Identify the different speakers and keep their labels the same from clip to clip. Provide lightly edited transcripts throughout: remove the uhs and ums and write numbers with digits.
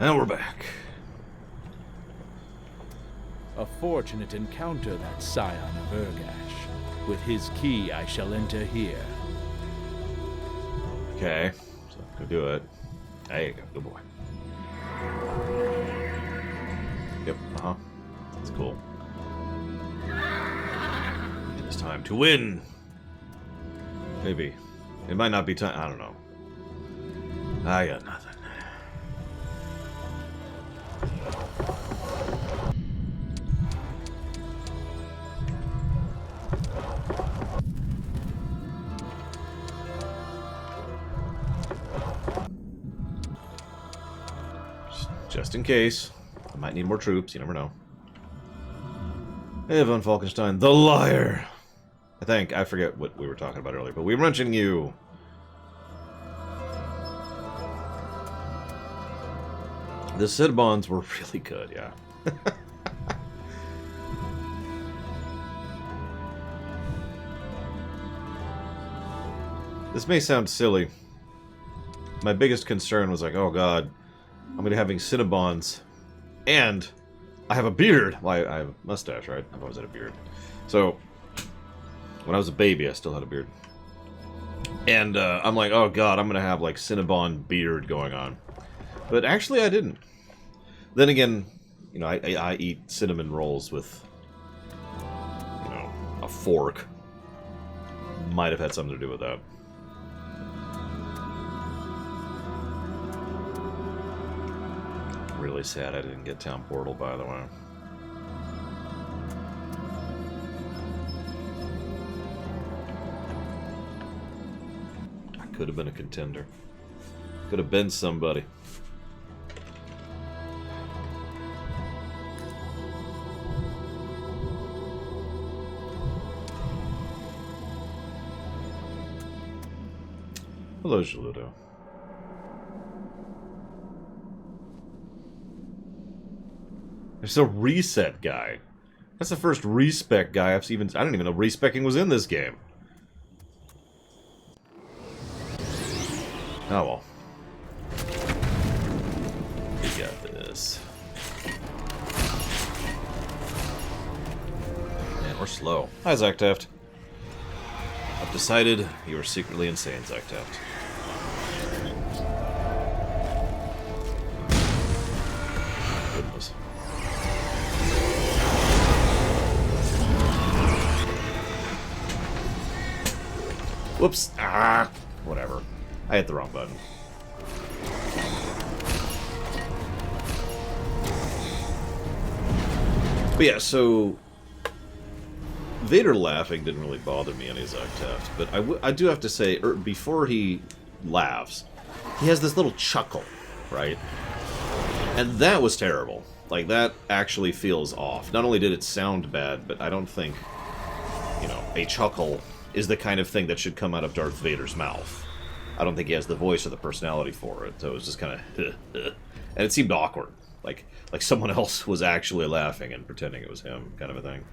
Speaker 1: And we're back.
Speaker 2: A fortunate encounter, that scion of Urgash. With his key, I shall enter here.
Speaker 1: Okay, so go do it. There you go, good boy. Yep, that's cool. It's time to win! Maybe. It might not be time, I don't know. I got nothing. Just in case. I might need more troops, you never know. Hey, von Falkenstein, the liar! I forget what we were talking about earlier, but we were mentioning you. The Cinnabons were really good, yeah. This may sound silly. My biggest concern was like, oh god, I'm going to be having Cinnabons, and I have a beard. Well, I have a mustache, right? I've always had a beard. So, when I was a baby, I still had a beard. And I'm like, oh god, I'm going to have like Cinnabon beard going on. But actually, I didn't. Then again, you know, I eat cinnamon rolls with, you know, a fork. Might have had something to do with that. Really sad I didn't get Town Portal, by the way. I could have been a contender. Could have been somebody. Hello, Geludo. There's a reset guy. That's the first respec guy I've even... I don't even know respecking was in this game. Oh well. We got this. Man, we're slow. Hi, Zach Taft. I've decided you are secretly insane, Zach Taft. Goodness. Whoops. Ah, whatever. I hit the wrong button. But yeah, so Vader laughing didn't really bother me any Zach Taft, but I do have to say, before he laughs, he has this little chuckle, right? And that was terrible. Like, that actually feels off. Not only did it sound bad, but I don't think, you know, a chuckle is the kind of thing that should come out of Darth Vader's mouth. I don't think he has the voice or the personality for it, so it was just kind of... and it seemed awkward. Like someone else was actually laughing and pretending it was him, kind of a thing.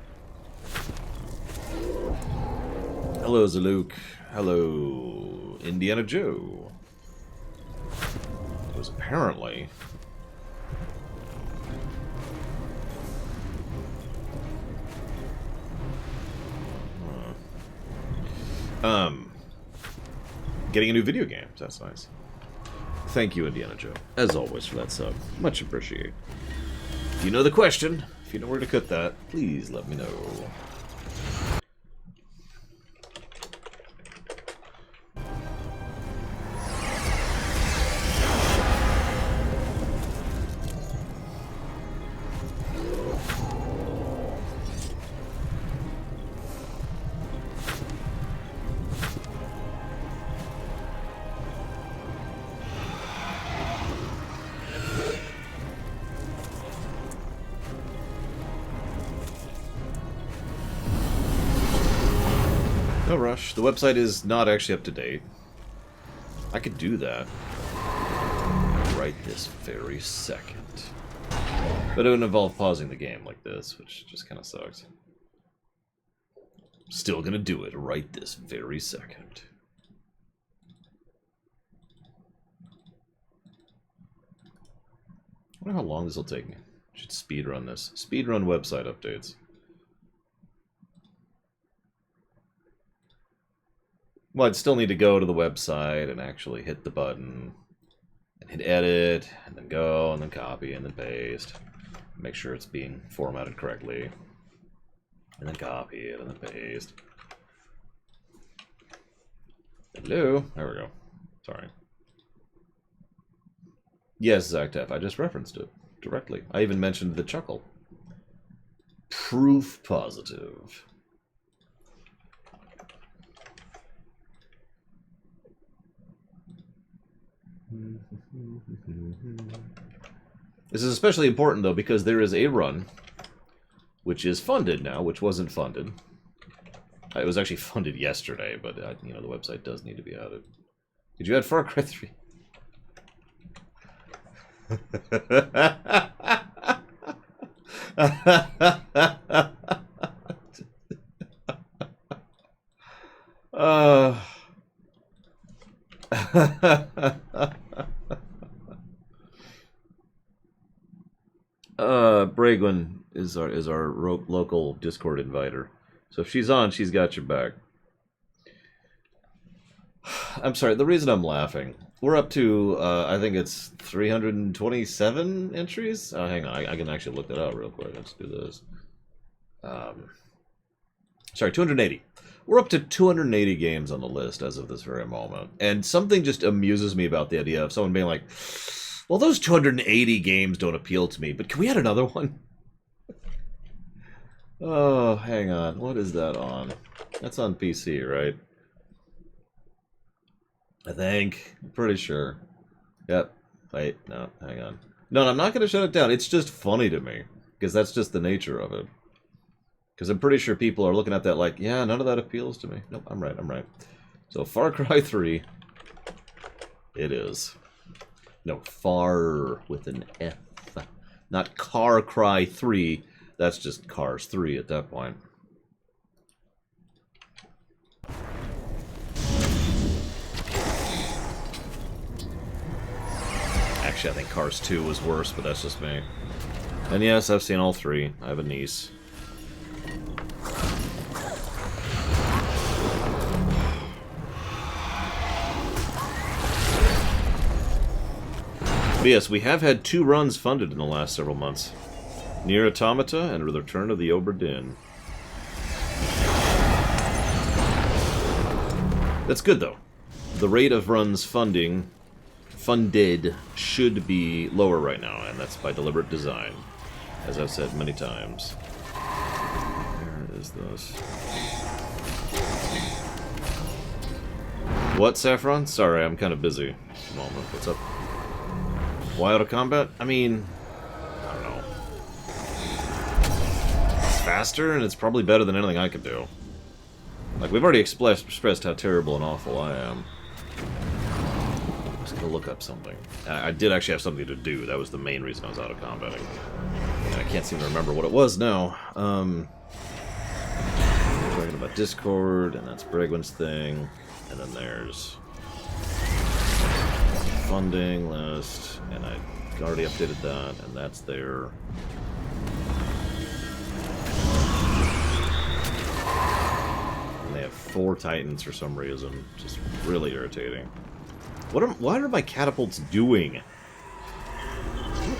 Speaker 1: Hello, Zaluk. Hello, Indiana Joe. It was apparently... getting a new video game. So that's nice. Thank you, Indiana Joe, as always, for that sub. Much appreciated. If you know the question, if you know where to cut that, please let me know. No rush. The website is not actually up to date. I could do that right this very second. But it would involve pausing the game like this, which just kind of sucks. Still gonna do it right this very second. wonder how long this will take me. Should speedrun this. Speedrun website updates. Well, I'd still need to go to the website and actually hit the button. And hit edit, and then go, and then copy, and then paste. Make sure it's being formatted correctly. And then copy it, and then paste. Hello? There we go. Sorry. Yes, Zactef, I just referenced it directly. I even mentioned the chuckle. Proof positive. This is especially important, though, because there is a run, which is funded now, which wasn't funded. It was actually funded yesterday, but, you know, the website does need to be added. Did you add Far Cry 3? Bragwin is our local Discord inviter. So if she's on, she's got your back. I'm sorry, the reason I'm laughing, we're up to, I think it's 327 entries? Oh, hang on, I can actually look that out real quick. Let's do this. Sorry, 280. We're up to 280 games on the list as of this very moment. And something just amuses me about the idea of someone being like, well, those 280 games don't appeal to me, but can we add another one? Oh, hang on. What is that on? That's on PC, right? I think. I'm pretty sure. Yep. Wait, no, hang on. No, I'm not going to shut it down. It's just funny to me. Because that's just the nature of it. Because I'm pretty sure people are looking at that like, yeah, none of that appeals to me. Nope, I'm right. So, Far Cry 3. It is. No, Far with an F. Not Car Cry 3. That's just Cars 3 at that point. Actually, I think Cars 2 was worse, but that's just me. And yes, I've seen all three. I have a niece. But yes, we have had 2 runs funded in the last several months. Nier Automata and The Return of the Obra Dinn. That's good, though. The rate of runs funded should be lower right now, and that's by deliberate design, as I've said many times. Where is this? What, Saffron? Sorry, I'm kind of busy at the moment. What's up? Why auto combat? I mean, I don't know. It's faster, and it's probably better than anything I could do. Like, we've already expressed how terrible and awful I am. I'm just gonna look up something. I did actually have something to do. That was the main reason I was auto combating. And I can't seem to remember what it was now. We're talking about Discord, and that's Bregwin's thing. And then there's funding list, and I already updated that, and that's there. And they have 4 Titans for some reason, just really irritating. What are my catapults doing?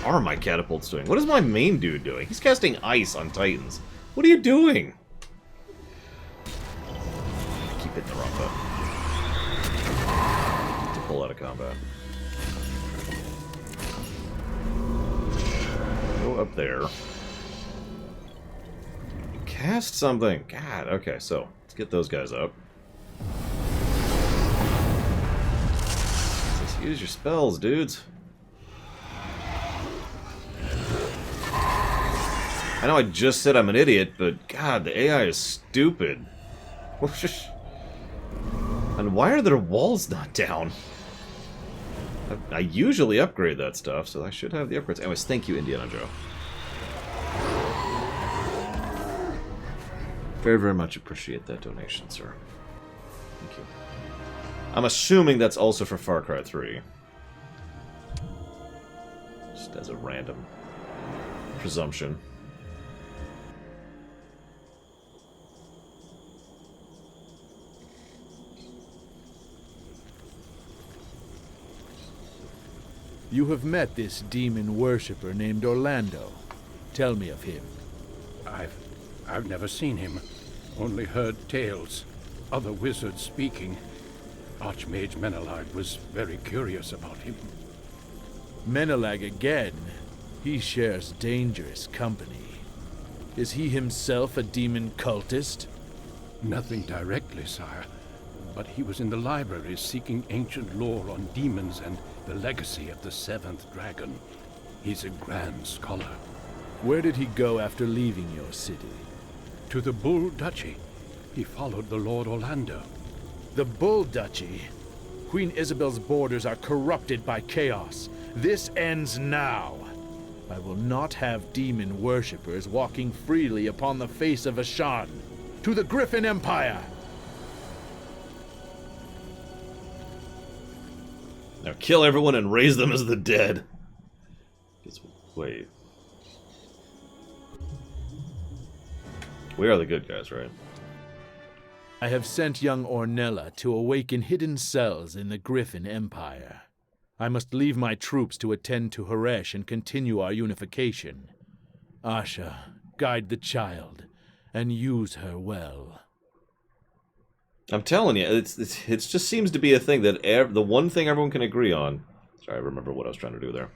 Speaker 1: What are my catapults doing? What is my main dude doing? He's casting ice on Titans. What are you doing? Keep hitting the wrong button. To pull out of combat. Go up there. Cast something. God, okay, so let's get those guys up. Let's use your spells, dudes. I know I just said I'm an idiot, but God, the AI is stupid. And why are their walls not down? I usually upgrade that stuff, so I should have the upgrades. Anyways, thank you, Indiana Joe. Very, very much appreciate that donation, sir. Thank you. I'm assuming that's also for Far Cry 3. Just as a random presumption.
Speaker 2: You have met this demon worshipper named Orlando. Tell me of him.
Speaker 3: I've never seen him. Only heard tales. Other wizards speaking. Archmage Menelard was very curious about him.
Speaker 2: Menelag again? He shares dangerous company. Is he himself a demon cultist?
Speaker 3: Nothing directly, sire. But he was in the library seeking ancient lore on demons and the legacy of the seventh dragon. He's a grand scholar.
Speaker 2: Where did he go after leaving your city?
Speaker 3: To the Bull Duchy. He followed the Lord Orlando.
Speaker 2: The Bull Duchy? Queen Isabel's borders are corrupted by chaos. This ends now. I will not have demon worshippers walking freely upon the face of Ashan. To the Griffin Empire!
Speaker 1: Now kill everyone and raise them as the dead. Wait. We are the good guys, right?
Speaker 2: I have sent young Ornella to awaken hidden cells in the Griffin Empire. I must leave my troops to attend to Haresh and continue our unification. Asha, guide the child, and use her well.
Speaker 1: I'm telling you, it just seems to be a thing that the one thing everyone can agree on. Sorry, I remember what I was trying to do there.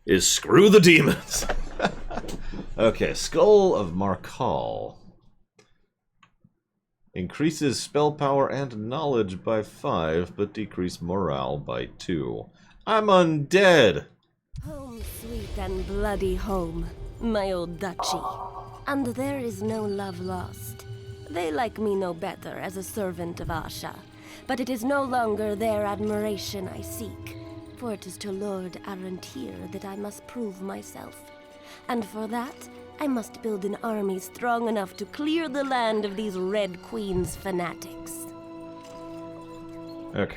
Speaker 1: Is screw the demons. Okay, Skull of Markal. Increases spell power and knowledge by 5, but decrease morale by 2. I'm undead!
Speaker 4: Home, sweet and bloody home, my old duchy. And there is no love lost. They like me no better as a servant of Asha, but it is no longer their admiration I seek, for it is to Lord Arantir that I must prove myself. And for that, I must build an army strong enough to clear the land of these Red Queen's fanatics.
Speaker 1: Okay.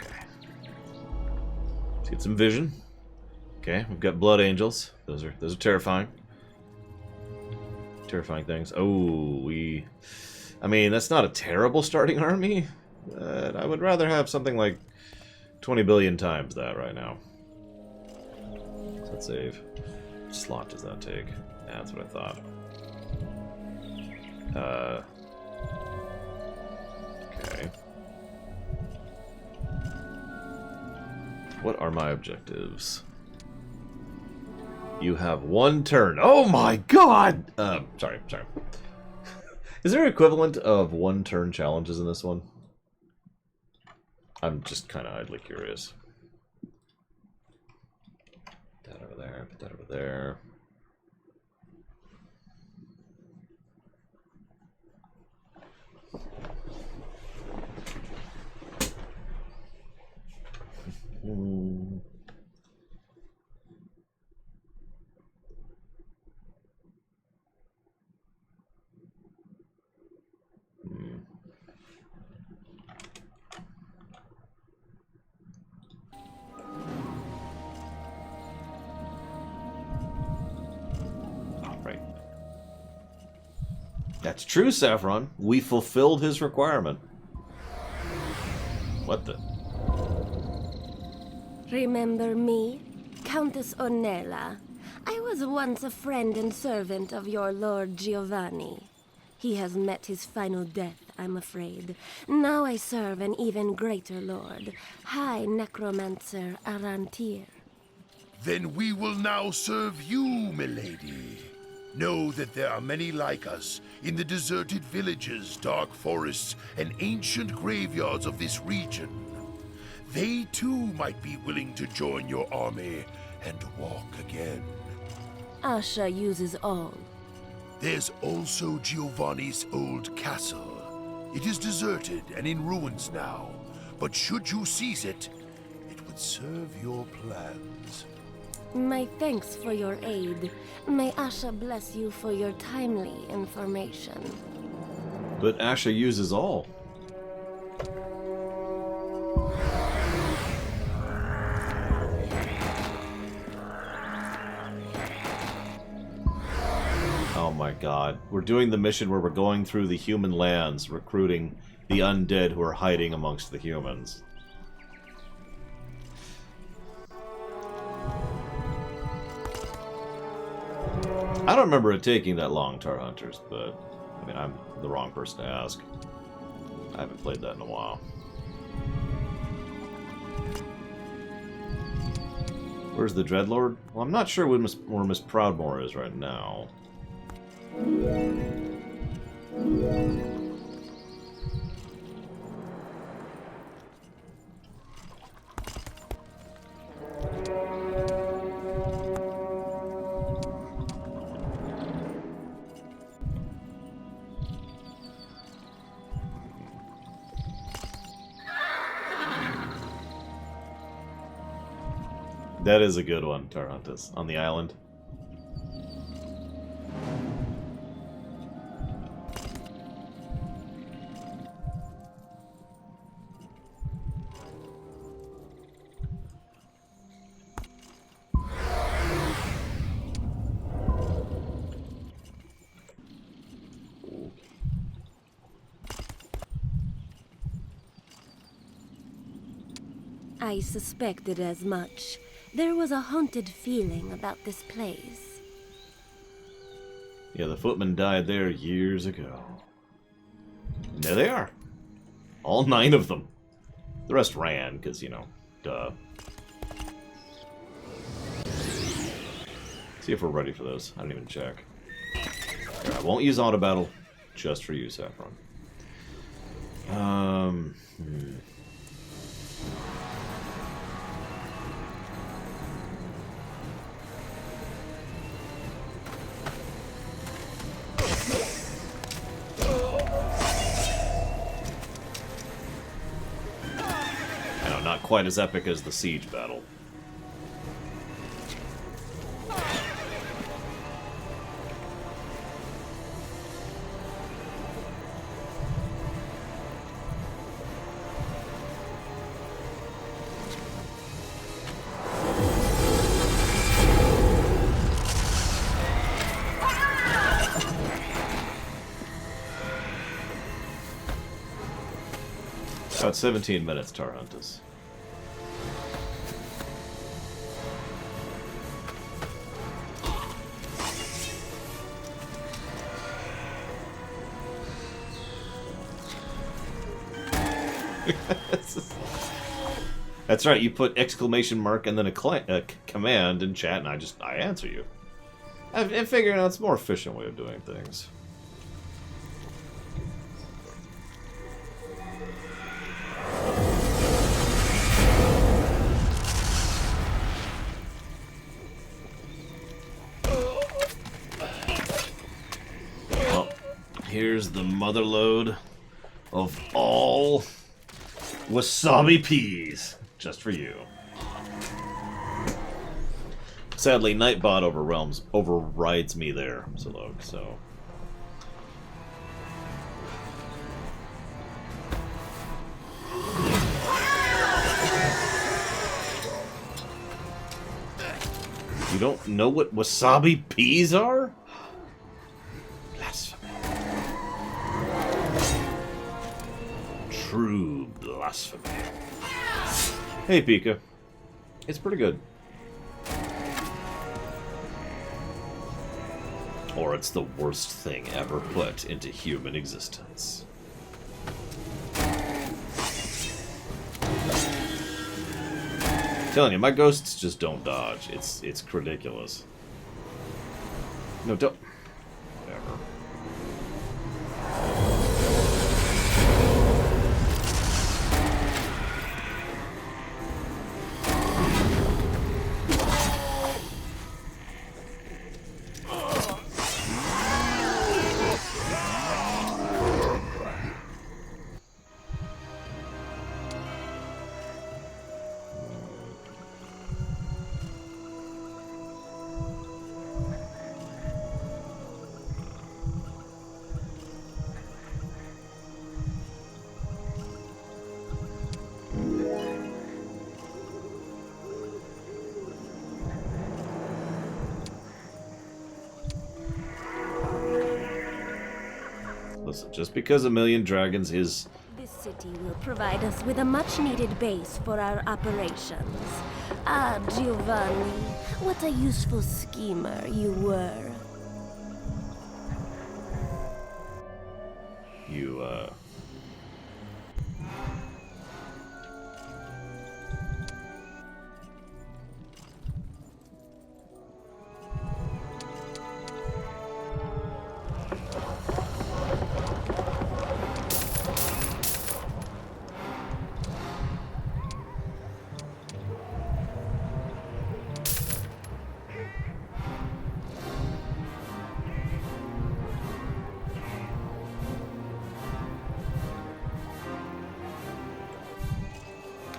Speaker 1: Let's get some vision. Okay, we've got blood angels. Those are terrifying. Terrifying things. Oh, I mean, that's not a terrible starting army, but I would rather have something like 20 billion times that right now. So let's save. What slot does that take? Yeah, that's what I thought. Okay. What are my objectives? You have 1 turn. Oh my god! Sorry. Is there an equivalent of 1 turn challenges in this one? I'm just kind of idly curious. Put that over there, put that over there. That's true, Saffron. We fulfilled his requirement. What the?
Speaker 4: Remember me? Countess Ornella. I was once a friend and servant of your Lord Giovanni. He has met his final death, I'm afraid. Now I serve an even greater lord, High Necromancer Arantir.
Speaker 5: Then we will now serve you, milady. Know that there are many like us in the deserted villages, dark forests, and ancient graveyards of this region. They too might be willing to join your army and walk again.
Speaker 4: Asha uses all.
Speaker 5: There's also Giovanni's old castle. It is deserted and in ruins now, but should you seize it, it would serve your plans.
Speaker 4: My thanks for your aid. May Asha bless you for your timely information.
Speaker 1: But Asha uses all. Oh my god. We're doing the mission where we're going through the human lands, recruiting the undead who are hiding amongst the humans. I don't remember it taking that long, Tar Hunters, but I mean, I'm the wrong person to ask. I haven't played that in a while. Where's the Dreadlord? Well, I'm not sure where Miss Proudmoore is right now. That is a good one, Tarhuntus, on the island.
Speaker 4: I suspected as much. There was a haunted feeling about this place.
Speaker 1: Yeah, the footman died there years ago. And there they are. All 9 of them. The rest ran, because, you know, duh. See if we're ready for this. I didn't even check. Here, I won't use auto battle, just for you, Saffron. Not quite as epic as the siege battle. About 17 minutes, Tarhuntus. That's right, you put exclamation mark and then a command in chat, and I answer you. I'm figuring out it's a more efficient way of doing things. Well, here's the motherlode of all wasabi peas. Just for you. Sadly, Nightbot overrides me there, Zilog, so... You don't know what wasabi peas are? Blasphemy. True blasphemy. Hey, Pika. It's pretty good. Or it's the worst thing ever put into human existence. I'm telling you, my ghosts just don't dodge. It's ridiculous. No, don't. Whatever. dragons. Just because a million dragons is...
Speaker 4: This city will provide us with a much-needed base for our operations. Ah, Giovanni, what a useful schemer you were.
Speaker 1: You,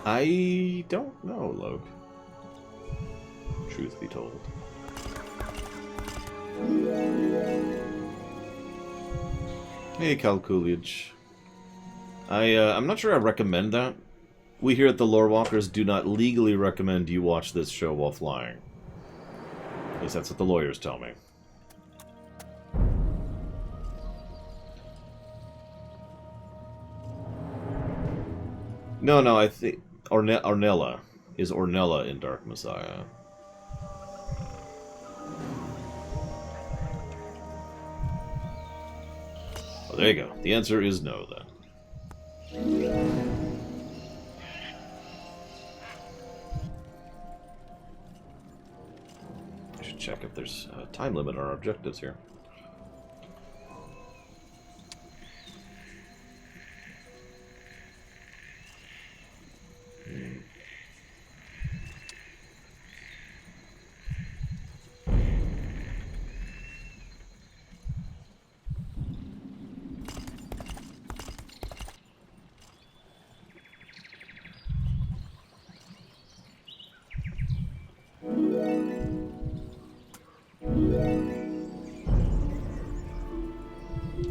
Speaker 1: I don't know, Loke. Truth be told. Hey, Cal Coolidge. I'm not sure I recommend that. We here at the Lore Walkers do not legally recommend you watch this show while flying. At least that's what the lawyers tell me. No, I think... Ornella. Is Ornella in Dark Messiah? Oh, there you go. The answer is no, then. I should check if there's a time limit on our objectives here.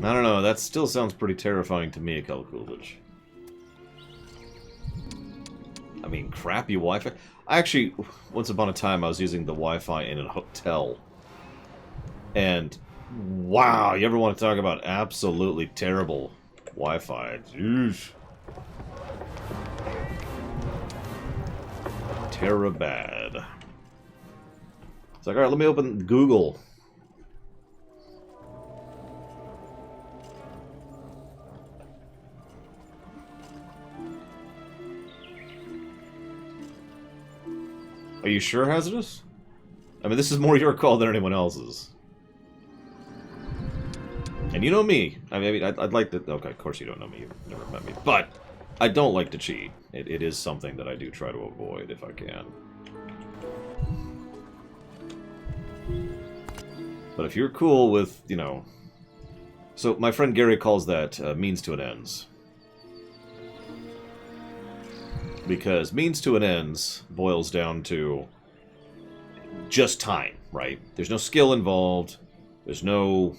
Speaker 1: I don't know, that still sounds pretty terrifying to me, Cal Coolidge. I mean, crappy Wi-Fi? Actually, once upon a time, I was using the Wi-Fi in a hotel. And, wow, you ever want to talk about absolutely terrible Wi-Fi? Jeez. Terabad. It's like, alright, let me open Google. Are you sure hazardous? I mean, this is more your call than anyone else's. And you know me. I mean, I'd like to... Okay, of course you don't know me. You've never met me. But I don't like to cheat. It is something that I do try to avoid if I can. But if you're cool with, you know... So, my friend Gary calls that means to an ends. Because means to an ends boils down to just time, right? There's no skill involved. There's no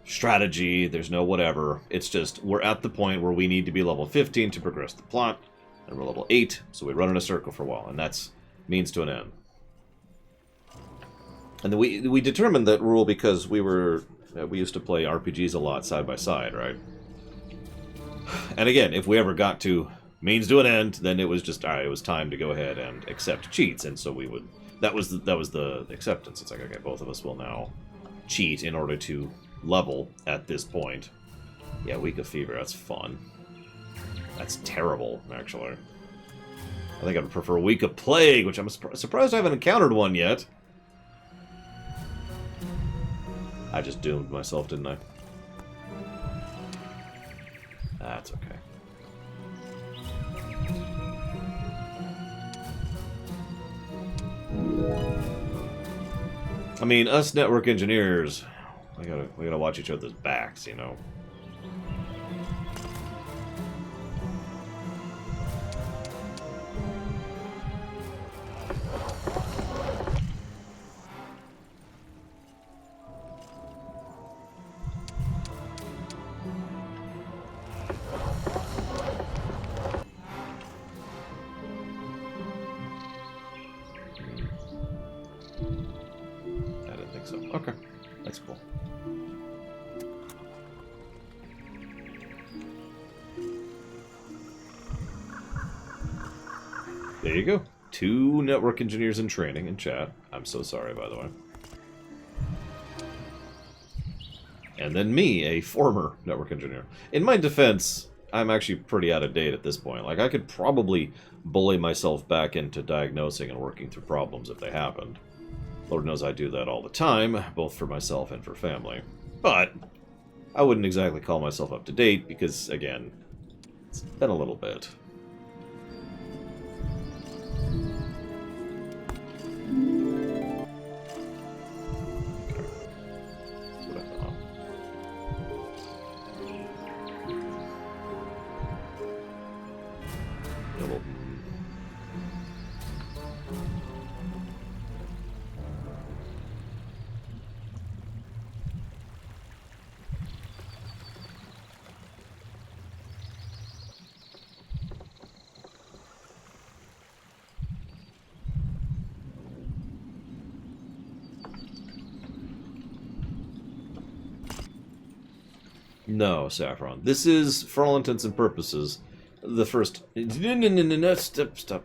Speaker 1: strategy. There's no whatever. It's just we're at the point where we need to be level 15 to progress the plot. And we're level 8, so we run in a circle for a while. And that's means to an end. And then we determined that rule because we used to play RPGs a lot side by side, right? And again, if we ever got to means to an end, then it was just, alright, it was time to go ahead and accept cheats, and so we would, that was the acceptance. It's like, okay, both of us will now cheat in order to level at this point. Yeah, Week of Fever, that's fun. That's terrible, actually. I think I'd prefer Week of Plague, which I'm surprised I haven't encountered one yet. I just doomed myself, didn't I? That's okay. I mean, us network engineers, we gotta watch each other's backs, you know. Okay, that's cool. There you go. 2 network engineers in training in chat. I'm so sorry, by the way. And then me, a former network engineer. In my defense, I'm actually pretty out of date at this point. Like, I could probably bully myself back into diagnosing and working through problems if they happened. Lord knows I do that all the time, both for myself and for family. But I wouldn't exactly call myself up to date because, again, it's been a little bit. No, Saffron. This is, for all intents and purposes, the first... No, stop.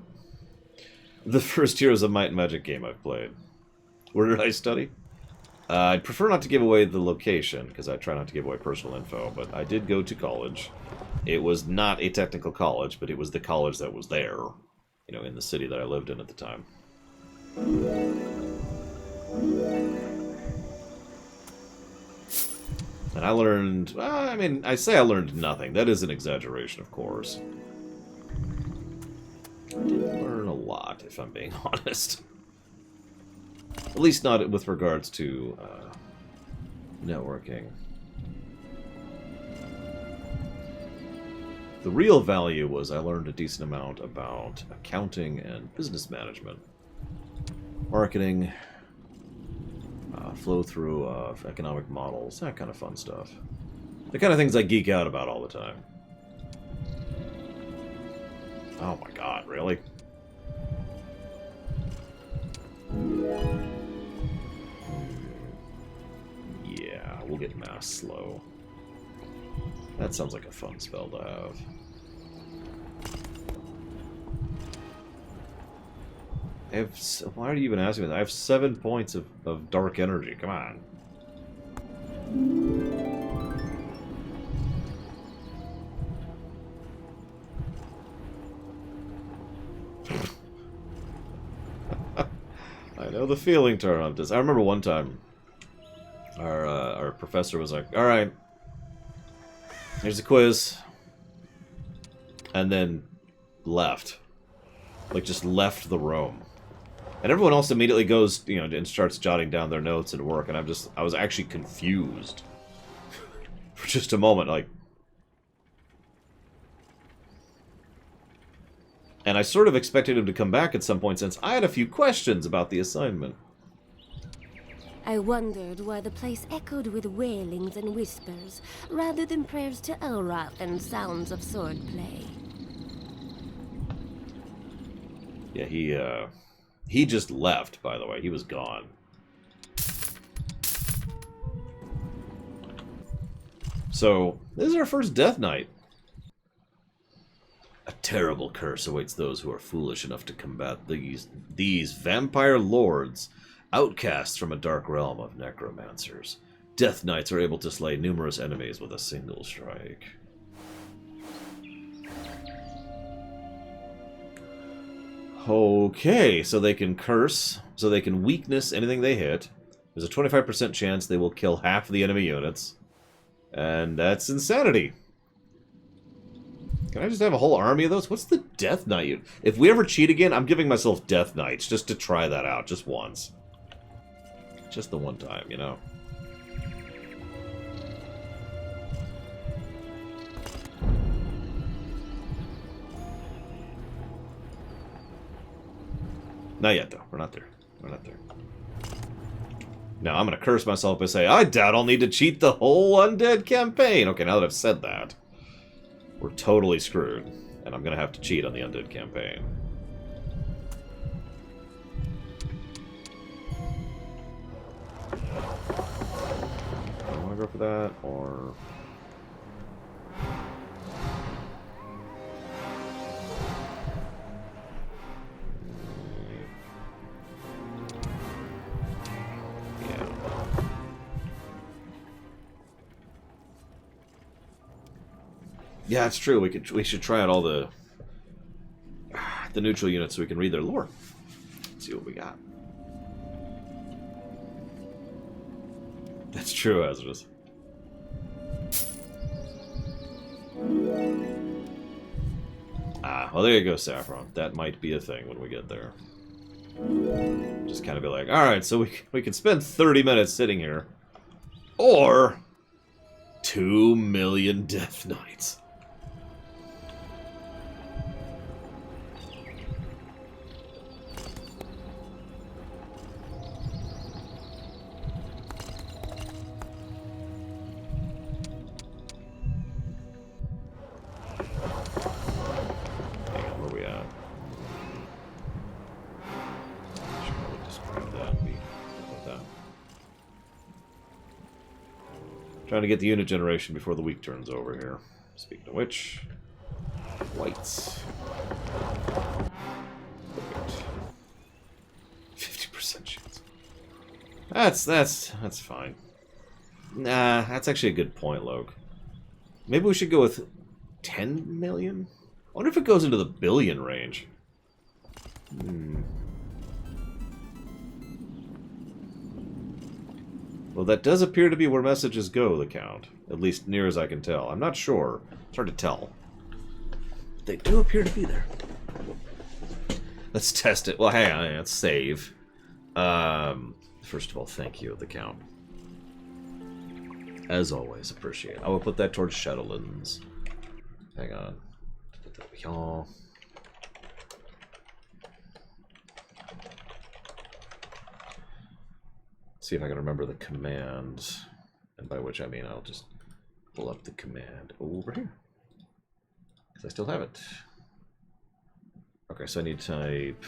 Speaker 1: The first Heroes of Might and Magic game I've played. Where did I study? I'd prefer not to give away the location, because I try not to give away personal info, but I did go to college. It was not a technical college, but it was the college that was there, you know, in the city that I lived in at the time. And I learned, well, I mean, I say I learned nothing. That is an exaggeration, of course. I did learn a lot, if I'm being honest. At least not with regards to networking. The real value was I learned a decent amount about accounting and business management. Marketing, flow through of economic models, that kind of fun stuff. The kind of things I geek out about all the time. Oh my god, really? Yeah, we'll get mass slow. That sounds like a fun spell to have. Why are you even asking me that? I have 7 points of dark energy. Come on. I know the feeling, Tarantus. I remember one time our professor was like, "Alright, here's a quiz." And then left. Like, just left the room. And everyone else immediately goes, you know, and starts jotting down their notes at work, and I was actually confused. For just a moment, like... And I sort of expected him to come back at some point, since I had a few questions about the assignment.
Speaker 4: I wondered why the place echoed with wailings and whispers, rather than prayers to Elrath and sounds of swordplay.
Speaker 1: Yeah, he just left, by the way. He was gone. So, this is our first Death Knight. A terrible curse awaits those who are foolish enough to combat these vampire lords, outcasts from a dark realm of necromancers. Death Knights are able to slay numerous enemies with a single strike. Okay, so they can curse, so they can weakness anything they hit. There's a 25% chance they will kill half the enemy units. And that's insanity. Can I just have a whole army of those? What's the Death Knight? If we ever cheat again, I'm giving myself Death Knights just to try that out, just once. Just the one time, you know? Not yet, though. We're not there. We're not there. Now, I'm going to curse myself by saying, I doubt I'll need to cheat the whole Undead campaign. Okay, now that I've said that, we're totally screwed. And I'm going to have to cheat on the Undead campaign. I want to go for that, or... Yeah, it's true. We should try out all the neutral units so we can read their lore. Let's see what we got. That's true, Hazardous. Well, there you go, Saffron. That might be a thing when we get there. Just kind of be like, alright, so we can spend 30 minutes sitting here. Or 2 million Death Knights. Trying to get the unit generation before the week turns over here. Speaking of which, whites. 50% chance. That's fine. Nah, that's actually a good point, Loke. Maybe we should go with 10 million? I wonder if it goes into the billion range. Well, that does appear to be where messages go, the Count. At least near as I can tell. I'm not sure. It's hard to tell. They do appear to be there. Let's test it. Well, hang on. Let's save. First of all, thank you, the Count. As always, appreciate it. I will put that towards Shadowlands. Hang on. See if I can remember the command, and by which I mean I'll just pull up the command over here, because I still have it. Okay, so I need to type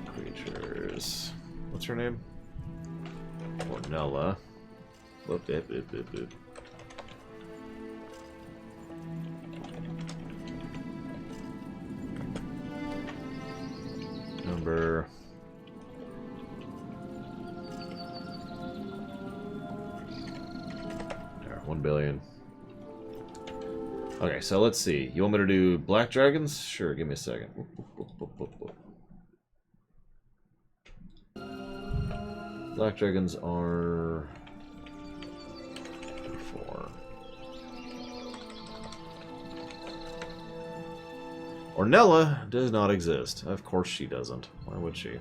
Speaker 1: creatures. What's her name? Ornella. Whoop, dip, dip, dip, dip. Number. There, 1 billion. Okay, so let's see. You want me to do black dragons? Sure, give me a second. Black dragons are 4. Ornella does not exist. Of course she doesn't. Why would she?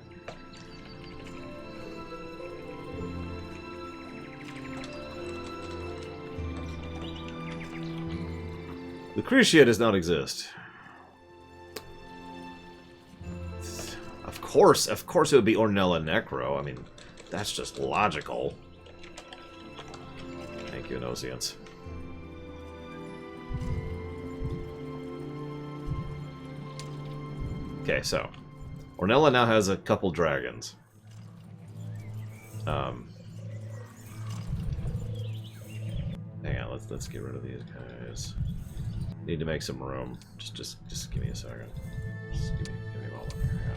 Speaker 1: Lucretia does not exist. Of course it would be Ornella Necro. I mean, that's just logical. Thank you, Nosians. Okay, so Ornella now has a couple dragons. Hang on, let's get rid of these guys. Need to make some room. Just give me a second. Just give me a moment here.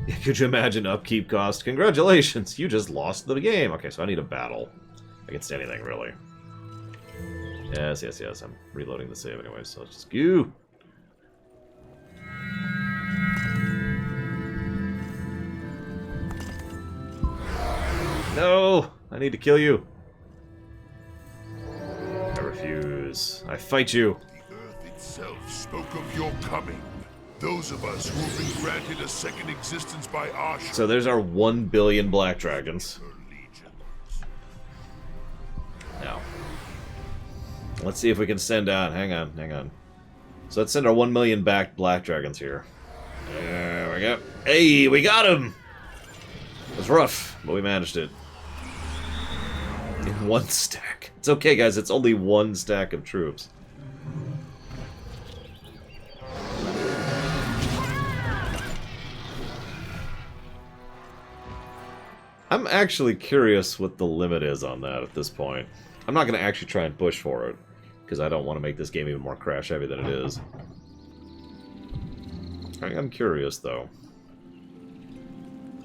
Speaker 1: Yeah, could you imagine upkeep cost? Congratulations, you just lost the game. Okay, so I need a battle against anything, really. Yes. I'm reloading the save anyway, so let's just go. No! I need to kill you. I refuse. I fight you.
Speaker 5: The earth itself spoke of your coming. Those of us who have been granted a second existence by Asha.
Speaker 1: So there's our 1 billion black dragons. Now, let's see if we can send out. Hang on. So let's send our 1 million back black dragons here. There we go. Hey, we got him! It was rough, but we managed it. In 1 stack. It's okay, guys. It's only 1 stack of troops. I'm actually curious what the limit is on that at this point. I'm not going to actually try and push for it, because I don't want to make this game even more crash-heavy than it is. I'm curious, though.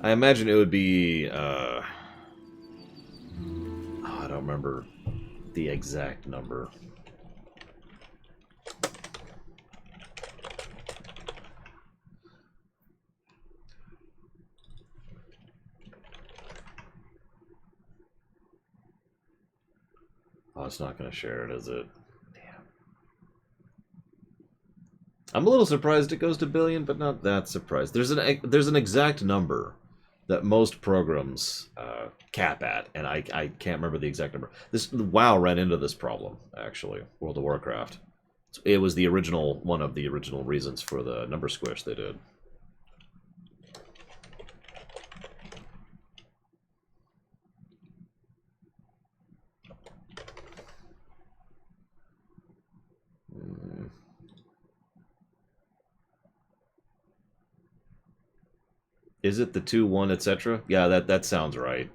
Speaker 1: I imagine it would be, I don't remember the exact number. Oh, it's not going to share it, is it? Damn. I'm a little surprised it goes to billion, but not that surprised. There's an exact number that most programs cap at, and I can't remember the exact number. This WoW ran into this problem, actually. World of Warcraft. It was the original one of the original reasons for the number squish they did. Is it the 2-1, etc.? Yeah, that sounds right.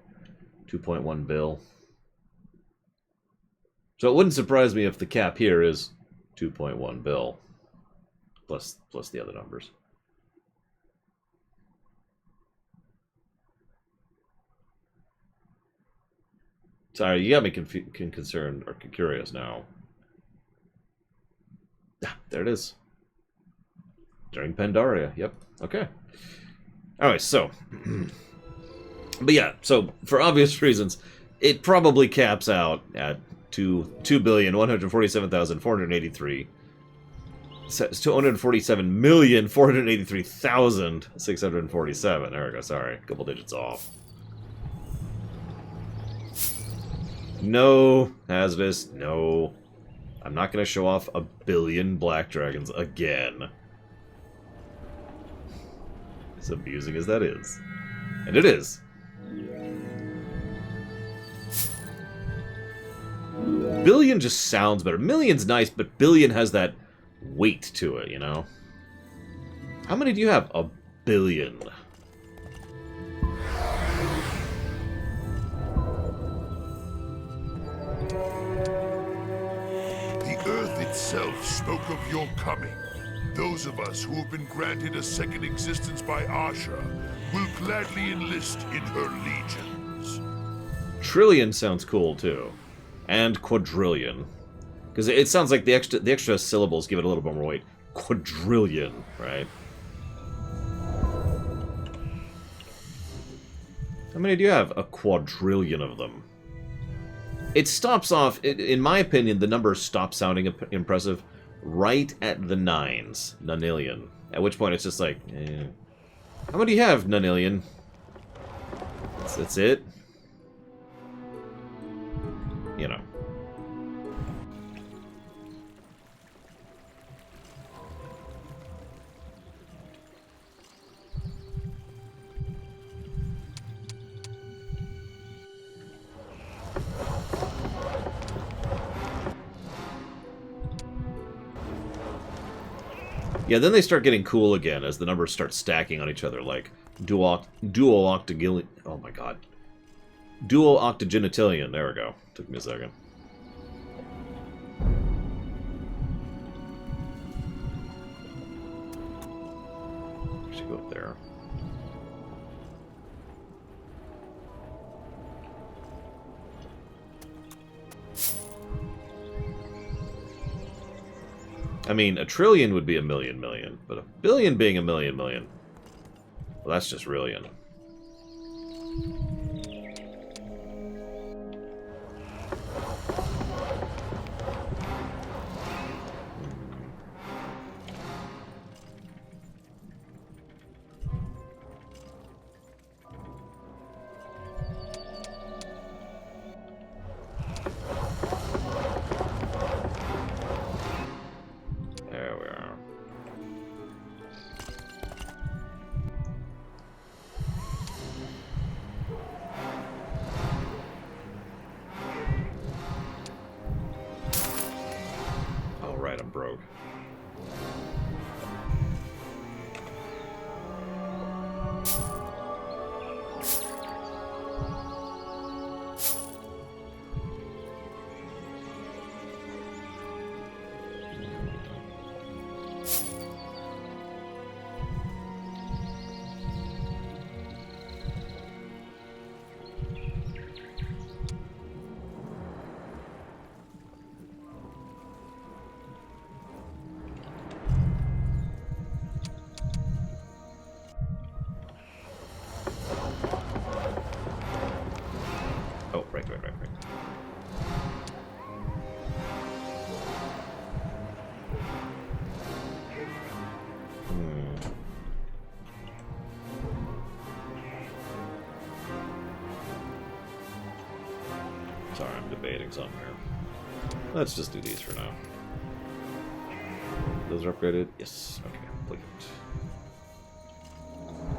Speaker 1: 2.1 bill. So it wouldn't surprise me if the cap here is 2.1 bill. Plus the other numbers. Sorry, you got me concerned or curious now. Ah, there it is. During Pandaria, yep. Okay. Alright, so... but yeah, so for obvious reasons, it probably caps out at 2,147,483. 247,483,647. There we go, sorry. A couple digits off. No, Hazardous, no. I'm not going to show off a billion black dragons again. As amusing as that is. And it is. Billion just sounds better. Million's nice, but billion has that weight to it, you know? How many do you have? A billion.
Speaker 5: The earth itself spoke of your coming. Those of us who have been granted a second existence by Asha will gladly enlist in her legions.
Speaker 1: Trillion sounds cool, too. And quadrillion. Because it sounds like the extra syllables give it a little bit more weight. Quadrillion, right? How many do you have? A quadrillion of them. It stops off, in my opinion, the number stops sounding impressive right at the 9s, nonillion. At which point it's just like, eh. How many do you have, nonillion? That's it? You know. Yeah, then they start getting cool again as the numbers start stacking on each other, like dual octagenitalion. Oh my god. Dual octogenitalion. There we go. Took me a second. I should go up there. I mean, a trillion would be a million, but a billion being a million. Well, that's just rillion. There we are. Oh, right, I'm broke. on here. Let's just do these for now. Those are upgraded? Yes. Okay, complete.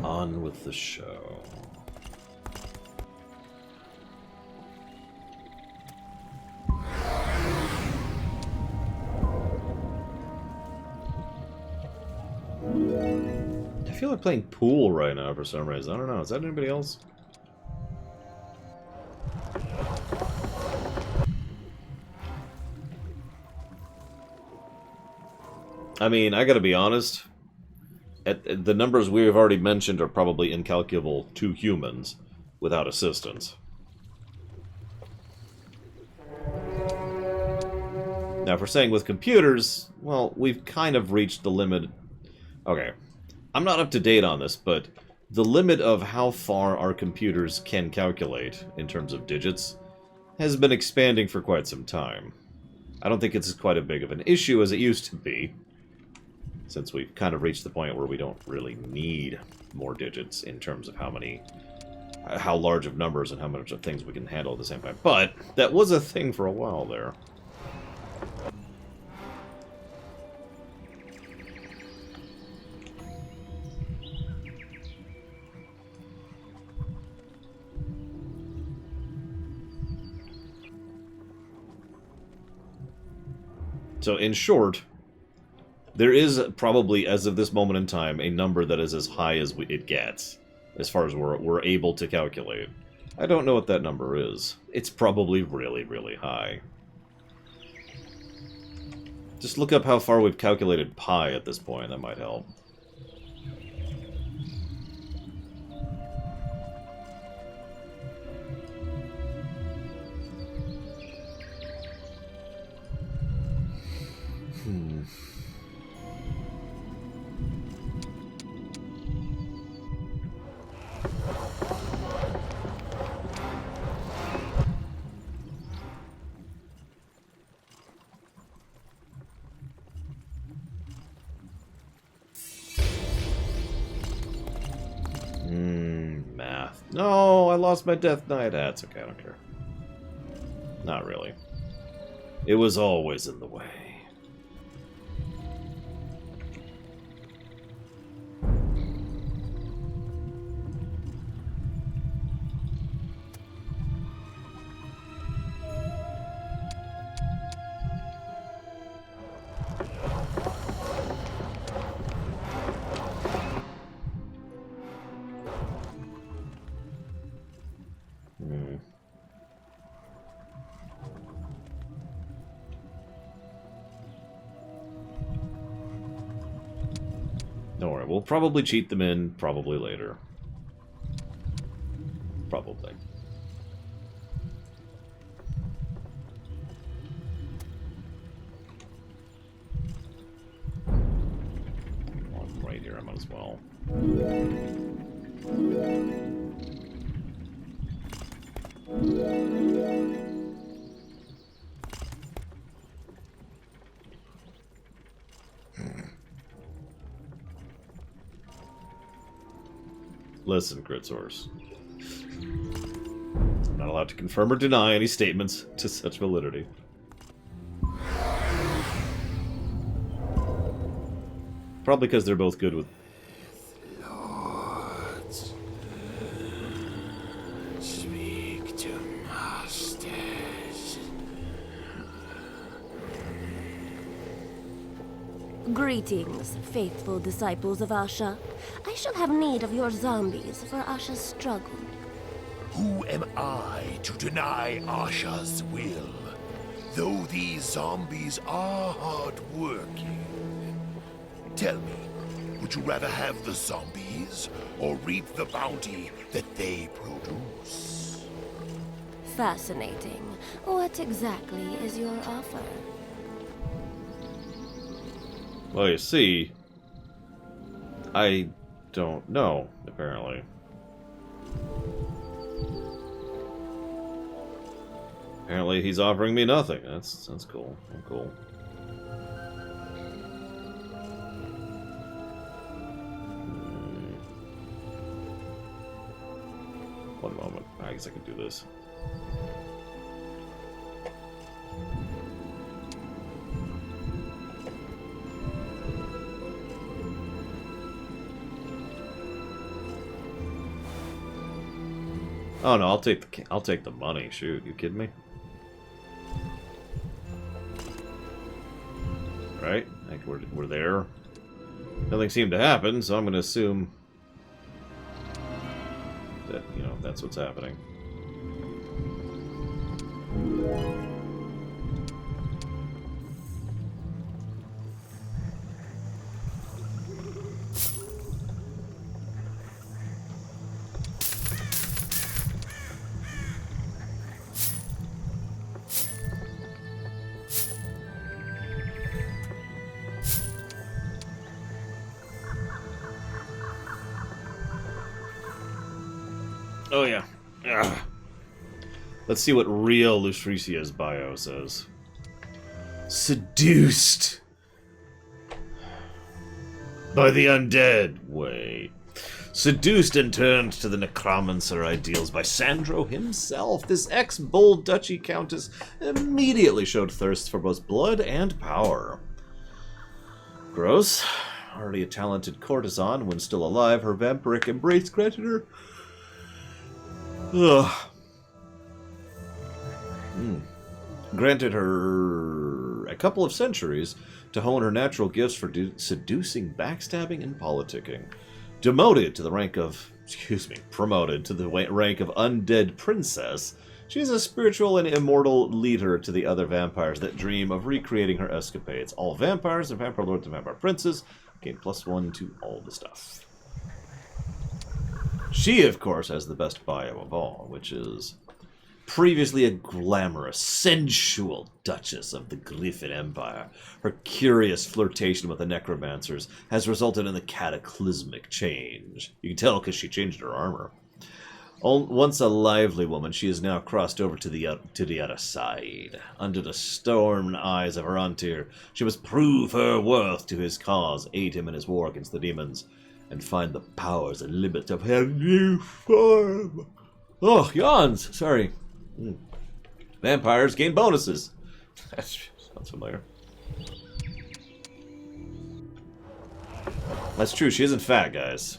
Speaker 1: On with the show. I feel like playing pool right now for some reason. I don't know. Is that anybody else? I mean, I gotta be honest. The numbers we have already mentioned are probably incalculable to humans without assistance. Now, if we're saying with computers, well, we've kind of reached the limit. Okay, I'm not up to date on this, but the limit of how far our computers can calculate in terms of digits has been expanding for quite some time. I don't think it's quite as big of an issue as it used to be, since we've kind of reached the point where we don't really need more digits in terms of how large of numbers and how much of things we can handle at the same time. But that was a thing for a while there. So, in short, there is probably, as of this moment in time, a number that is as high as it gets, as far as we're able to calculate. I don't know what that number is. It's probably really, really high. Just look up how far we've calculated pi at this point, that might help. Math. No, I lost my Death Knight. That's okay, I don't care. Not really. It was always in the way. Don't worry, we'll probably cheat them in, probably later. Probably. Well, I'm right here, I might as well. Listen, Crit Source. I'm not allowed to confirm or deny any statements to such validity. Probably because they're both good with...
Speaker 5: Lords, speak to masters.
Speaker 4: Greetings, faithful disciples of Asha. I shall have need of your zombies for Asha's struggle.
Speaker 5: Who am I to deny Asha's will? Though these zombies are hard-working. Tell me, would you rather have the zombies or reap the bounty that they produce?
Speaker 4: Fascinating. What exactly is your offer?
Speaker 1: Well, you see... I don't know, apparently. Apparently he's offering me nothing. That's cool. I'm cool. One moment. I guess I can do this. Oh no, I'll take the money. Shoot, you kidding me? Right? Like we're there. Nothing seemed to happen, so I'm going to assume that, you know, that's what's happening. Oh, yeah. Ugh. Let's see what real Lucrecia's bio says. Seduced by the undead. Wait. Seduced and turned to the necromancer ideals by Sandro himself, this ex-bold duchy countess immediately showed thirst for both blood and power. Gross. Already a talented courtesan when still alive, her vampiric embrace granted her... Granted her a couple of centuries to hone her natural gifts for seducing, backstabbing, and politicking. Promoted to the rank of undead princess, she is a spiritual and immortal leader to the other vampires that dream of recreating her escapades. All vampires and vampire lords and vampire princes gain +1 to all the stuff. She, of course, has the best bio of all, which is previously a glamorous, sensual duchess of the Griffin Empire. Her curious flirtation with the necromancers has resulted in a cataclysmic change. You can tell because she changed her armor. Once a lively woman, she is now crossed over to the other side. Under the storm eyes of her Antir, she must prove her worth to his cause, aid him in his war against the demons, and find the powers and limits of her new form. Oh, yawns! Sorry. Vampires gain bonuses. That sounds familiar. That's true, she isn't fat, guys.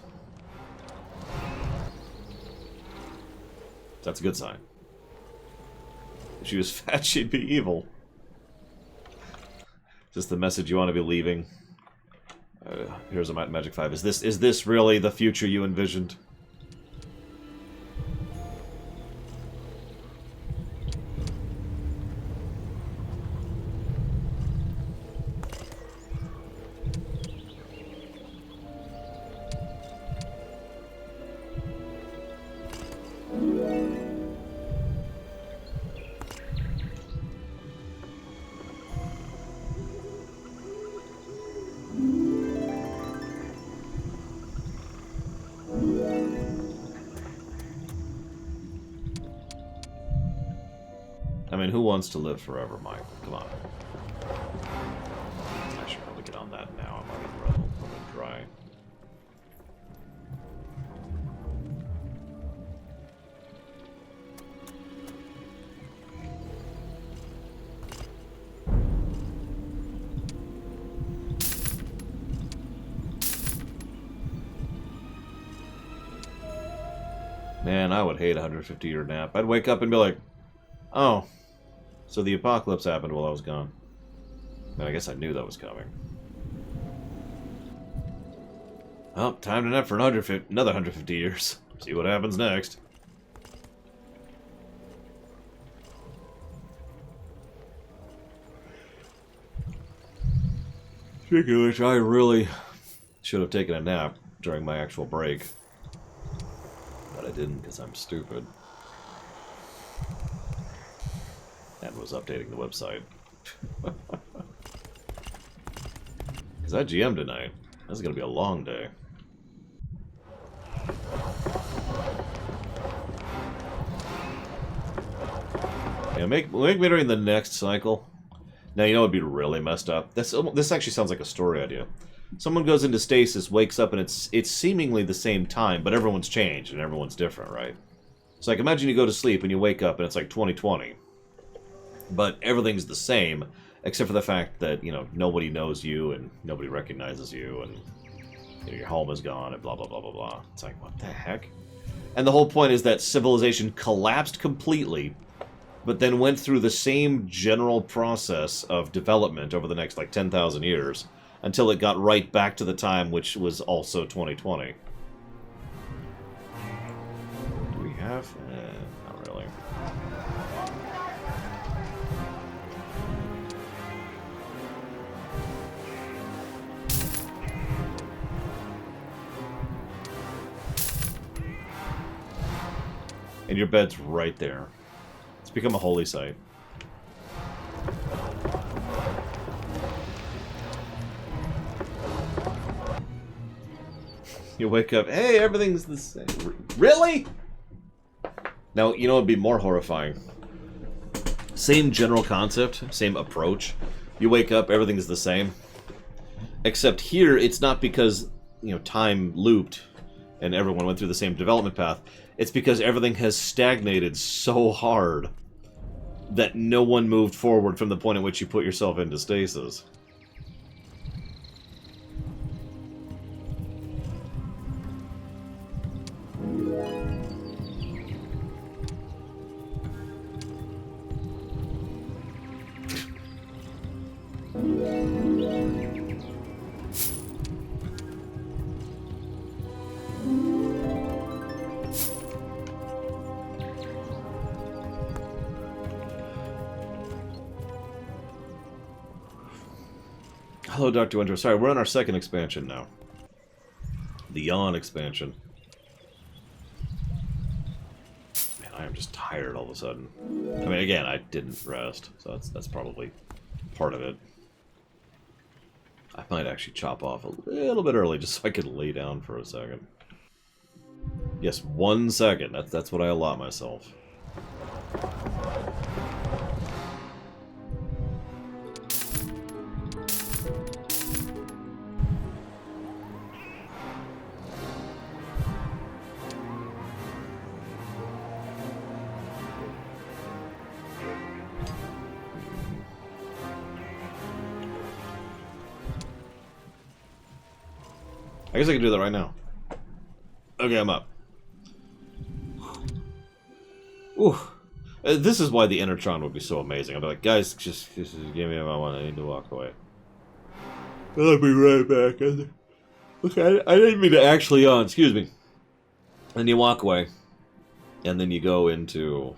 Speaker 1: That's a good sign. If she was fat, she'd be evil. Is this the message you want to be leaving? Here's a Magic 5. Is this really the future you envisioned? I mean, who wants to live forever, Mike? Come on. I should probably get on that now. I'm already running dry. Man, I would hate a 150-year nap. I'd wake up and be like, oh, so the apocalypse happened while I was gone. I mean, I guess I knew that was coming. Well, time to nap for another 150 years. See what happens next. Speaking of which, I really should have taken a nap during my actual break. But I didn't because I'm stupid. And was updating the website. Because I GM tonight. This is going to be a long day. Yeah, make me during the next cycle. Now, you know what would be really messed up? This actually sounds like a story idea. Someone goes into stasis, wakes up, and it's seemingly the same time, but everyone's changed and everyone's different, right? So, like, imagine you go to sleep and you wake up and it's like 2020. But everything's the same, except for the fact that, you know, nobody knows you and nobody recognizes you and, you know, your home is gone and blah, blah, blah, blah, blah. It's like, what the heck? And the whole point is that civilization collapsed completely, but then went through the same general process of development over the next, like, 10,000 years, until it got right back to the time which was also 2020. Do we have? Not really. And your bed's right there. It's become a holy site. You wake up, hey, everything's the same. Really? Now, you know what would be more horrifying? Same general concept, same approach. You wake up, everything's the same. Except here, it's not because, you know, time looped and everyone went through the same development path. It's because everything has stagnated so hard that no one moved forward from the point at which you put yourself into stasis. Hello, Dr. Winter. Sorry, we're on our second expansion now. The Yawn expansion. Man, I am just tired all of a sudden. I mean, again, I didn't rest, so that's probably part of it. I might actually chop off a little bit early just so I could lay down for a second. Yes, 1 second. That's what I allot myself. I guess I can do that right now. Okay, I'm up. Ooh. This is why the Enertron would be so amazing. I'd be like, guys, just give me my one. I need to walk away. I'll be right back. Okay, I didn't mean to actually yawn. Excuse me. And you walk away. And then you go into...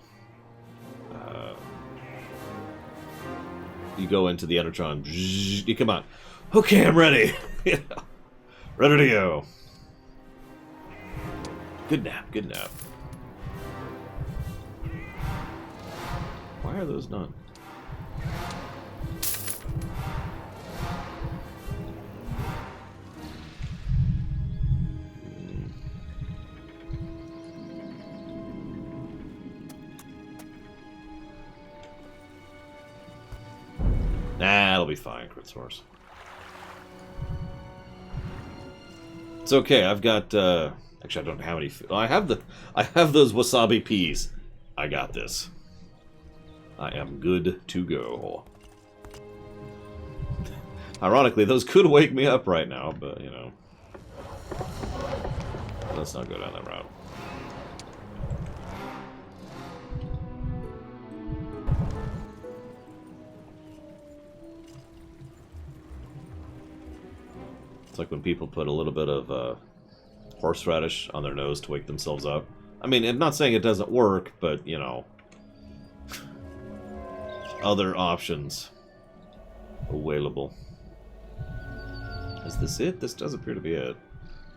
Speaker 1: you go into the Enertron. You come on. Okay, I'm ready. Ready to go. Good nap, good nap. Why are those none? Nah, it'll be fine, crit source. It's okay. I've got. Actually, I don't have any. I have those wasabi peas. I got this. I am good to go. Ironically, those could wake me up right now, but you know, let's not go down that route. It's like when people put a little bit of horseradish on their nose to wake themselves up. I mean, I'm not saying it doesn't work, but, you know, other options available. Is this it? This does appear to be it.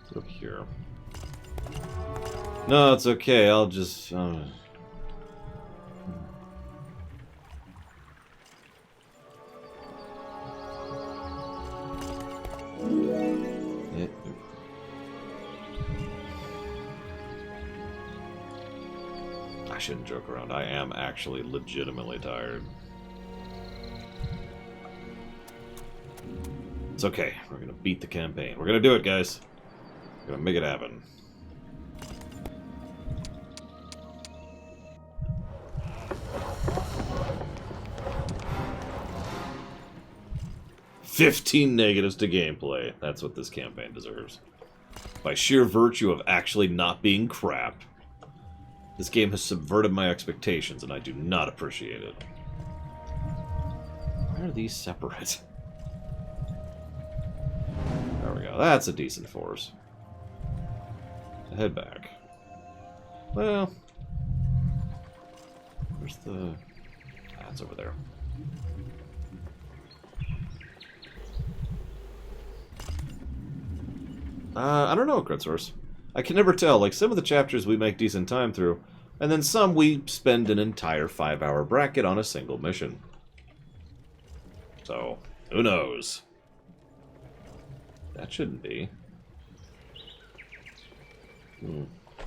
Speaker 1: It's over here. No, it's okay. I'll just... I shouldn't joke around. I am actually legitimately tired. It's okay. We're gonna beat the campaign. We're gonna do it, guys. We're gonna make it happen. "15 negatives to gameplay." That's what this campaign deserves. By sheer virtue of actually not being crap. This game has subverted my expectations, and I do not appreciate it. Why are these separate? There we go. That's a decent force. Head back. Well... Where's the... Ah, it's over there. I don't know, Crit Source. I can never tell. Like, some of the chapters we make decent time through, and then some we spend an entire 5-hour bracket on a single mission. So, who knows? That shouldn't be.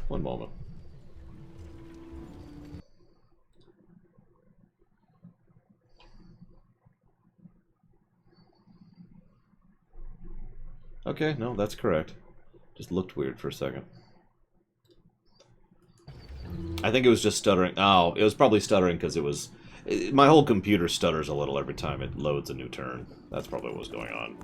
Speaker 1: One moment. Okay, no, that's correct. Just looked weird for a second. I think it was just stuttering. Oh, it was probably stuttering because it was... My whole computer stutters a little every time it loads a new turn. That's probably what was going on.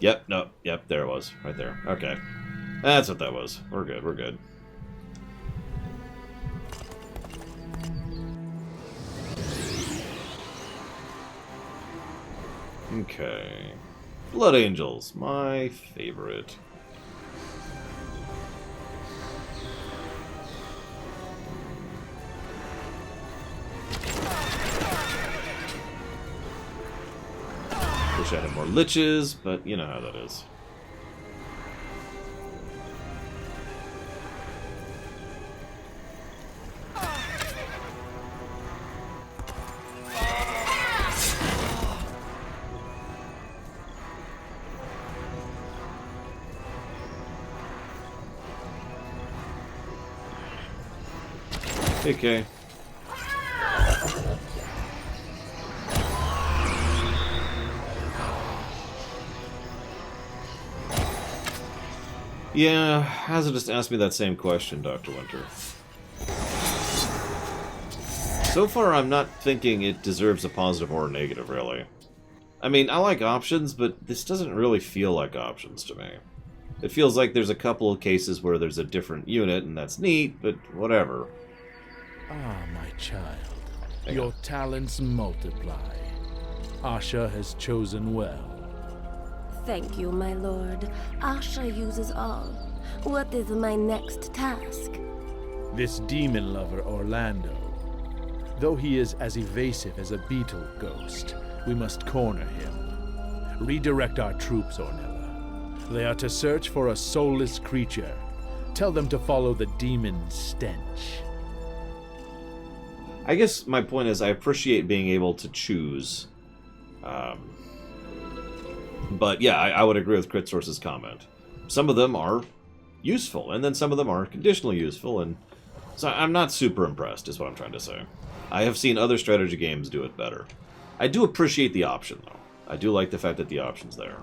Speaker 1: Yep, no, yep, there it was. Right there. Okay. That's what that was. We're good, we're good. Okay. Blood Angels, my favorite. Wish I had more liches, but you know how that is. Okay. Yeah, Hazardous asked me that same question, Dr. Winter. So far, I'm not thinking it deserves a positive or a negative, really. I mean, I like options, but this doesn't really feel like options to me. It feels like there's a couple of cases where there's a different unit, and that's neat, but whatever.
Speaker 2: Ah, my child, your talents multiply. Asha has chosen well.
Speaker 4: Thank you, my lord. Asha uses all. What is my next task?
Speaker 2: This demon lover, Orlando. Though he is as evasive as a beetle ghost, we must corner him. Redirect our troops, Ornella. They are to search for a soulless creature. Tell them to follow the demon's stench.
Speaker 1: I guess my point is I appreciate being able to choose. But yeah, I would agree with Crit Source's comment. Some of them are useful, and then some of them are conditionally useful, and so I'm not super impressed, is what I'm trying to say. I have seen other strategy games do it better. I do appreciate the option, though. I do like the fact that the option's there.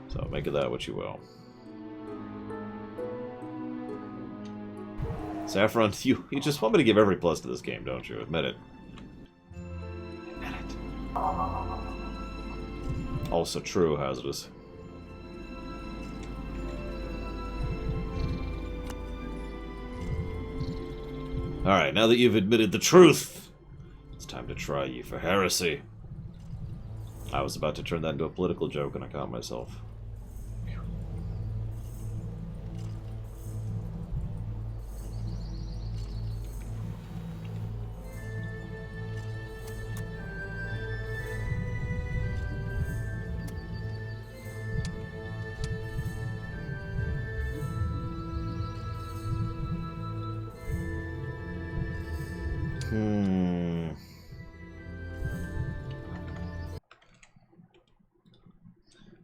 Speaker 1: So make of that what you will. Saffron, you just want me to give every plus to this game, don't you? Admit it. Admit it. Also true, Hazardous. Alright, now that you've admitted the truth, it's time to try you for heresy. I was about to turn that into a political joke and I caught myself.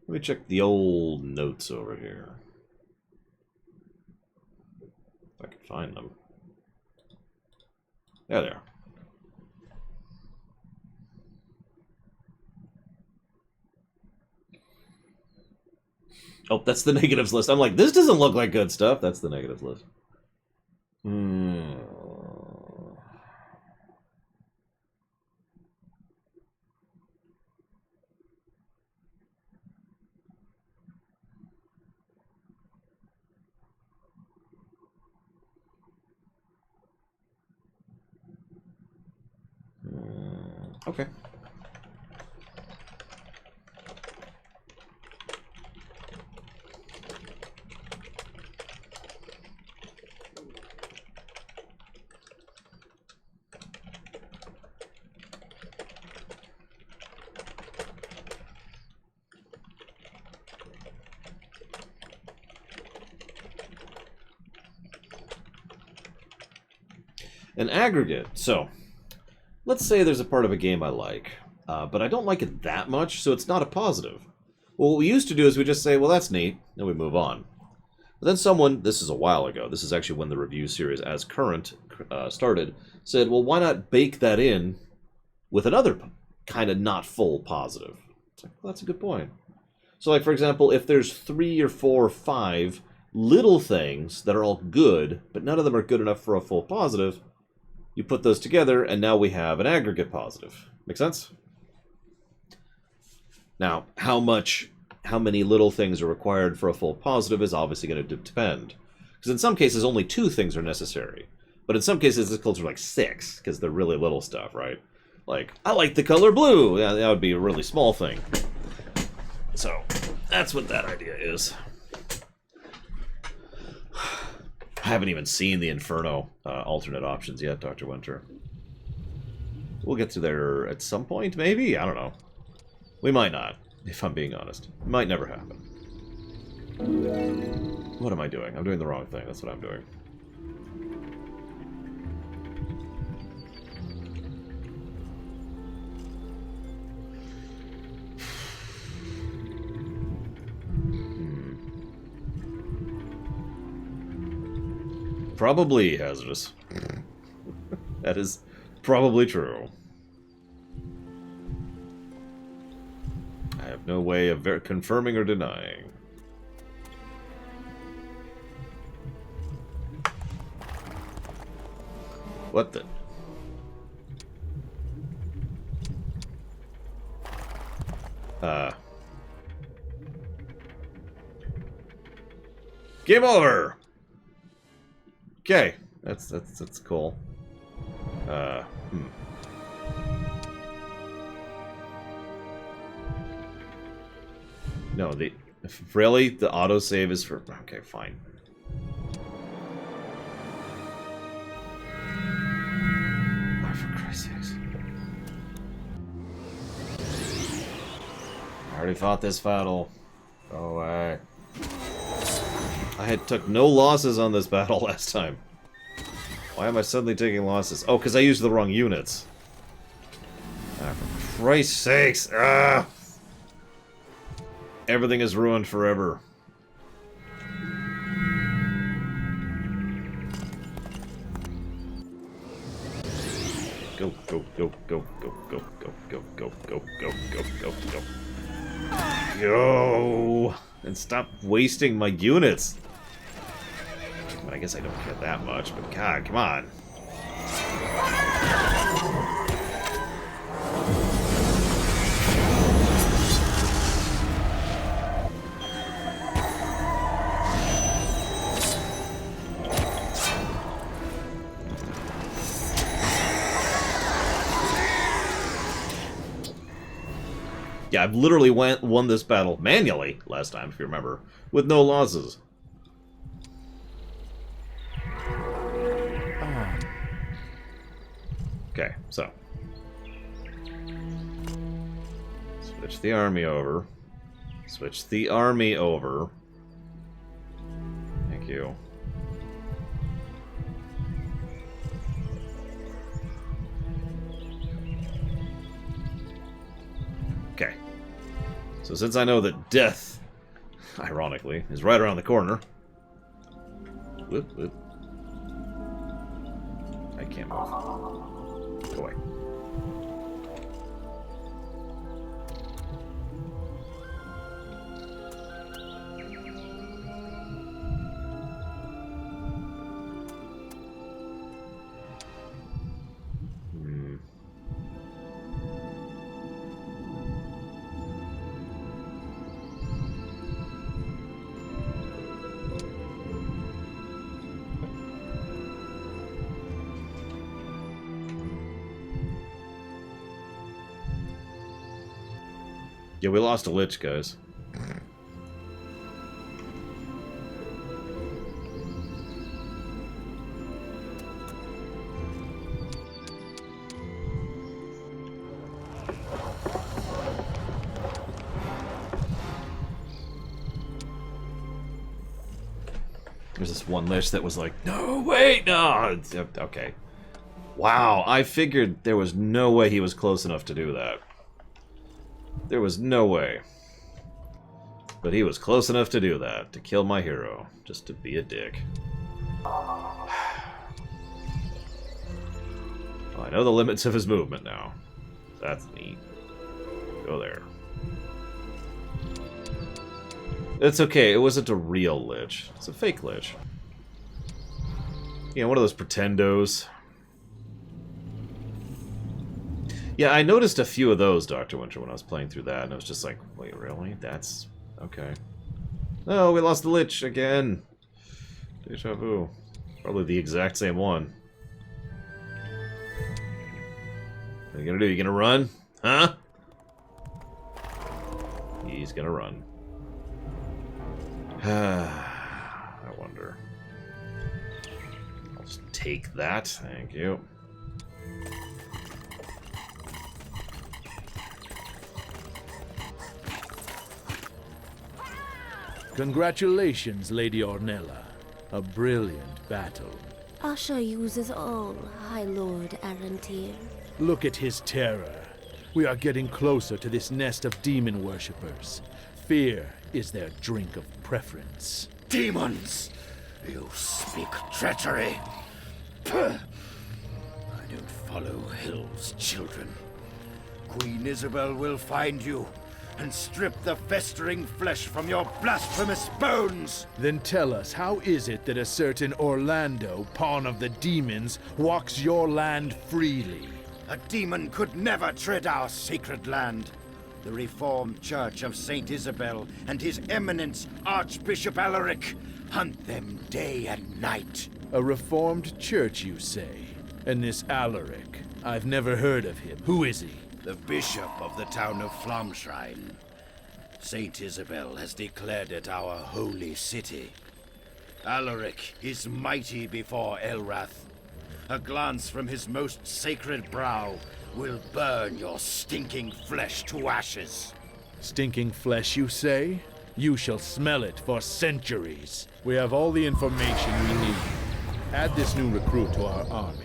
Speaker 1: Let me check the old notes over here. If I can find them. Yeah, there. Oh, that's the negatives list. I'm like, this doesn't look like good stuff. That's the negatives list. Okay. An aggregate. So, let's say there's a part of a game I like, but I don't like it that much, so it's not a positive. Well, what we used to do is we just say, well, that's neat, and we move on. But then someone, this is a while ago, this is actually when the review series as current started, said, well, why not bake that in with another kind of not full positive? It's like, well, that's a good point. So, like, for example, if there's 3 or 4 or 5 little things that are all good, but none of them are good enough for a full positive, you put those together, and now we have an aggregate positive. Make sense? Now, how many little things are required for a full positive is obviously going to depend. Because in some cases, only 2 things are necessary. But in some cases, it's closer to like 6, because they're really little stuff, right? Like, I like the color blue! Yeah, that would be a really small thing. So, that's what that idea is. I haven't even seen the Inferno alternate options yet, Dr. Winter. We'll get to there at some point, maybe? I don't know. We might not, if I'm being honest. It might never happen. What am I doing? I'm doing the wrong thing. That's what I'm doing. Probably hazardous. That is probably true. I have no way of confirming or denying. What the? Game over! Okay, that's cool. No, really the autosave is for. Okay, fine. Oh, for Christ's sakes! I already fought this battle. Go away. I had took no losses on this battle last time. Why am I suddenly taking losses? Oh, because I used the wrong units. Ah, for Christ's sakes! Ah! Everything is ruined forever. Go, go, go, go, go, go, go, go, go, go, go, go, go, go. Go! And stop wasting my units. I guess I don't care that much, but God, come on. Yeah, I've literally won this battle manually last time, if you remember, with no losses. Okay, so. Switch the army over. Switch the army over. Thank you. Okay. So since I know that death, ironically, is right around the corner. Whoop, whoop. I can't move. Go away. Yeah, we lost a lich, guys. There's this one lich that was like, no, wait, no. Okay. Wow, I figured there was no way he was close enough to do that. There was no way. But he was close enough to do that, to kill my hero, just to be a dick. Well, I know the limits of his movement now. That's neat. Go there. It's okay, it wasn't a real lich. It's a fake lich. You know, one of those pretendos. Yeah, I noticed a few of those, Dr. Winter, when I was playing through that, and I was just like, wait, really? That's... okay. Oh, we lost the lich again. Deja vu. Probably the exact same one. What are you gonna do? You gonna run? Huh? He's gonna run. I wonder. I'll just take that. Thank you.
Speaker 2: Congratulations, Lady Ornella. A brilliant battle.
Speaker 4: Asha uses all, High Lord Arantir.
Speaker 2: Look at his terror. We are getting closer to this nest of demon worshippers. Fear is their drink of preference.
Speaker 6: Demons! You speak treachery. Puh. I don't follow Hill's children. Queen Isabel will find you and strip the festering flesh from your blasphemous bones!
Speaker 2: Then tell us, how is it that a certain Orlando, pawn of the demons, walks your land freely?
Speaker 6: A demon could never tread our sacred land. The Reformed Church of Saint Isabel and His Eminence Archbishop Alaric hunt them day and night.
Speaker 2: A reformed church, you say? And this Alaric, I've never heard of him. Who is he?
Speaker 6: The bishop of the town of Flamshrine. Saint Isabel has declared it our holy city. Alaric is mighty before Elrath. A glance from his most sacred brow will burn your stinking flesh to ashes.
Speaker 2: Stinking flesh, you say? You shall smell it for centuries. We have all the information we need. Add this new recruit to our army.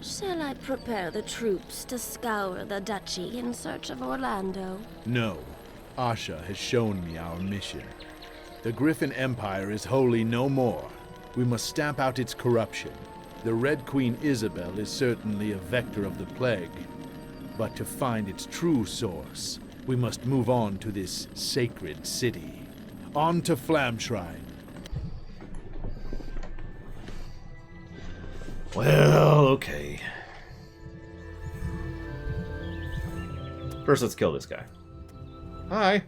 Speaker 4: Shall I prepare the troops to scour the duchy in search of Orlando?
Speaker 2: No. Asha has shown me our mission. The Griffin Empire is holy no more. We must stamp out its corruption. The Red Queen Isabel is certainly a vector of the plague. But to find its true source, we must move on to this sacred city. On to Flamshrine.
Speaker 1: Well, okay. First, let's kill this guy. Hi.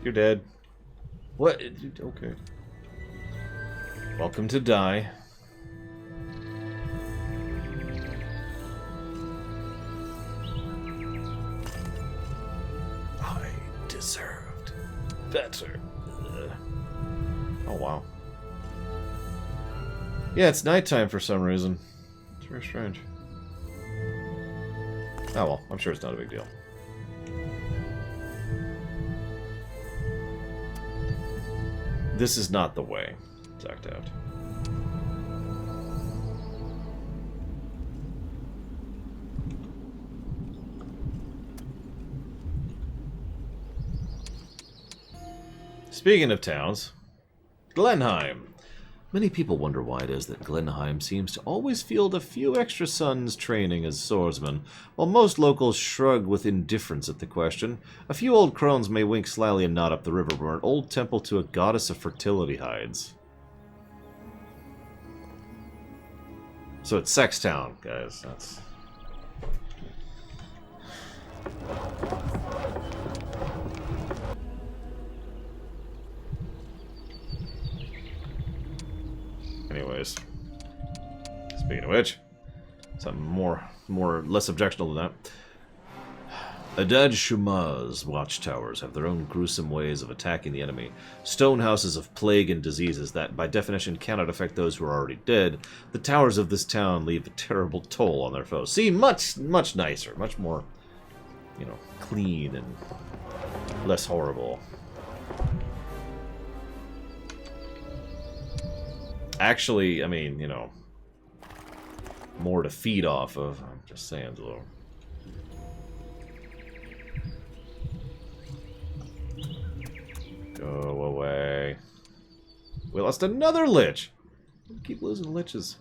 Speaker 1: You're dead. What? Okay. Welcome to die. I deserved better. Oh, wow. Yeah, it's nighttime for some reason. It's very strange. Oh well, I'm sure it's not a big deal. This is not the way. Zacked out. Speaking of towns, Glenheim. Many people wonder why it is that Glenheim seems to always field a few extra sons training as swordsmen, while most locals shrug with indifference at the question. A few old crones may wink slyly and nod up the river where an old temple to a goddess of fertility hides. So it's Sextown, guys. That's... Anyways, speaking of which, Something less objectionable than that. Adad Shuma's watchtowers have their own gruesome ways of attacking the enemy. Stone houses of plague and diseases that, by definition, cannot affect those who are already dead. The towers of this town leave a terrible toll on their foes. See, much nicer, much more, you know, clean and less horrible. Actually, I mean, you know, more to feed off of. I'm just saying, though. Go away. We lost another lich. We keep losing liches.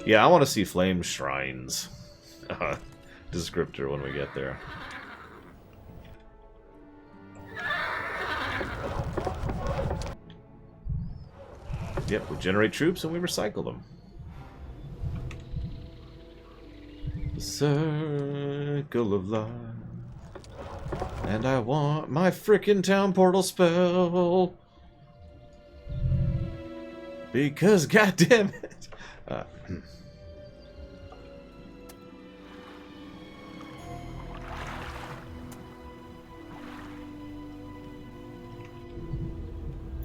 Speaker 1: Yeah, I want to see flame shrines. Descriptor when we get there. Yep, we generate troops and we recycle them. The circle of life. And I want my frickin' town portal spell. Because goddamn it.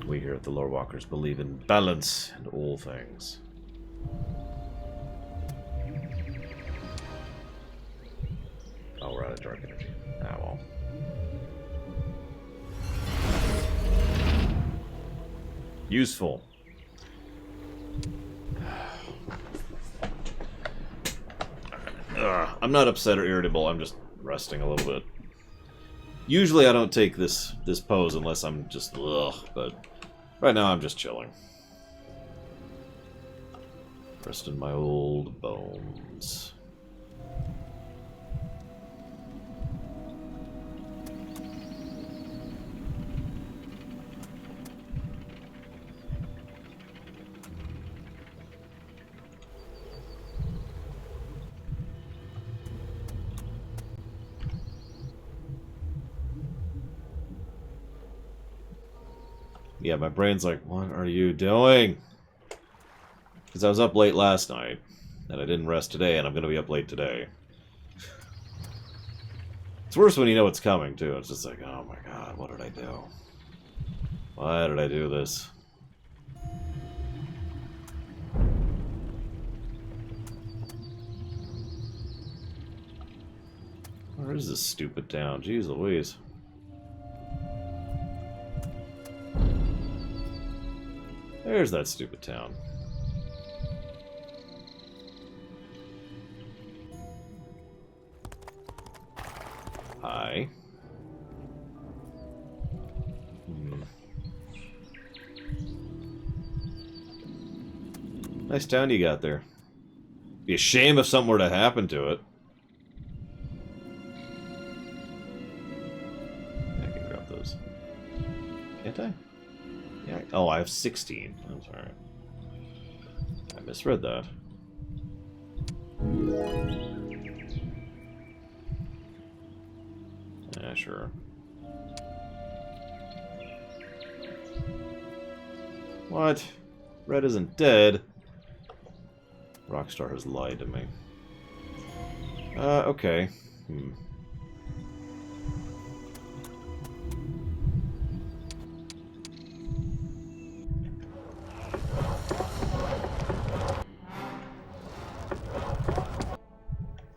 Speaker 1: We here at the Lore Walkers believe in balance in all things. Oh, we're out of dark energy. Ah, well. Useful. I'm not upset or irritable, I'm just resting a little bit. Usually I don't take this pose unless I'm just but right now I'm just chilling. Resting my old bones. Yeah, my brain's like, what are you doing? Because I was up late last night, and I didn't rest today, and I'm going to be up late today. It's worse when you know it's coming, too. It's just like, oh my god, what did I do? Why did I do this? Where is this stupid town? Jeez Louise. There's that stupid town. Hi. Nice town you got there. Be a shame if something were to happen to it. I can grab those. Can't I? Yeah. Oh, I have 16. I'm sorry. I misread that. Yeah, sure. What? Red isn't dead. Rockstar has lied to me. Okay.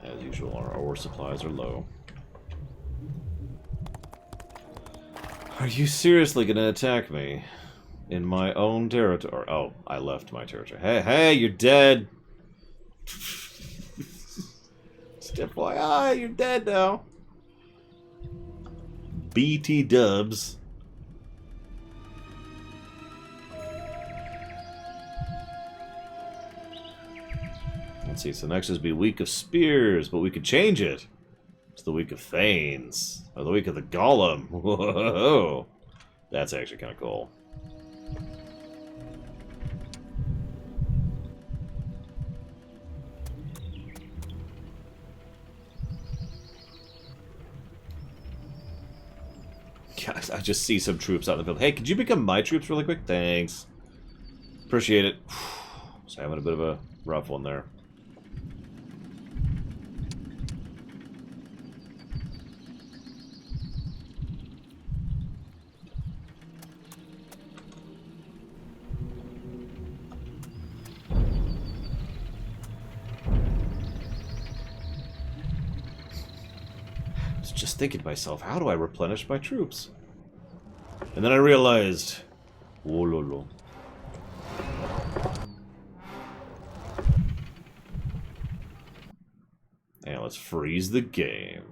Speaker 1: As usual, our ore supplies are low. Are you seriously gonna attack me? In my own territory? Oh, I left my territory. Hey, you're dead! Just FYI, you're dead now. BT dubs. Let's see, so next is be Week of Spears, but we could change it. It's the Week of Thanes. Or the Week of the Golem. Whoa! That's actually kind of cool. God, I just see some troops out in the field. Hey, could you become my troops really quick? Thanks. Appreciate it. Just having a bit of a rough one there. Just thinking to myself, how do I replenish my troops? And then I realized, oh lolo. And let's freeze the game.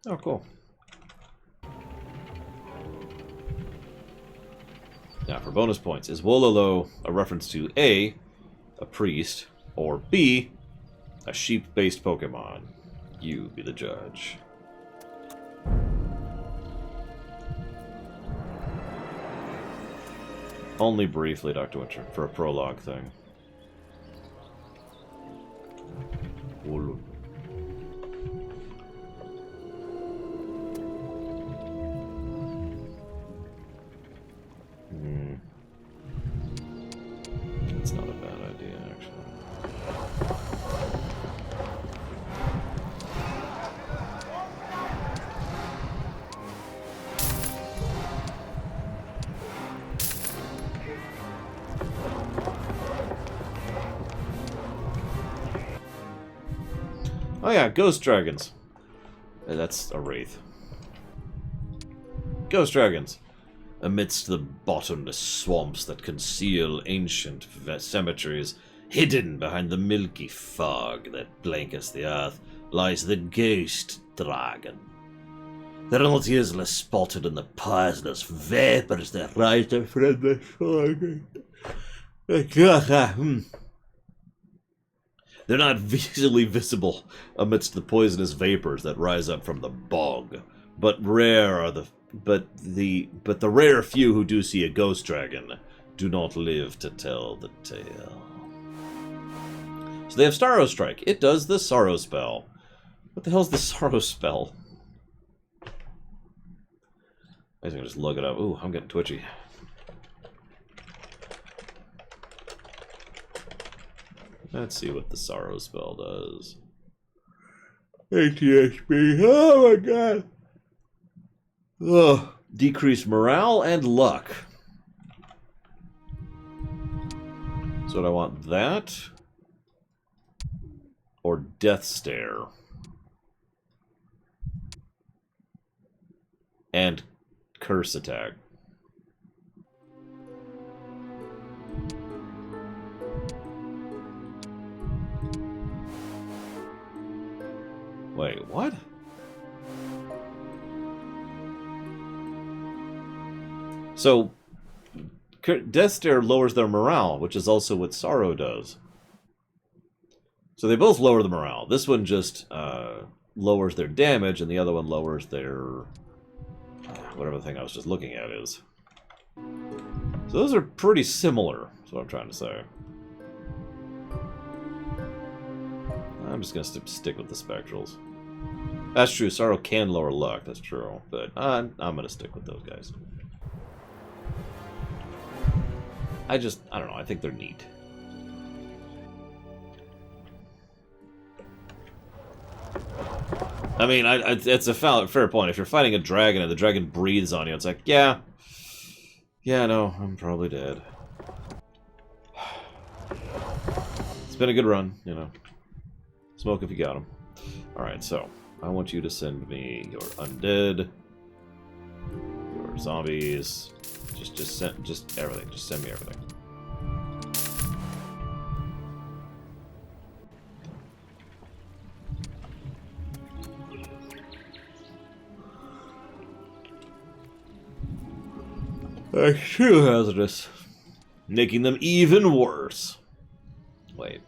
Speaker 1: Oh, cool. Now, for bonus points, is Wololo a reference to A, a priest, or B, a sheep-based Pokemon? You be the judge. Only briefly, Dr. Winter, for a prologue thing. Hmm. It's not a bad idea, actually. Oh yeah, ghost dragons. That's a wraith. Ghost dragons. Amidst the bottomless swamps that conceal ancient cemeteries, hidden behind the milky fog that blankets the earth, lies the ghost dragon. They're not usually spotted in the poisonous vapors that rise from the fog. They're not visually visible amidst the poisonous vapors that rise up from the bog, but the rare few who do see a ghost dragon do not live to tell the tale. So they have Sorrow Strike. It does the Sorrow spell. What the hell's the Sorrow spell? I was gonna just look it up. Ooh, I'm getting twitchy. Let's see what the Sorrow spell does. ATSB. Oh my god. Ugh. Decrease morale and luck. So do I want that? Or Death Stare? And Curse Attack. Wait, what? So, Death Stare lowers their morale, which is also what Sorrow does. So they both lower the morale. This one just lowers their damage, and the other one lowers their... whatever the thing I was just looking at is. So those are pretty similar, is what I'm trying to say. I'm just going to stick with the Spectrals. That's true, Sorrow can lower luck, that's true. But I'm going to stick with those guys. I don't know, I think they're neat. I mean, it's a fair point. If you're fighting a dragon and the dragon breathes on you, it's like, yeah, no, I'm probably dead. It's been a good run, you know. Smoke if you got them. Alright, so, I want you to send me your undead, your zombies, just everything. Just send me everything. That's too hazardous. Making them even worse. Wait.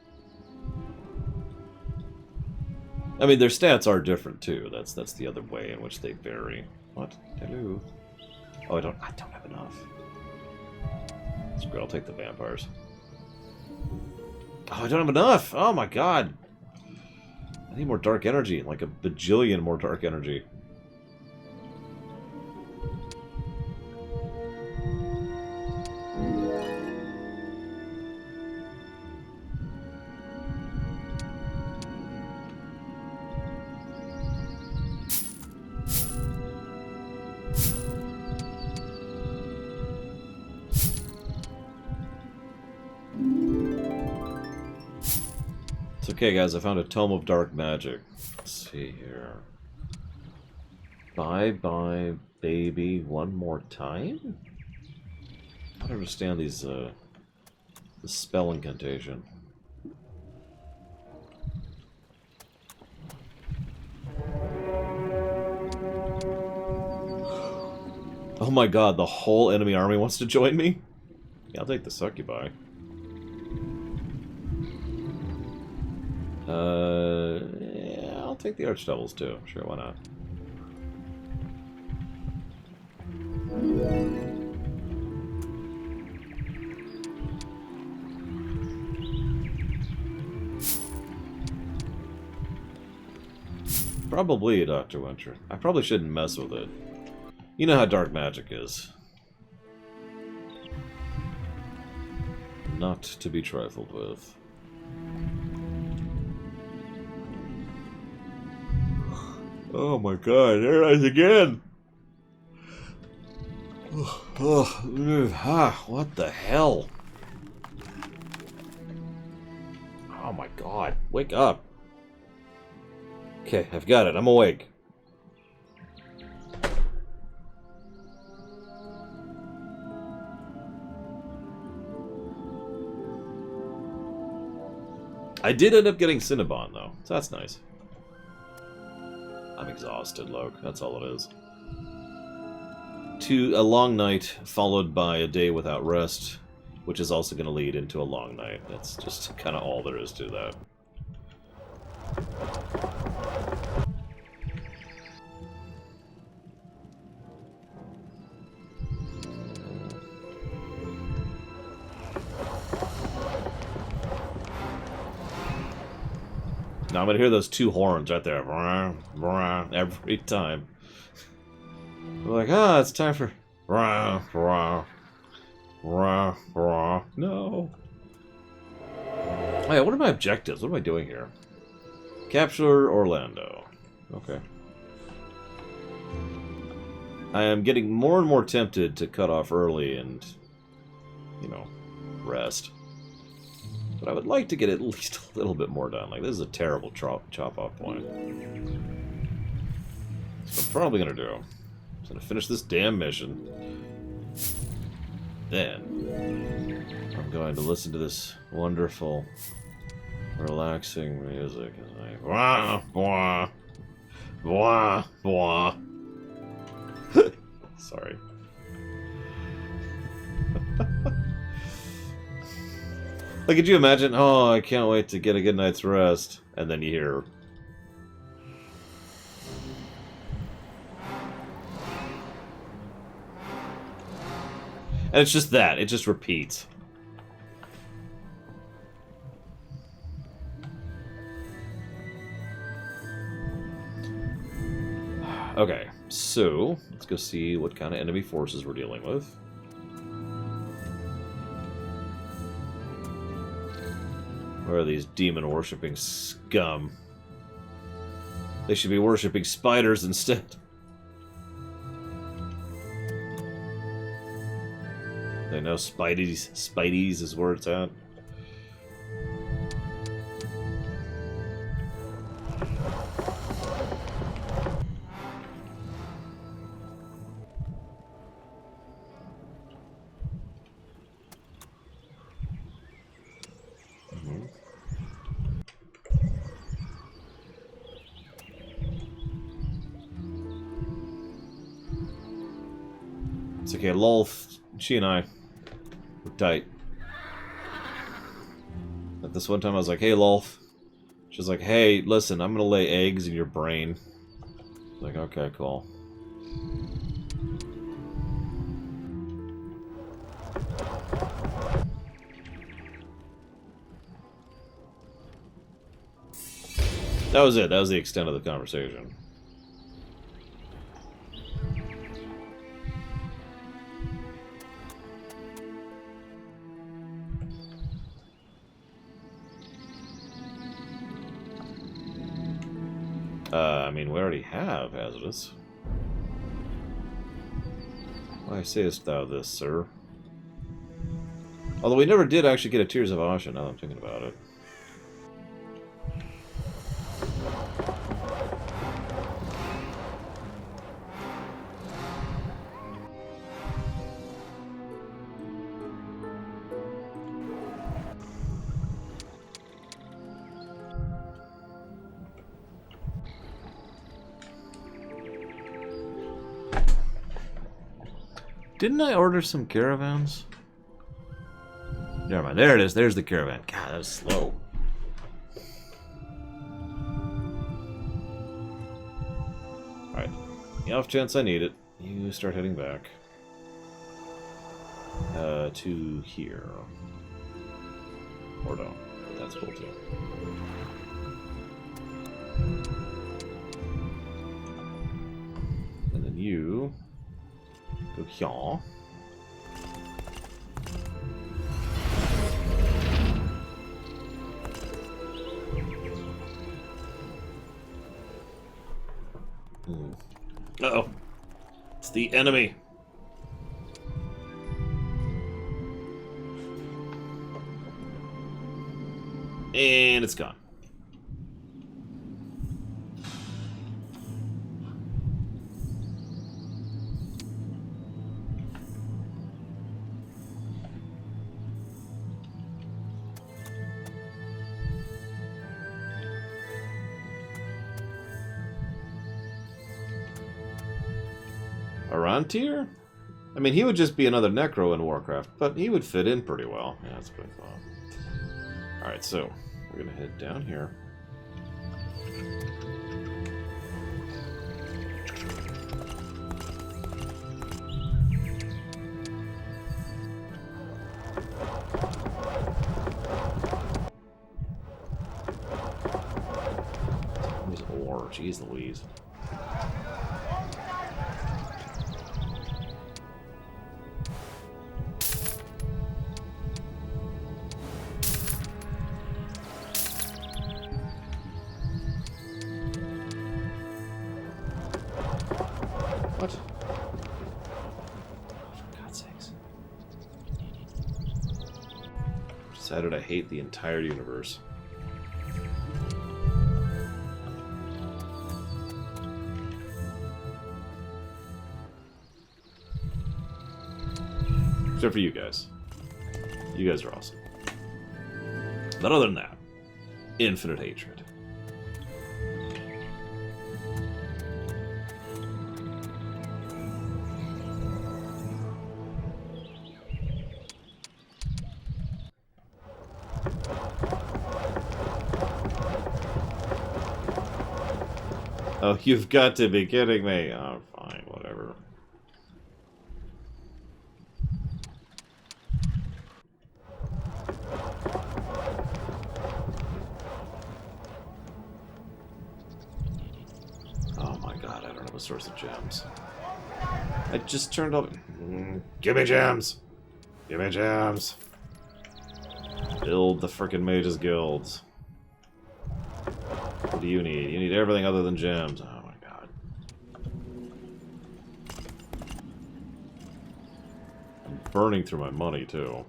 Speaker 1: I mean, their stats are different too. That's the other way in which they vary. What? Hello. Oh, I don't have enough. Screw it, I'll take the vampires. Oh, I don't have enough! Oh my god! I need more dark energy, like a bajillion more dark energy. Okay, guys, I found a Tome of Dark Magic. Let's see here. Bye-bye, baby, one more time? I don't understand these, the spell incantation. Oh my god, the whole enemy army wants to join me? Yeah, I'll take the succubi. Yeah, I'll take the archdevils too. Sure, why not? Probably Dr. Winter. I probably shouldn't mess with it. You know how dark magic is. Not to be trifled with. Oh my god, there it is again! What the hell? Oh my god, wake up. Okay, I've got it, I'm awake. I did end up getting Cinnabon, though, so that's nice. I'm exhausted, Loke. That's all it is. A long night, followed by a day without rest, which is also going to lead into a long night. That's just kind of all there is to that. Now I'm gonna hear those two horns right there, every time. We're like, it's time for no. Oh yeah, what are my objectives? What am I doing here? Capture Orlando. Okay. I am getting more and more tempted to cut off early and, you know, rest. But I would like to get at least a little bit more done. Like, this is a terrible chop-off point. So I'm probably going to do. I'm going to finish this damn mission. Then, I'm going to listen to this wonderful, relaxing music. As I... Wah, wah, wah, wah. Sorry. Like, could you imagine? Oh, I can't wait to get a good night's rest. And then you hear... And it's just that. It just repeats. Okay, so let's go see what kind of enemy forces we're dealing with. Where are these demon-worshipping scum? They should be worshipping spiders instead. They know Spidey's is where it's at. It's okay, Lolth, she and I, we're tight. At this one time I was like, hey Lolth. She was like, hey, listen, I'm gonna lay eggs in your brain. I was like, okay, cool. That was it, that was the extent of the conversation. I mean, we already have Hazardous. Why sayest thou this, sir? Although we never did actually get a Tears of Asha, now that I'm thinking about it. Didn't I order some caravans? Never mind. There it is. There's the caravan. God, that was slow. Alright. The off chance I need it, you start heading back. To here. Or no. That's cool too. And then you go here. Uh-oh. It's the enemy. And it's gone. Arantir? I mean, he would just be another Necro in Warcraft, but he would fit in pretty well. Yeah, that's pretty fun. Alright, so we're gonna head down here. Who's ore? Jeez Louise. What? For God's sakes. Decided I hate the entire universe. Except for you guys. You guys are awesome. But other than that, infinite hatred. Oh, you've got to be kidding me. Oh, fine, whatever. Oh my god, I don't have a source of gems. I just turned up. Give me gems! Give me gems! Build the frickin' Mages Guilds. What do you need? You need everything other than gems. Oh my god. I'm burning through my money too.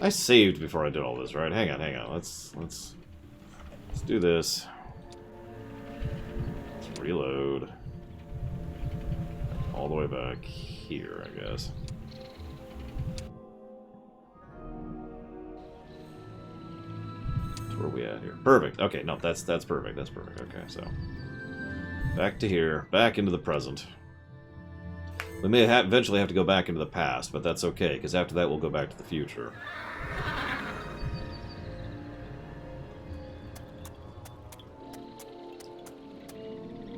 Speaker 1: I saved before I did all this, right? Hang on. Let's do this. Let's reload. All the way back here, I guess. Where are we at here? Perfect. Okay, no, that's perfect. That's perfect. Okay, so back to here, back into the present. We may eventually have to go back into the past, but that's okay, because after that we'll go back to the future.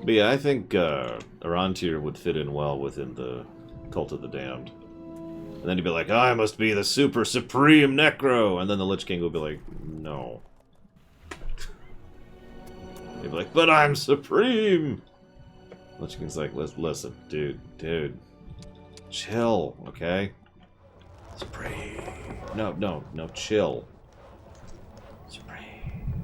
Speaker 1: But yeah, I think Arantir would fit in well within the Cult of the Damned. And then he'd be like, I must be the super supreme Necro! And then the Lich King would be like, no. He'd be like, but I'm supreme! Lich King's like, listen, dude. Chill, okay? Supreme. No, chill. Supreme.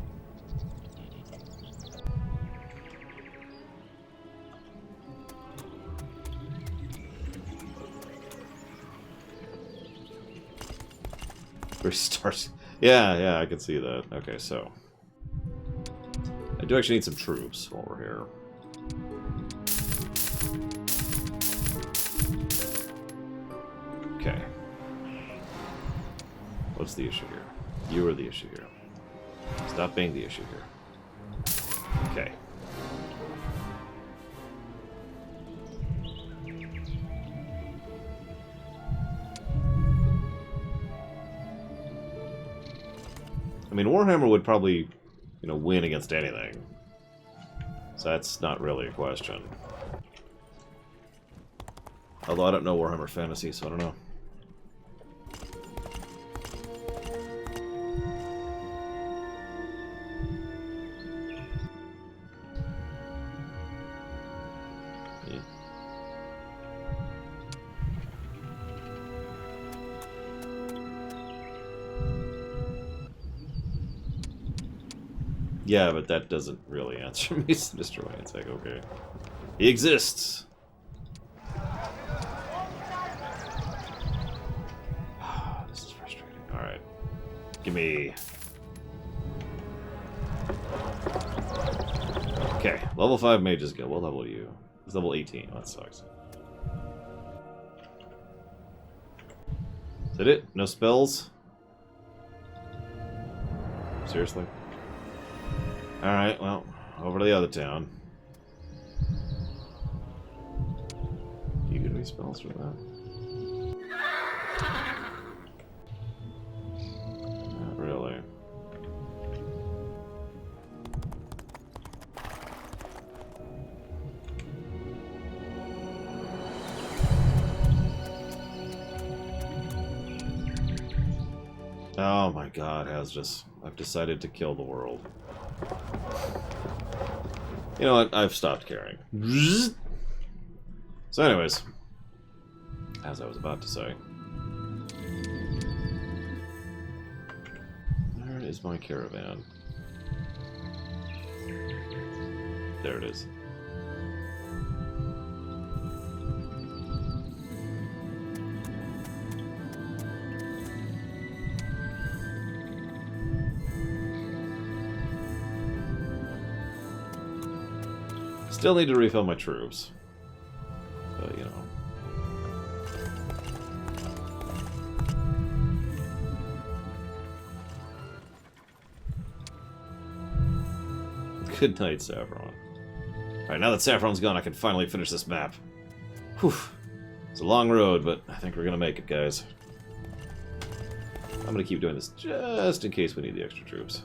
Speaker 1: Restart. Yeah, I can see that. Okay, so I do actually need some troops while we're here. Okay. What's the issue here? You are the issue here. Stop being the issue here. Okay. I mean, Warhammer would probably, you know, win against anything. So that's not really a question. Although I don't know Warhammer Fantasy, so I don't know. Yeah. Yeah, but that doesn't really answer me, Mr. Wayne's like, okay. He exists! This is frustrating. Alright. Give me... Okay, level 5 mages go. What level are you? It's level 18. Oh, that sucks. Is that it? No spells? Seriously? Alright, well, over to the other town. Do you get any spells for that? Not really. Oh my god, I've decided to kill the world. You know what? I've stopped caring. So anyways, as I was about to say, where is my caravan? There it is. Still need to refill my troops. But, you know. Good night, Saffron. Alright, now that Saffron's gone, I can finally finish this map. Whew. It's a long road, but I think we're gonna make it, guys. I'm gonna keep doing this just in case we need the extra troops.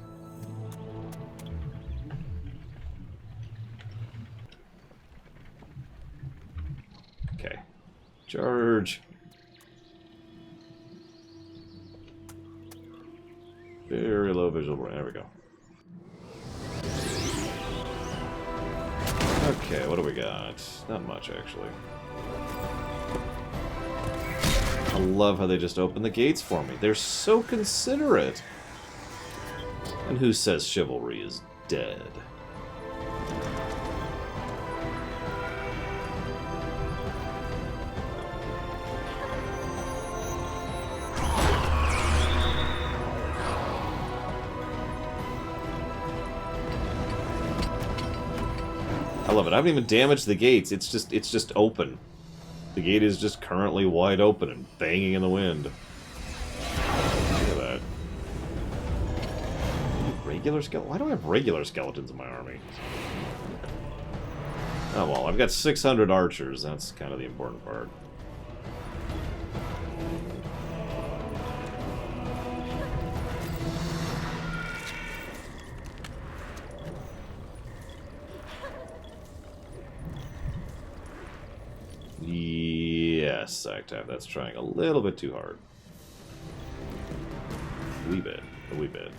Speaker 1: Okay. Charge! Very low visual. There we go. Okay, what do we got? Not much, actually. I love how they just open the gates for me. They're so considerate. And who says chivalry is dead? I love it. I haven't even damaged the gates. It's just open. The gate is just currently wide open and banging in the wind. Look at that. Regular skeleton? Why do I have regular skeletons in my army? Oh well, I've got 600 archers. That's kind of the important part. Yes, Octave, that's trying a little bit too hard. A wee bit. A wee bit.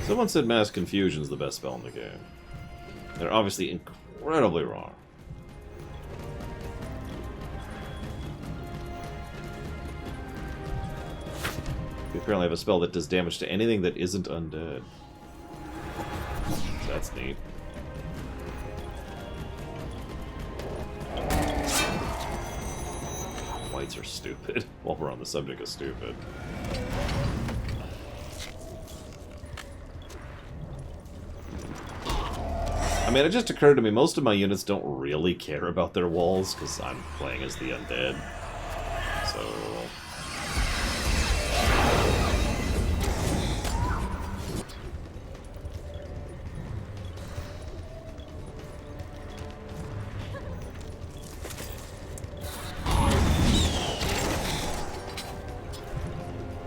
Speaker 1: Someone said Mass Confusion's the best spell in the game. They're obviously incredibly wrong. We apparently have a spell that does damage to anything that isn't undead. So that's neat. Whites are stupid, while we're on the subject of stupid. I mean, it just occurred to me, most of my units don't really care about their walls, because I'm playing as the undead. So,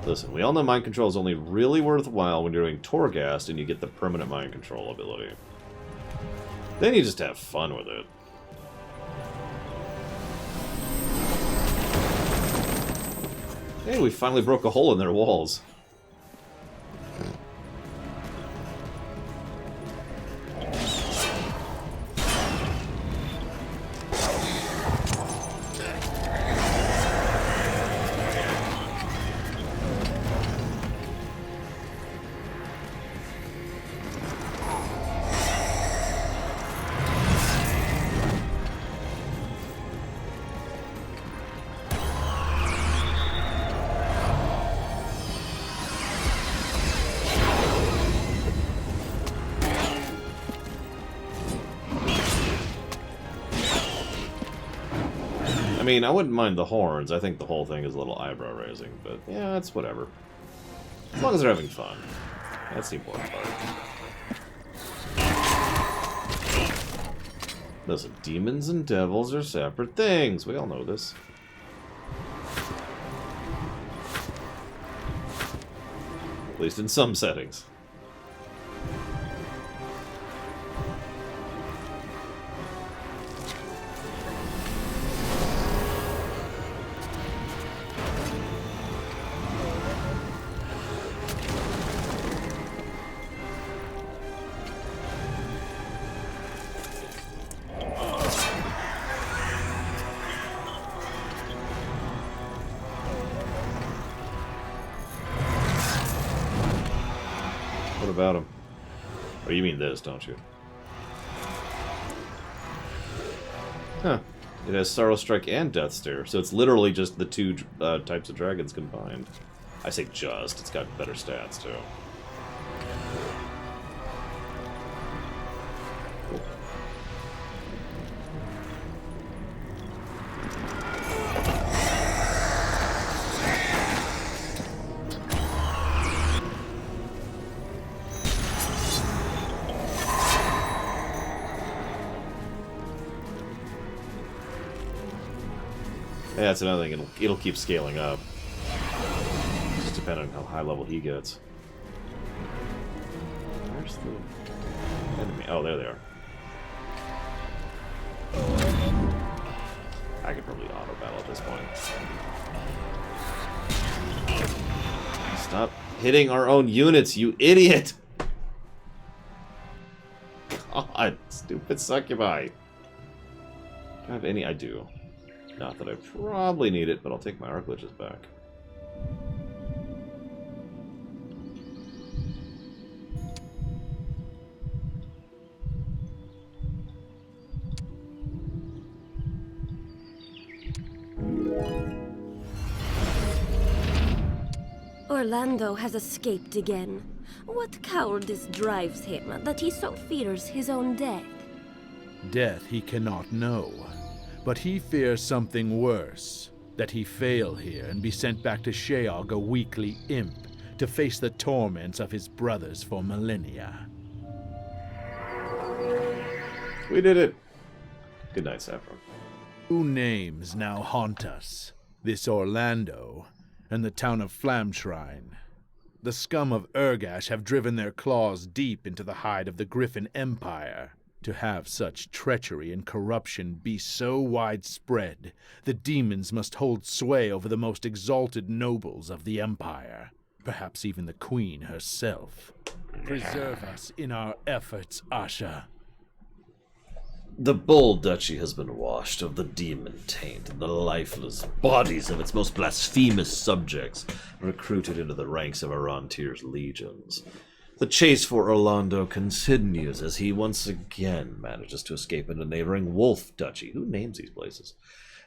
Speaker 1: Listen, we all know mind control is only really worthwhile when you're doing Torghast and you get the permanent mind control ability. Then you just have fun with it. Hey, we finally broke a hole in their walls. I mean, I wouldn't mind the horns. I think the whole thing is a little eyebrow-raising, but yeah, it's whatever. As long as they're having fun. That's the important part. Listen, demons and devils are separate things. We all know this. At least in some settings. What about him? Oh, you mean this, don't you? Huh. It has Sorrow Strike and Death Stare, so it's literally just the two types of dragons combined. I say just, it's got better stats, too. Cool. Yeah, that's another thing. It'll keep scaling up. Just depending on how high level he gets. Where's the enemy? Oh, there they are. I could probably auto battle at this point. Stop hitting our own units, you idiot! God, stupid succubi. Do I have any? I do. Not that I probably need it, but I'll take my arc glitches back.
Speaker 4: Orlando has escaped again. What cowardice drives him that he so fears his own death?
Speaker 2: Death he cannot know, but he fears something worse. That he fail here and be sent back to Sheog a weakly imp to face the torments of his brothers for millennia.
Speaker 1: We did it! Good night, Saffron.
Speaker 2: 2 names now haunt us. This Orlando, and the town of Flamshrine. The scum of Urgash have driven their claws deep into the hide of the Griffin Empire. To have such treachery and corruption be so widespread, the demons must hold sway over the most exalted nobles of the Empire. Perhaps even the Queen herself. Preserve us in our efforts, Asha.
Speaker 1: The Bull Duchy has been washed of the demon taint, and the lifeless bodies of its most blasphemous subjects recruited into the ranks of Arantir's legions. The chase for Orlando continues as he once again manages to escape into neighboring Wolf Duchy. Who names these places?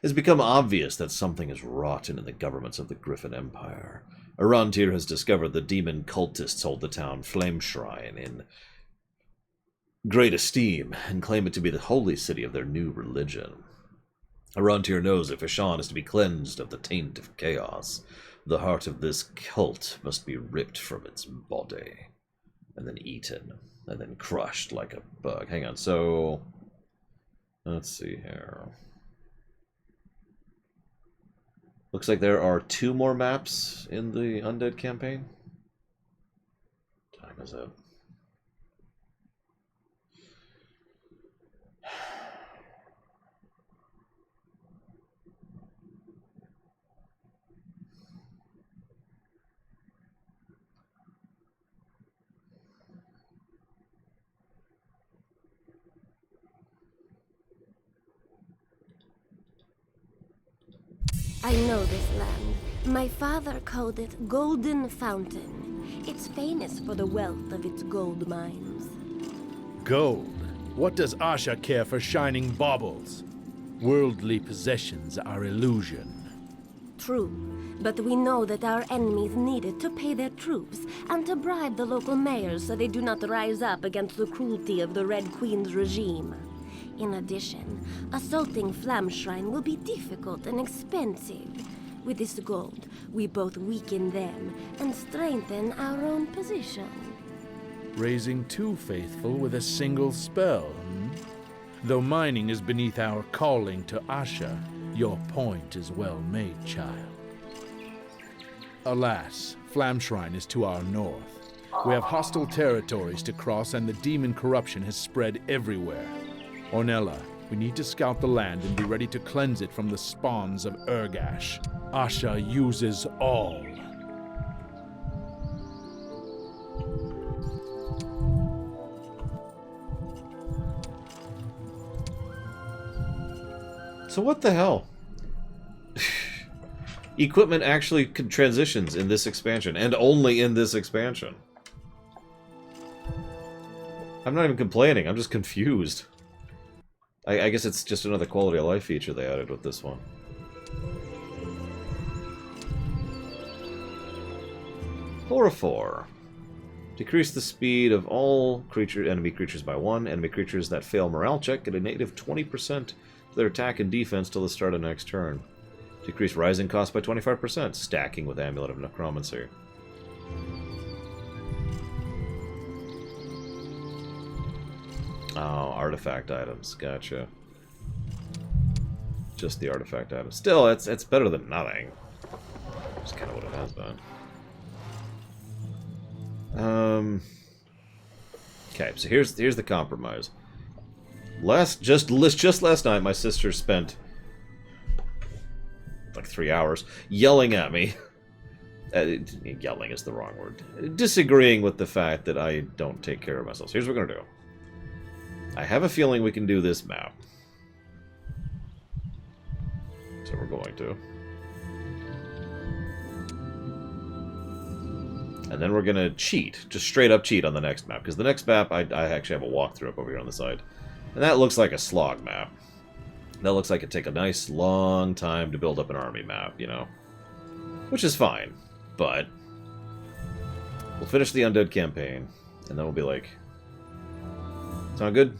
Speaker 1: It has become obvious that something is rotten in the governments of the Griffin Empire. Arantir has discovered the demon cultists hold the town Flameshrine in great esteem and claim it to be the holy city of their new religion. Arontir knows if Ishan is to be cleansed of the taint of chaos, the heart of this cult must be ripped from its body, and then eaten, and then crushed like a bug. Hang on, so... let's see here. Looks like there are 2 more maps in the Undead campaign. What time is it?
Speaker 4: I know this land. My father called it Golden Fountain. It's famous for the wealth of its gold mines.
Speaker 2: Gold? What does Asha care for shining baubles? Worldly possessions are illusion.
Speaker 4: True, but we know that our enemies need it to pay their troops and to bribe the local mayors so they do not rise up against the cruelty of the Red Queen's regime. In addition, assaulting Flamshrine will be difficult and expensive. With this gold, we both weaken them and strengthen our own position.
Speaker 2: Raising 2 faithful with a single spell, hmm? Though mining is beneath our calling to Asha, your point is well made, child. Alas, Flamshrine is to our north. We have hostile territories to cross, and the demon corruption has spread everywhere. Ornella, we need to scout the land and be ready to cleanse it from the spawns of Urgash. Asha uses all.
Speaker 1: So what the hell? Equipment actually transitions in this expansion, and only in this expansion. I'm not even complaining, I'm just confused. I guess it's just another quality of life feature they added with this one. Chlorophore. Decrease the speed of all enemy creatures by 1. Enemy creatures that fail morale check get a negative 20% to their attack and defense till the start of next turn. Decrease rising cost by 25%, stacking with Amulet of Necromancy. Oh, artifact items. Gotcha. Just the artifact items. Still, it's better than nothing. That's kind of what it has been. Okay, so here's the compromise. Just last night, my sister spent like 3 hours yelling at me. Yelling is the wrong word. Disagreeing with the fact that I don't take care of myself. So here's what we're gonna do. I have a feeling we can do this map. So we're going to. And then we're going to cheat. Just straight up cheat on the next map. Because the next map, I actually have a walkthrough up over here on the side. And that looks like a slog map. That looks like it'd take a nice long time to build up an army map, you know. Which is fine. But we'll finish the Undead campaign. And then we'll be like... Sound good?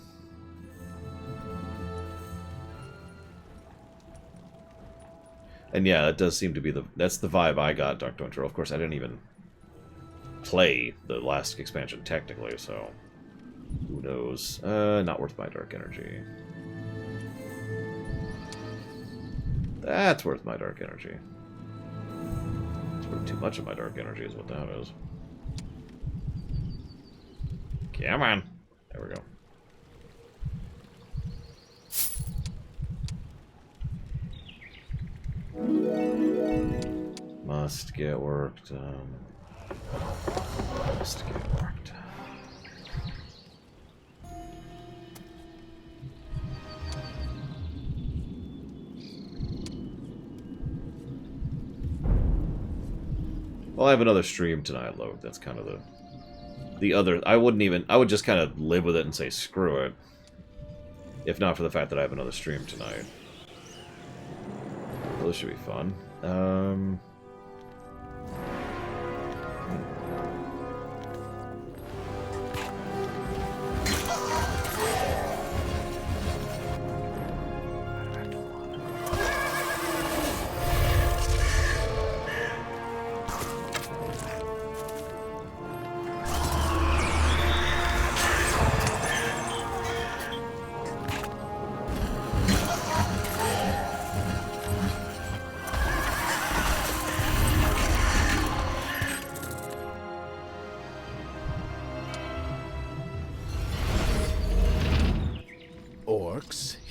Speaker 1: And yeah, that does seem to be that's the vibe I got, Dr. Winter. Of course, I didn't even play the last expansion technically, so who knows? Not worth my dark energy. That's worth my dark energy. It's worth too much of my dark energy is what that is. Come on. There we go. Must get work done. Must get work done. Well, I have another stream tonight, Logan. That's kind of the other... I would just kind of live with it and say screw it. If not for the fact that I have another stream tonight. Well, this should be fun.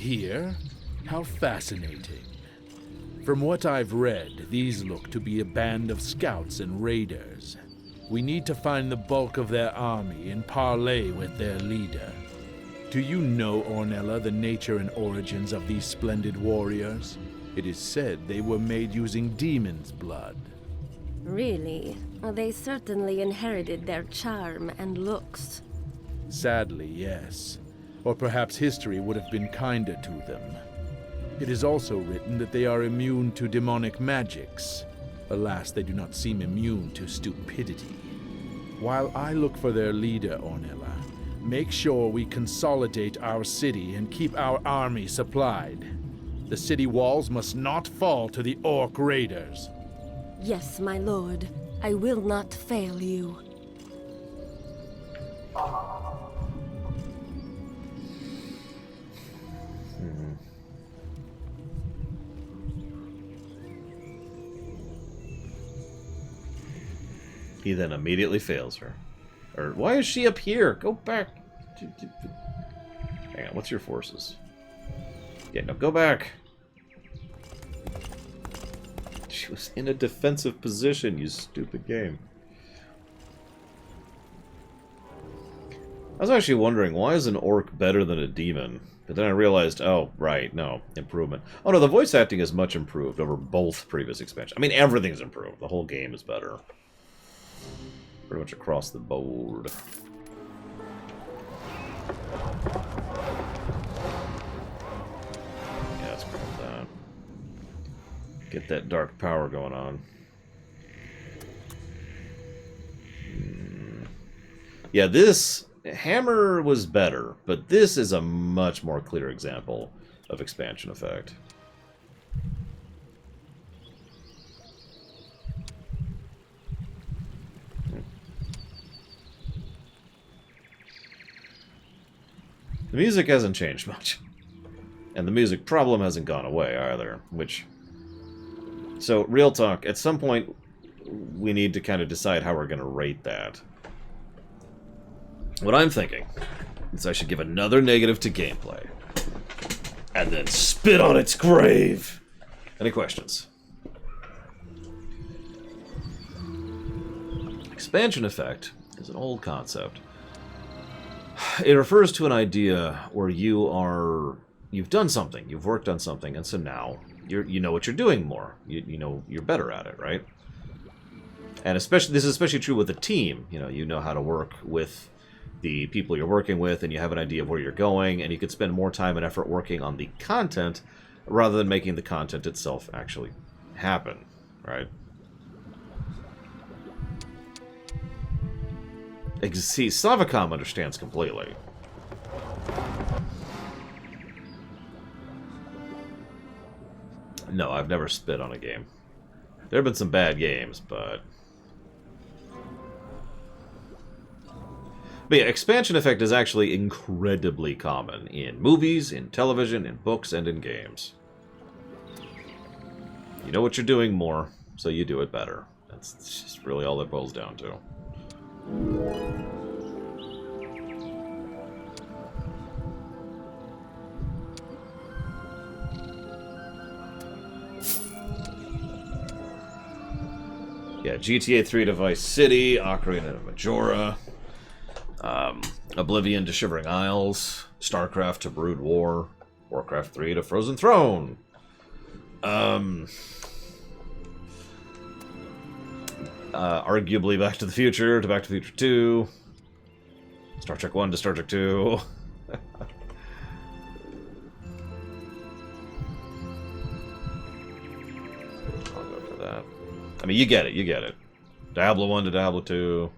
Speaker 2: here? How fascinating. From what I've read, these look to be a band of scouts and raiders. We need to find the bulk of their army and parley with their leader. Do you know, Ornella, the nature and origins of these splendid warriors? It is said they were made using demon's blood.
Speaker 4: Really? They certainly inherited their charm and looks.
Speaker 2: Sadly, yes. Or perhaps history would have been kinder to them. It is also written that they are immune to demonic magics. Alas, they do not seem immune to stupidity. While I look for their leader, Ornella, make sure we consolidate our city and keep our army supplied. The city walls must not fall to the Orc raiders.
Speaker 4: Yes, my lord. I will not fail you.
Speaker 1: He then immediately fails her. Or, why is she up here? Go back. Hang on, what's your forces? Yeah, no, go back. She was in a defensive position, you stupid game. I was actually wondering, why is an orc better than a demon? But then I realized, oh, right, no, improvement. Oh no, the voice acting is much improved over both previous expansions. I mean, everything's improved. The whole game is better. Pretty much across the board. Yeah, let's grab that. Get that dark power going on. Yeah, this Hammer was better, but this is a much more clear example of expansion effect. The music hasn't changed much. And the music problem hasn't gone away either, which... So, real talk, at some point, we need to kind of decide how we're going to rate that. What I'm thinking is I should give another negative to gameplay. And then spit on its grave! Any questions? Expansion effect is an old concept. It refers to an idea where you've done something, you've worked on something, and so now you know what you're doing more. You know you're better at it, right? And this is especially true with a team. You know how to work with the people you're working with, and you have an idea of where you're going, and you could spend more time and effort working on the content rather than making the content itself actually happen, right? See, Slavicom understands completely. No, I've never spit on a game. There have been some bad games, but yeah, expansion effect is actually incredibly common in movies, in television, in books, and in games. You know what you're doing more, so you do it better. That's just really all it boils down to. Yeah, GTA 3 to Vice City, Ocarina of Majora, Oblivion to Shivering Isles, StarCraft to Brood War, Warcraft 3 to Frozen Throne. Arguably Back to the Future to Back to the Future 2, Star Trek 1 to Star Trek 2. I'll go for that. I mean, you get it. Diablo 1 to Diablo 2.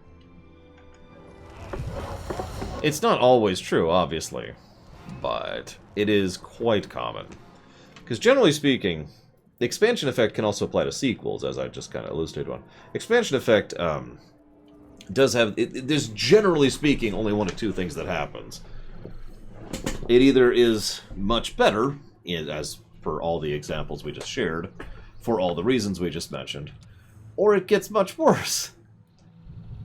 Speaker 1: It's not always true, obviously, but it is quite common. Because generally speaking, the expansion effect can also apply to sequels, as I just kind of illustrated on. Expansion effect does have... there's, generally speaking, only one of two things that happens. It either is much better, as per all the examples we just shared, for all the reasons we just mentioned, or it gets much worse.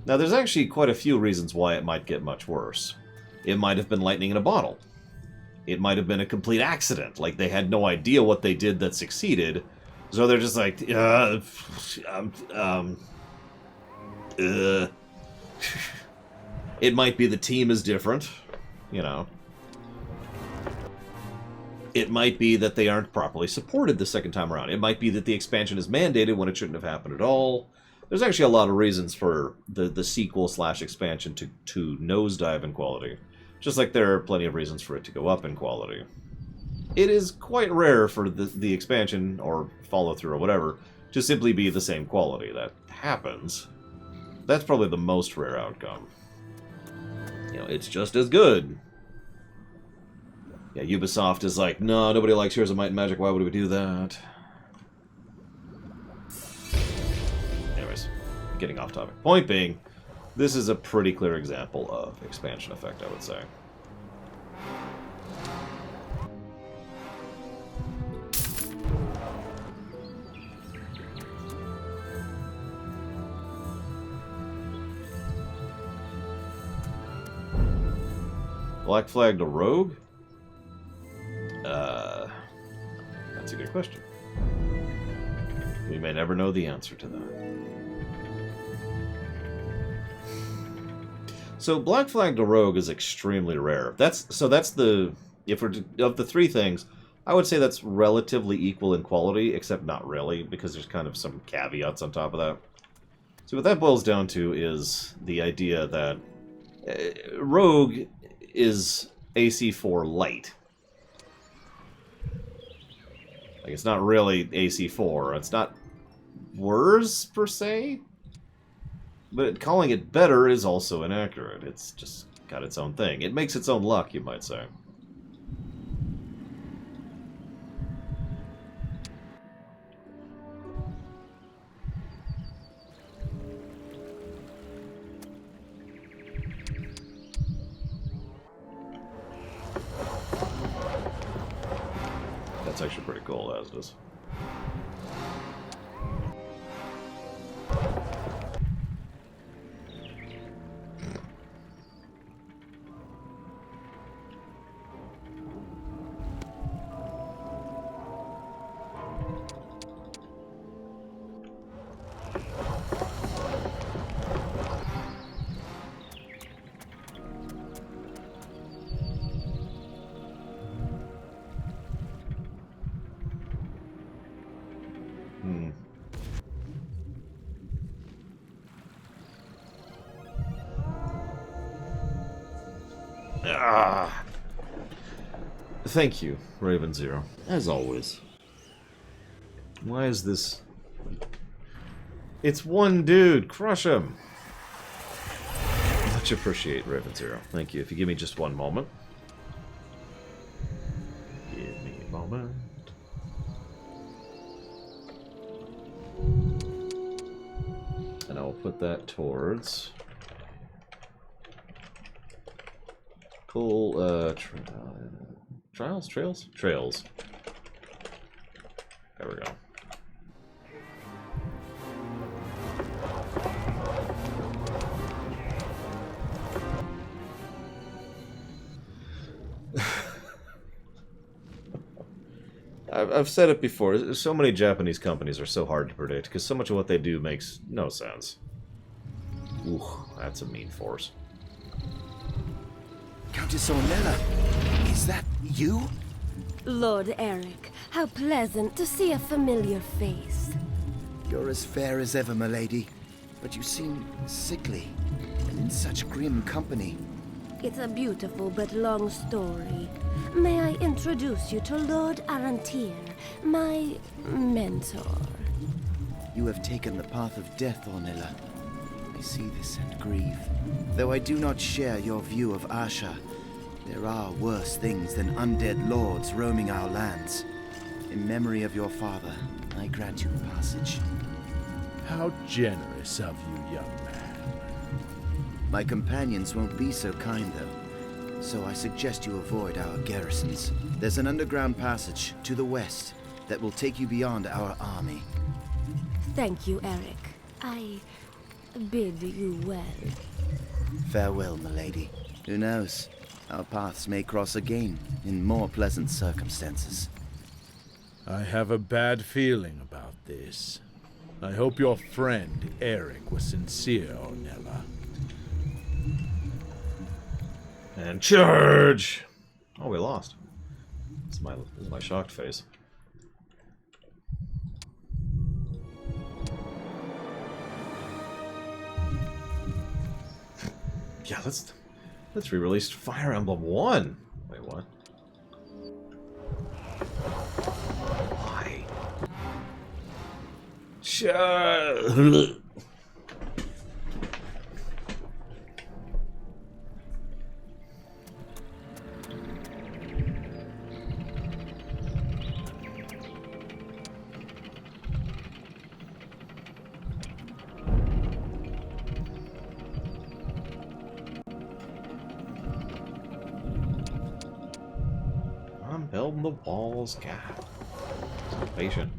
Speaker 1: Now, there's actually quite a few reasons why it might get much worse. It might have been lightning in a bottle. It might have been a complete accident. Like, they had no idea what they did that succeeded. So they're just like, It might be the team is different, you know. It might be that they aren't properly supported the second time around. It might be that the expansion is mandated when it shouldn't have happened at all. There's actually a lot of reasons for the sequel/expansion to nosedive in quality. Just like there are plenty of reasons for it to go up in quality. It is quite rare for the expansion, or follow-through, or whatever, to simply be the same quality. That happens. That's probably the most rare outcome. You know, it's just as good. Yeah, Ubisoft is like, no, nobody likes Heroes of Might and Magic, why would we do that? Anyways, getting off topic. Point being, this is a pretty clear example of expansion effect, I would say. Black Flag to Rogue? That's a good question. We may never know the answer to that. So Black Flag to Rogue is extremely rare. Of the three things, I would say that's relatively equal in quality, except not really, because there's kind of some caveats on top of that. So what that boils down to is the idea that Rogue is AC4 light. Like, it's not really AC4. It's not worse, per se. But calling it better is also inaccurate. It's just got its own thing. It makes its own luck, you might say. That's actually pretty cool, as it is. Thank you, Raven Zero. As always. Why is this... It's one dude! Crush him! Much appreciate, Raven Zero. Thank you. If you give me just one moment. Give me a moment. And I'll put that towards... Cool, Trials? Trails? Trails. There we go. I've said it before, so many Japanese companies are so hard to predict, because so much of what they do makes no sense. Ooh, that's a mean force.
Speaker 7: Countess Ornella, is that you?
Speaker 4: Lord Eric, how pleasant to see a familiar face.
Speaker 7: You're as fair as ever, milady, but you seem sickly, and in such grim company.
Speaker 4: It's a beautiful but long story. May I introduce you to Lord Arantir, my mentor?
Speaker 7: You have taken the path of death, Ornella. I see this and grieve. Though I do not share your view of Asha, there are worse things than undead lords roaming our lands. In memory of your father, I grant you passage.
Speaker 2: How generous of you, young man.
Speaker 7: My companions won't be so kind, though, so I suggest you avoid our garrisons. There's an underground passage to the west that will take you beyond our army.
Speaker 4: Thank you, Eric. I bid you well.
Speaker 7: Farewell, milady. Who knows? Our paths may cross again in more pleasant circumstances.
Speaker 2: I have a bad feeling about this. I hope your friend, Eric, was sincere, Ornella.
Speaker 1: And charge! Oh, we lost. This is my shocked face. Yeah, let's re-release Fire Emblem 1. Wait, what? Why? Shut. I'm building the walls, God. So patient.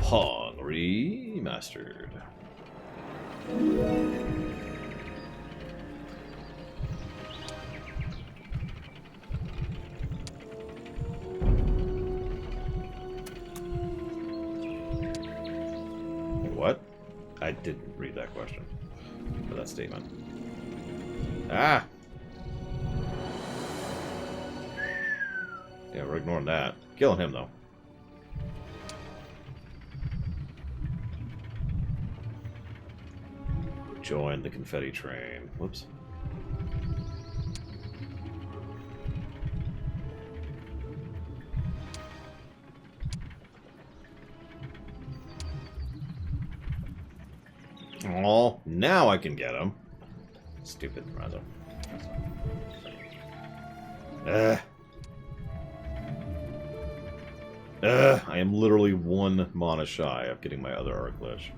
Speaker 1: Pong remastered. What? I didn't read that question. Or that statement. Ah! Yeah, we're ignoring that. Killing him, though. Join the confetti train. Whoops. Oh, now I can get him. Stupid Razo. I am literally 1 mana shy of getting my other Arc Lich.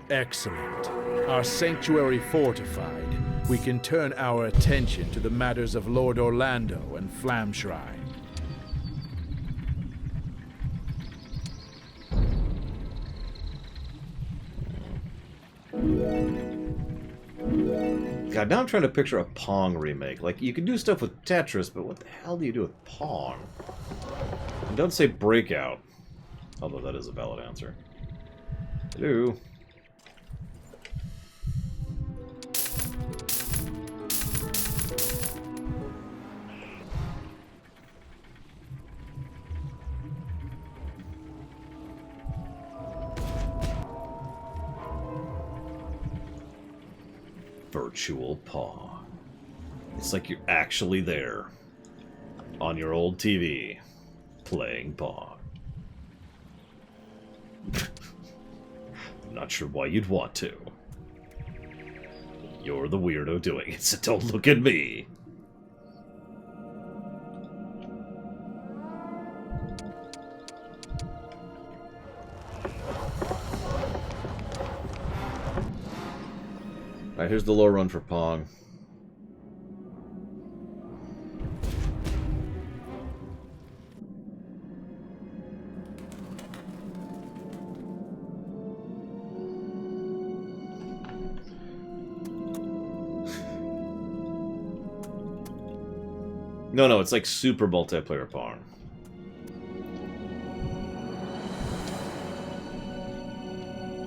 Speaker 2: Excellent. Our sanctuary fortified, we can turn our attention to the matters of Lord Orlando and Flamshrine.
Speaker 1: God, now I'm trying to picture a Pong remake. Like, you can do stuff with Tetris, but what the hell do you do with Pong? And don't say Breakout. Although that is a valid answer. Hello. Virtual Pong. It's like you're actually there on your old TV playing Pong. I'm not sure why you'd want to. You're the weirdo doing it, so don't look at me. Alright, here's the low run for Pong. No, it's like super multiplayer Pong.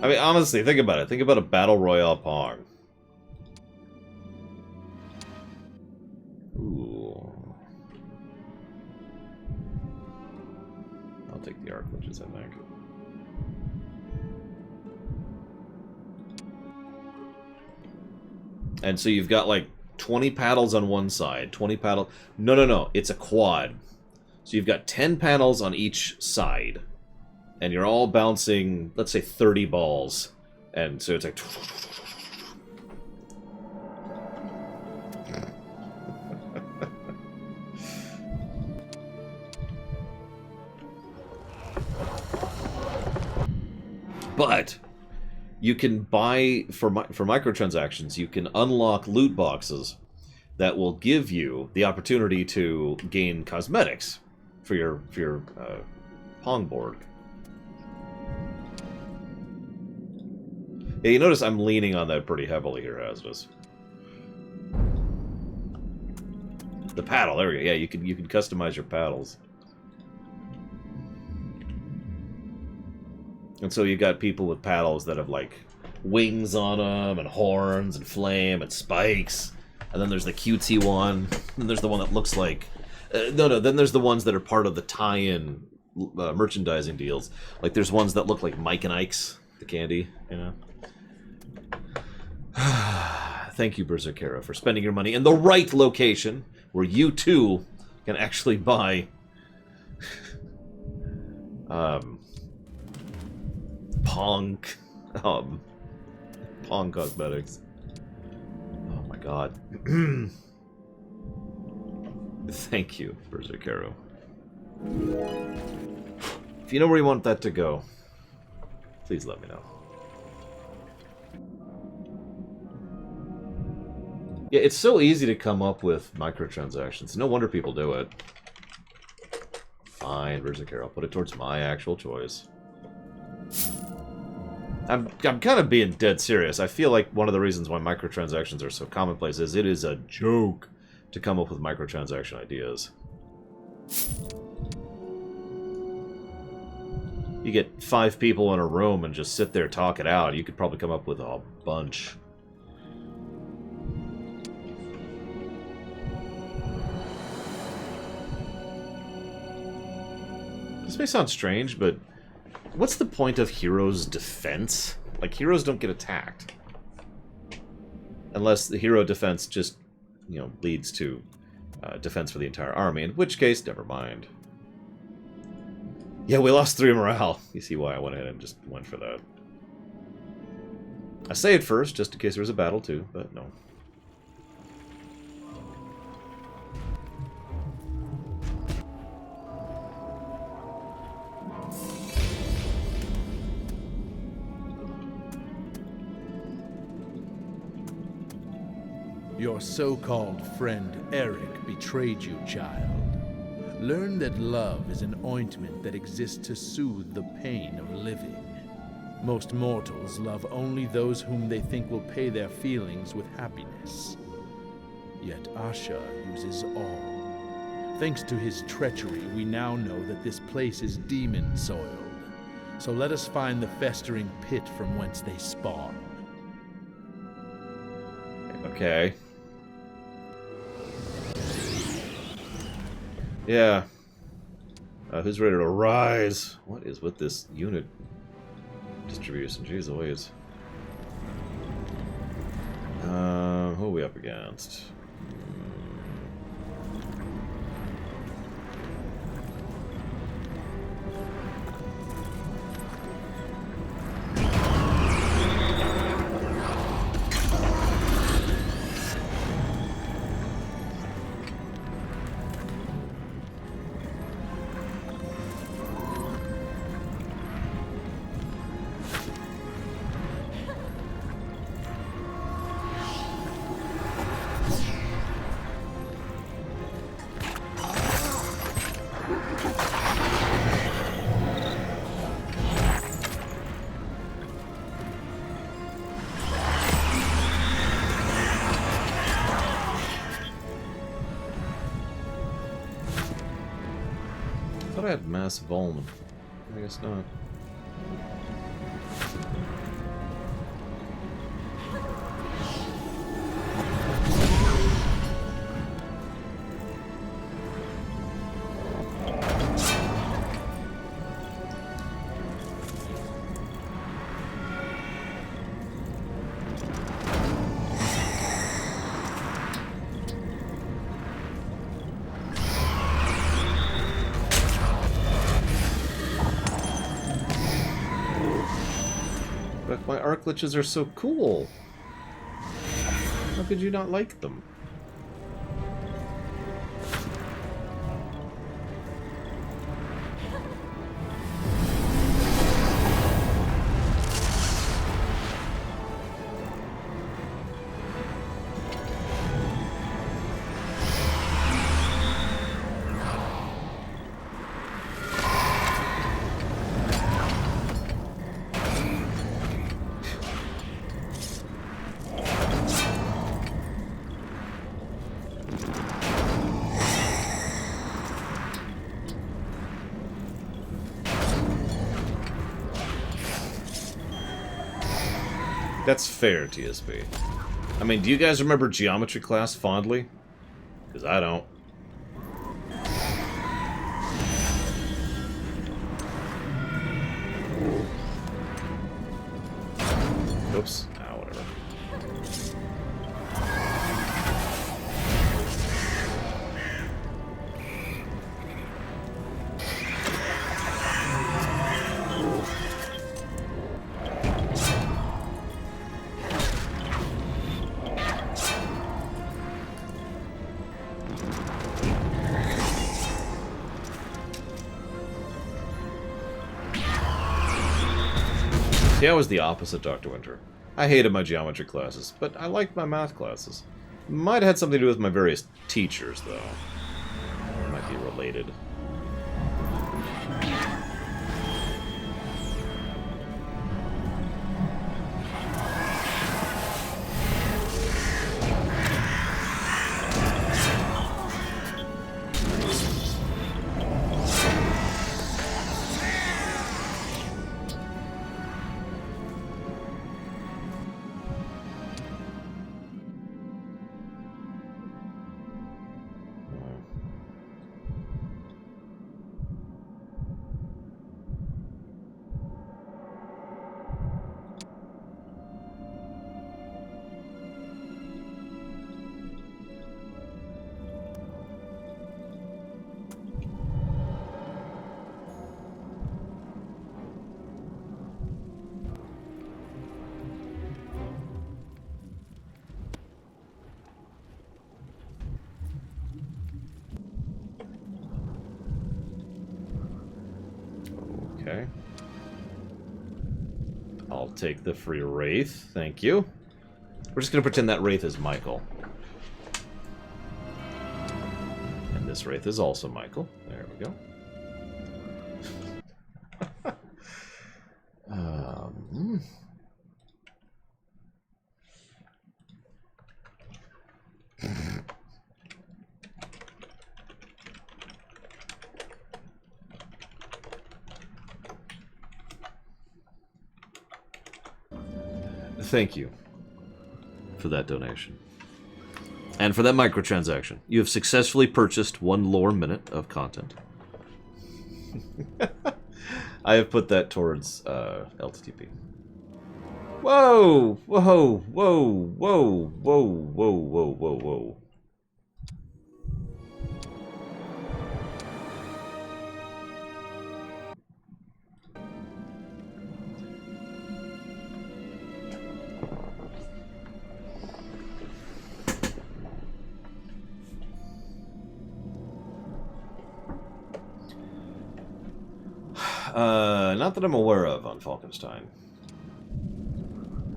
Speaker 1: I mean, honestly, think about it. Think about a Battle Royale Pong. Ooh. I'll take the Arc Liches, I think. And so you've got like 20 paddles on one side, 20 paddle. No. It's a quad. So you've got 10 panels on each side. And you're all bouncing, let's say, 30 balls. And so it's like... But you can buy, for microtransactions, you can unlock loot boxes that will give you the opportunity to gain cosmetics for your Pong board. Yeah, you notice I'm leaning on that pretty heavily here, Asmus. The paddle, there we go. Yeah, you can customize your paddles. And so you got people with paddles that have like wings on them and horns and flame and spikes. And then there's the cutesy one. And there's the one that looks like then there's the ones that are part of the tie-in merchandising deals. Like there's ones that look like Mike and Ike's, the candy, you know. Thank you, Berserkera, for spending your money in the right location, where you too can actually buy Pong cosmetics. Oh my god. Thank you, Berserkera. If you know where you want that to go, please let me know. Yeah, it's so easy to come up with microtransactions. No wonder people do it. Fine, Berserker, I'll put it towards my actual choice. I'm kind of being dead serious. I feel like one of the reasons why microtransactions are so commonplace is it is a joke to come up with microtransaction ideas. You get 5 people in a room and just sit there, talk it out. You could probably come up with a bunch. This may sound strange, but what's the point of heroes' defense? Like, heroes don't get attacked. Unless the hero defense just, you know, leads to defense for the entire army, in which case, never mind. Yeah, we lost 3 morale. You see why I went ahead and just went for that. I say it first, just in case there was a battle too, but no.
Speaker 2: Your so-called friend Eric betrayed you, child. Learn that love is an ointment that exists to soothe the pain of living. Most mortals love only those whom they think will pay their feelings with happiness. Yet Asha uses all. Thanks to his treachery, we now know that this place is demon-soiled. So let us find the festering pit from whence they spawn.
Speaker 1: Okay. Yeah. Who's ready to rise? What is with this unit distribution? Jeez Louise. Who are we up against? I had mass Volman. I guess not. My arc glitches are so cool. How could you not like them? That's fair, TSB. I mean, do you guys remember geometry class fondly? Because I don't. Oops. Ah, whatever. See, I was the opposite, Dr. Winter. I hated my geometry classes, but I liked my math classes. Might have had something to do with my various teachers, though. Might be related. Okay. I'll take the free Wraith. Thank you. We're just going to pretend that Wraith is Michael. And this Wraith is also Michael. There we go. Thank you for that donation. And for that microtransaction. You have successfully purchased 1 lore minute of content. I have put that towards LTTP. Whoa! Whoa! Whoa! Whoa! Whoa! Whoa! Whoa! Whoa! Whoa! Not that I'm aware of on Falkenstein.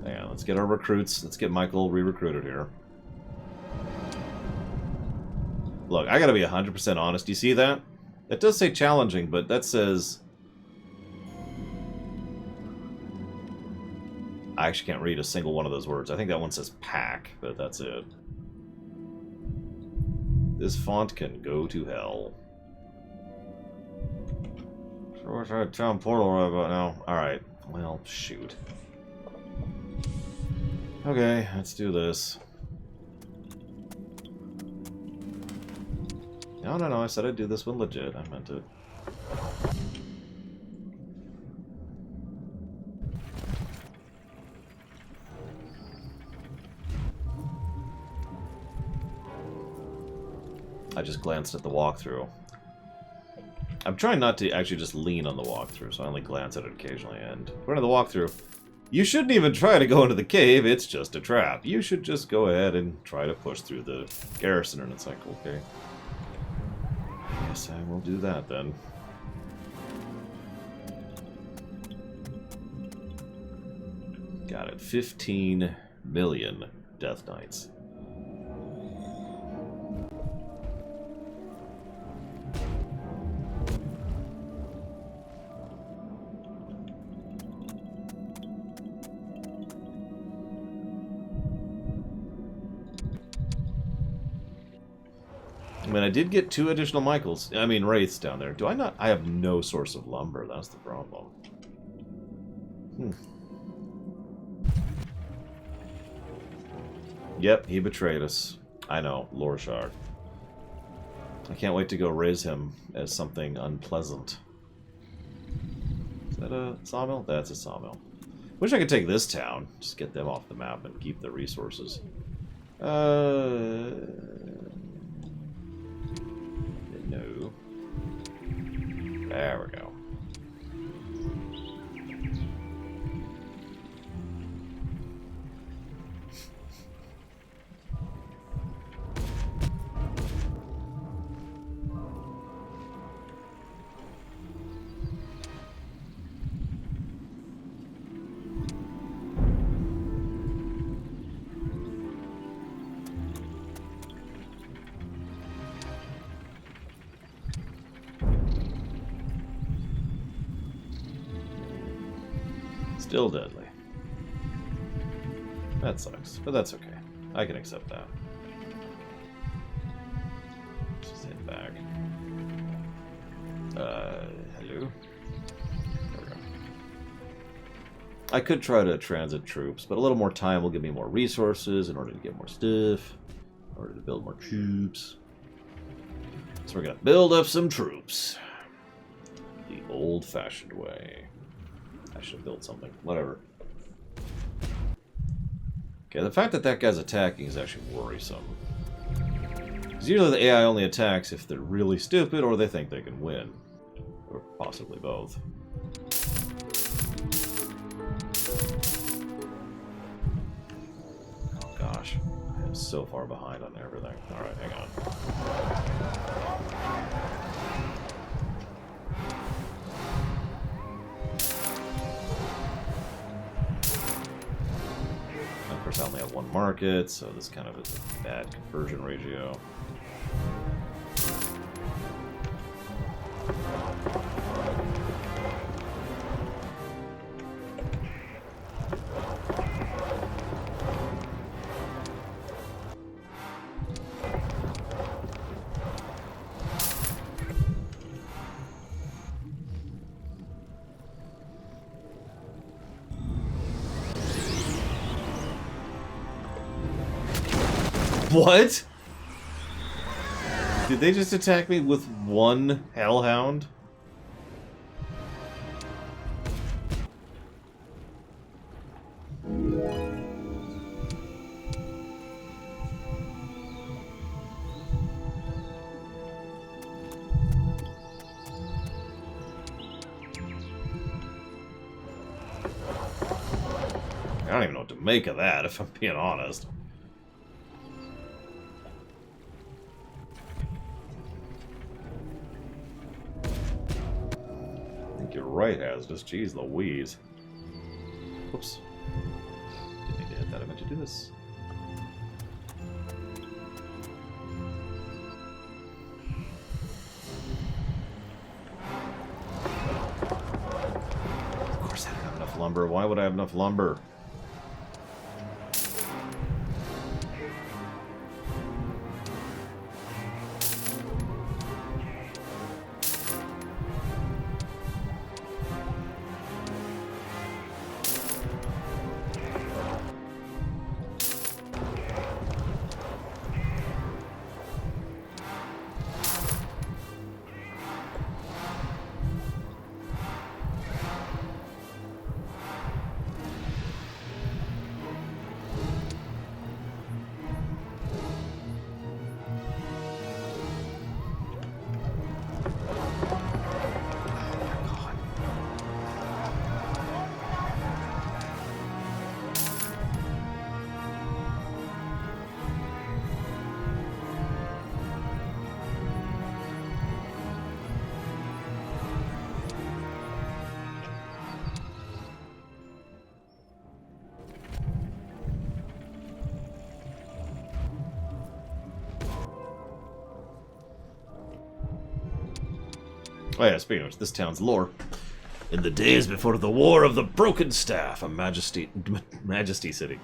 Speaker 1: Yeah, let's get our recruits. Let's get Michael re-recruited here. Look, I gotta be 100% honest. You see that? It does say challenging, but that says... I actually can't read a single one of those words. I think that one says pack, but that's it. This font can go to hell. I wish I had town portal right about now. Alright. Well, shoot. Okay, let's do this. No, I said I'd do this one legit. I meant it. I just glanced at the walkthrough. I'm trying not to actually just lean on the walkthrough, so I only glance at it occasionally. And according to the walkthrough, you shouldn't even try to go into the cave, it's just a trap. You should just go ahead and try to push through the garrison, and it's like, okay. I guess I will do that then. Got it. 15 million Death Knights. I mean, I did get 2 additional wraiths down there. Do I not? I have no source of lumber. That's the problem. Yep, he betrayed us. I know, Lorshard. I can't wait to go raise him as something unpleasant. Is that a sawmill? That's a sawmill. Wish I could take this town. Just get them off the map and keep the resources. No. There we go. Still deadly. That sucks, but that's okay. I can accept that. Just head back. Hello? There we go. I could try to transit troops, but a little more time will give me more resources in order to get more stuff, in order to build more troops. So we're gonna build up some troops. The old-fashioned way. I should have built something. Whatever. Okay, the fact that that guy's attacking is actually worrisome. Because usually the AI only attacks if they're really stupid or they think they can win. Or possibly both. Oh gosh. I am so far behind on everything. Alright, hang on. Of course, I only have 1 market, so this kind of is a bad conversion ratio. What? Did they just attack me with 1 hellhound? I don't even know what to make of that, if I'm being honest. You're right, Hasdus. Jeez Louise. Whoops. Didn't mean to hit that. I meant to do this. Of course I don't have enough lumber. Why would I have enough lumber? Oh yeah, speaking of which, this town's lore. In the days before the War of the Broken Staff, a majesty city.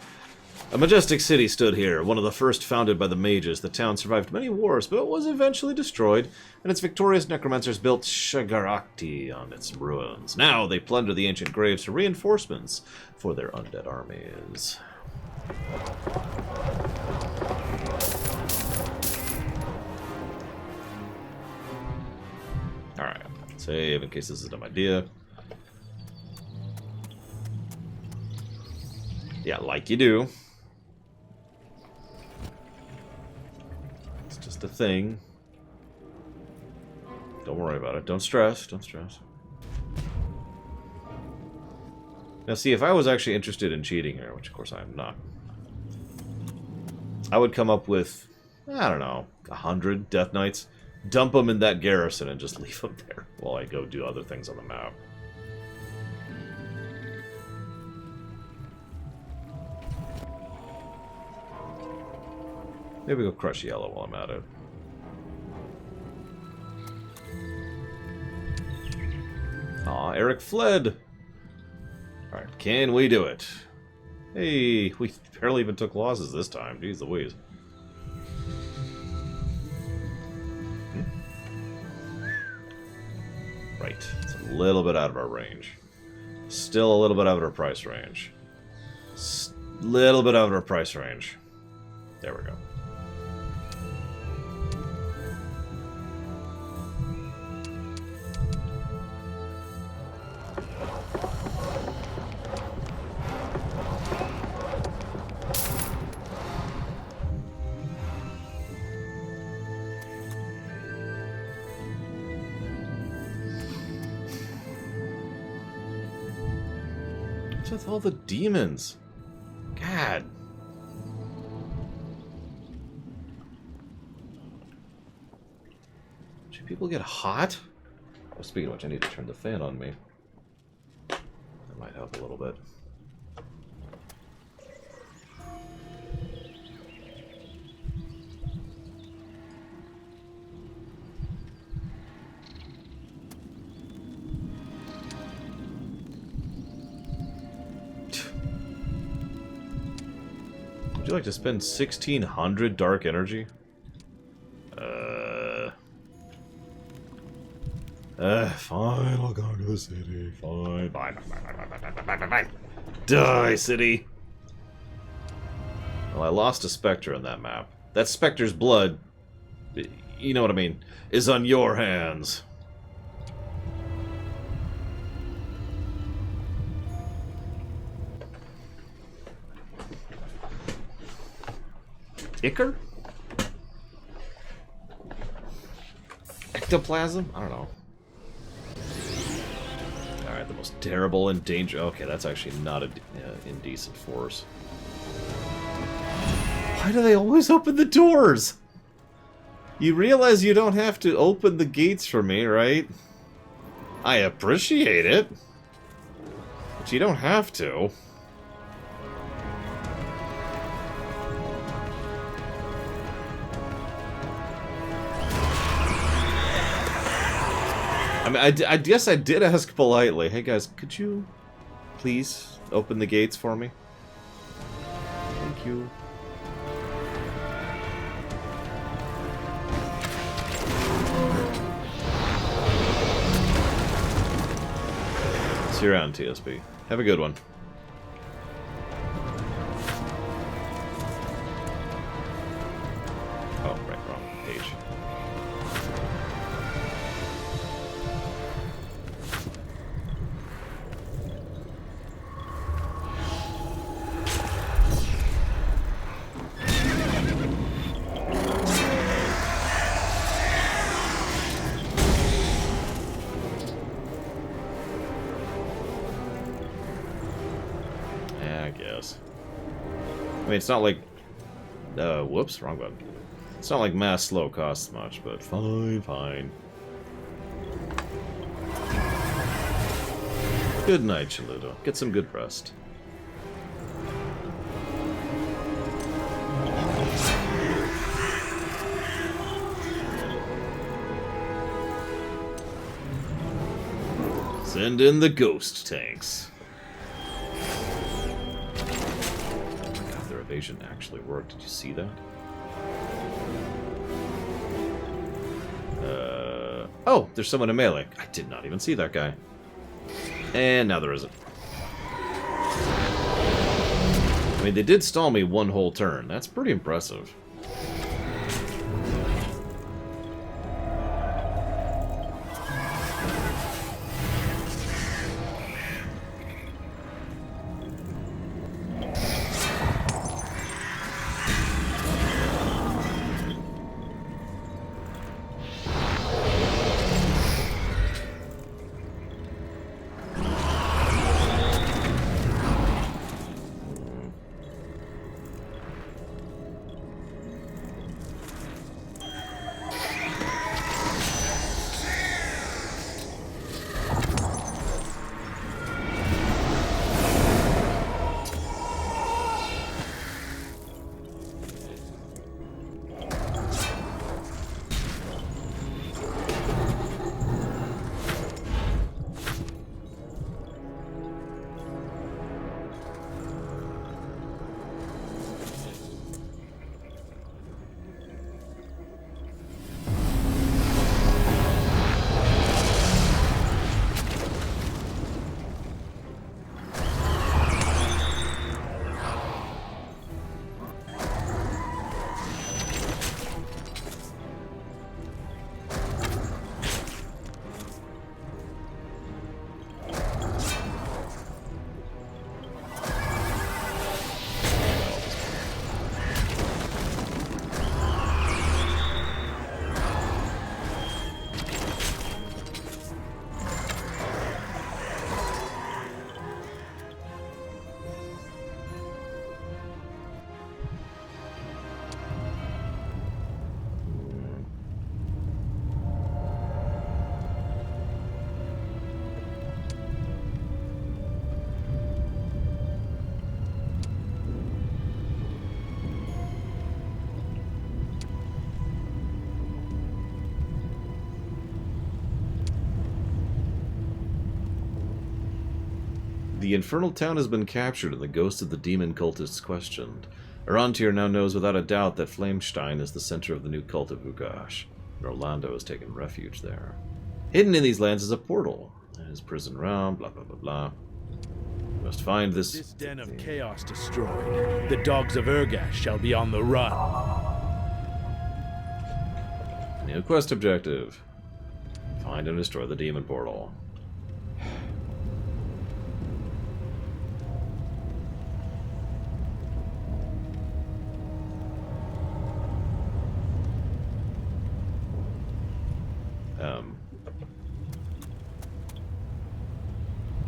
Speaker 1: A majestic city stood here, one of the first founded by the mages. The town survived many wars, but was eventually destroyed, and its victorious necromancers built Shagarakti on its ruins. Now they plunder the ancient graves for reinforcements for their undead armies. Alright, save in case this is a dumb idea. Yeah, like you do. It's just a thing. Don't worry about it. Don't stress. Don't stress. Now see, if I was actually interested in cheating here, which of course I am not, I would come up with, I don't know, 100 Death Knights, dump them in that garrison and just leave them there while I go do other things on the map. Maybe go crush yellow while I'm at it. Aw, Eric fled! Alright, can we do it? Hey, we barely even took losses this time. Jeez Louise. Right, it's a little bit out of our range. Still a little bit out of our price range. Little bit out of our price range. There we go. What's with all the demons? God. Should people get hot? Oh, speaking of which, I need to turn the fan on me. That might help a little bit. Would you like to spend 1,600 dark energy? Fine, I'll go to the city. Fine. Fine. Die, city! Well, I lost a Spectre in that map. That Spectre's blood, you know what I mean, is on your hands. Ichor? Ectoplasm? I don't know. Alright, the most terrible and dangerous... Okay, that's actually not an indecent force. Why do they always open the doors? You realize you don't have to open the gates for me, right? I appreciate it. But you don't have to. I mean, I guess I did ask politely. Hey guys, could you please open the gates for me? Thank you. See you around, TSP. Have a good one. Oh, right, wrong page. I mean, it's not like... whoops, wrong button. It's not like mass slow costs much, but fine, fine. Good night, Chaluto. Get some good rest. Send in the ghost tanks. transmutation actually work. Did you see that? Oh, there's someone in melee. I did not even see that guy. And now there isn't. I mean, they did stall me one whole turn. That's pretty impressive. The infernal town has been captured and the ghosts of the demon cultists questioned. Arantir now knows without a doubt that Flamestein is the center of the new cult of Ugash, and Orlando has taken refuge there. Hidden in these lands is a portal, and his prison realm, blah blah blah blah. We must find this...
Speaker 2: This den of chaos destroyed. The dogs of Urgash shall be on the run.
Speaker 1: New quest objective. Find and destroy the demon portal.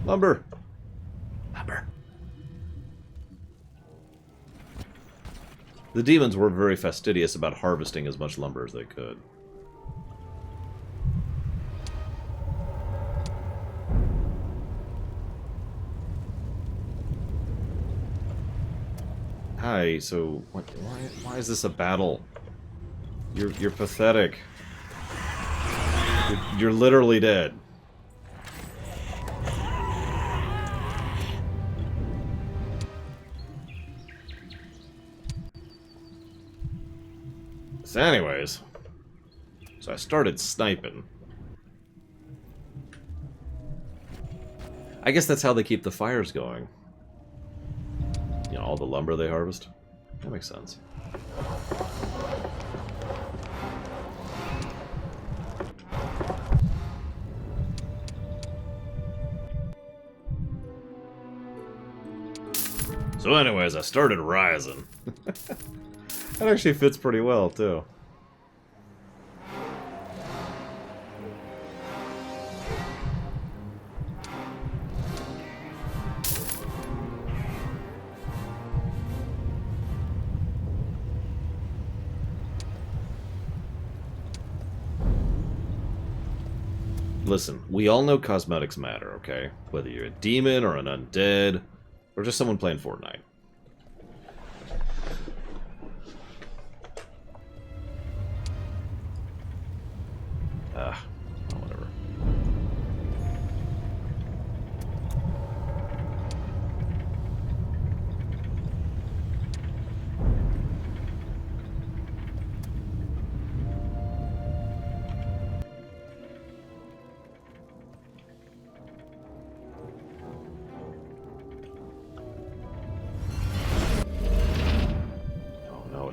Speaker 1: Lumber. Lumber. The demons were very fastidious about harvesting as much lumber as they could. Hi, so why is this a battle? You're pathetic. You're literally dead. So anyways, so I started sniping. I guess that's how they keep the fires going. You know, all the lumber they harvest. That makes sense. So anyways, I started rising. That actually fits pretty well, too. Listen, we all know cosmetics matter, okay? Whether you're a demon or an undead, or just someone playing Fortnite. Whatever.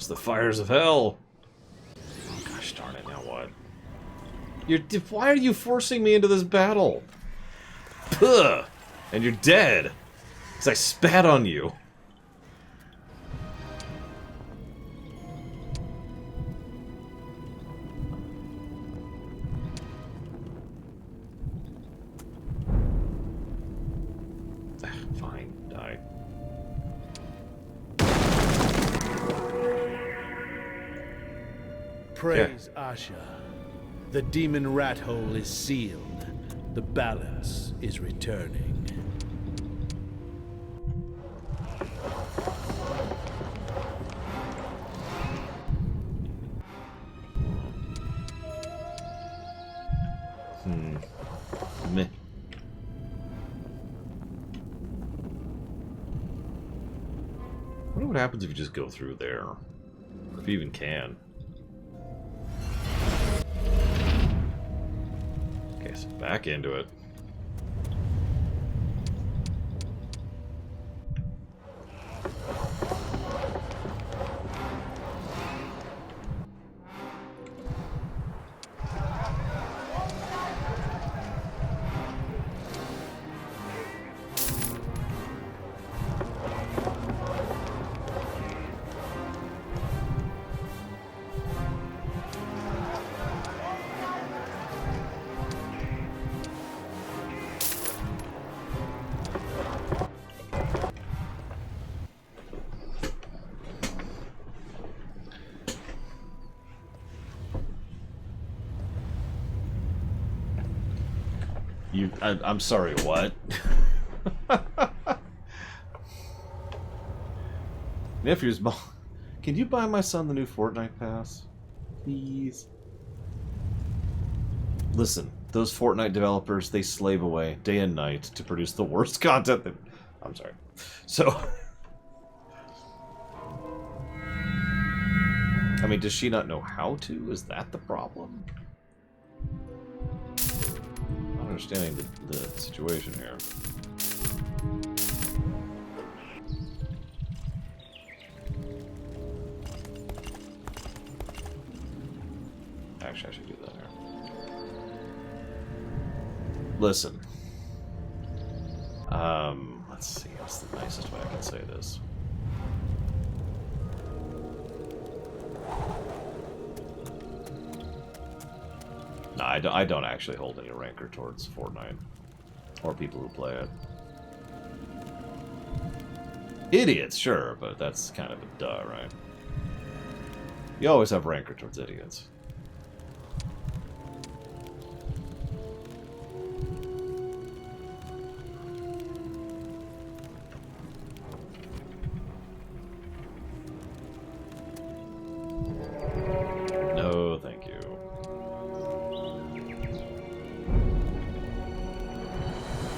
Speaker 1: Quench the fires of hell. Oh, gosh darn it, now what? Why are you forcing me into this battle? Puh! And you're dead! Because I spat on you. Fine, die.
Speaker 2: Praise Asha. The demon rat hole is sealed. The balance is returning.
Speaker 1: Meh. I wonder what happens if you just go through there. Or if you even can. Okay, so back into it. I'm sorry, what? Nephew's mom. Can you buy my son the new Fortnite pass? Please? Listen, those Fortnite developers, they slave away day and night to produce the worst content that... I'm sorry. So... I mean, does she not know how to? Is that the problem? Not understanding the situation here. Actually, I should do that here. Listen. Let's see. What's the nicest way I can say this? No, I don't actually hold any rancor towards Fortnite. Or people who play it. Idiots, sure, but that's kind of a duh, right? You always have rancor towards idiots. No, thank you.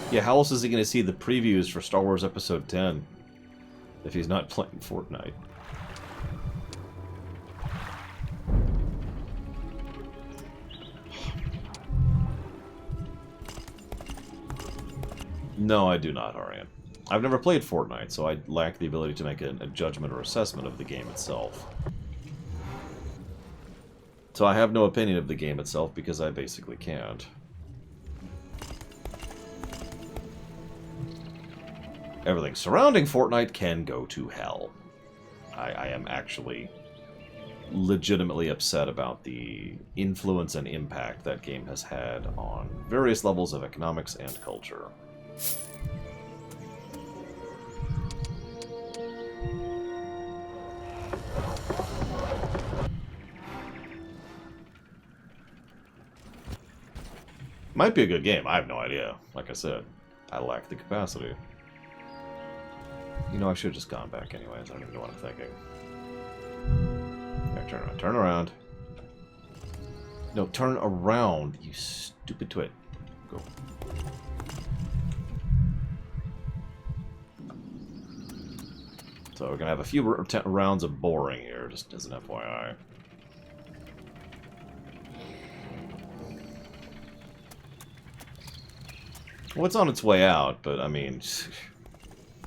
Speaker 1: Yeah, how else is he going to see the previews for Star Wars Episode 10 if he's not playing Fortnite? No, I do not, Arian. I've never played Fortnite, so I lack the ability to make a judgment or assessment of the game itself. So I have no opinion of the game itself because I basically can't. Everything surrounding Fortnite can go to hell. I am actually legitimately upset about the influence and impact that game has had on various levels of economics and culture. Might be a good game, I have no idea. Like I said, I lack the capacity. You know, I should have just gone back anyways. I don't even know what I'm thinking. There, turn around. Turn around. No, turn around, you stupid twit. Go. So we're going to have a few rounds of boring here, just as an FYI. Well, it's on its way out, but I mean...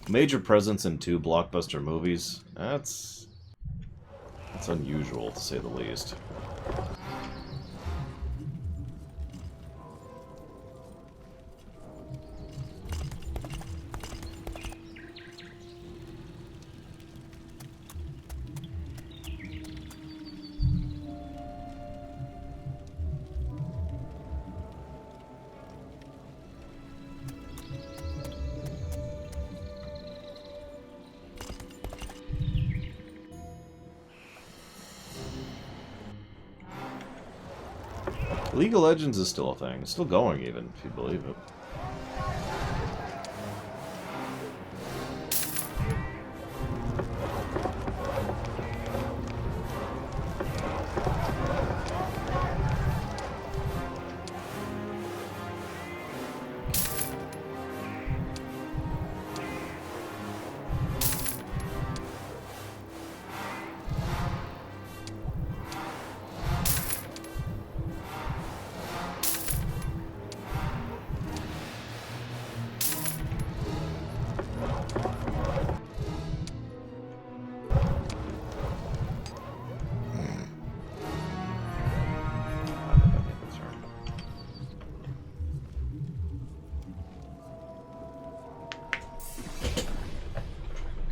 Speaker 1: Major presence in 2 blockbuster movies. That's It's unusual, to say the least. League of Legends is still a thing. It's still going, even, if you believe it.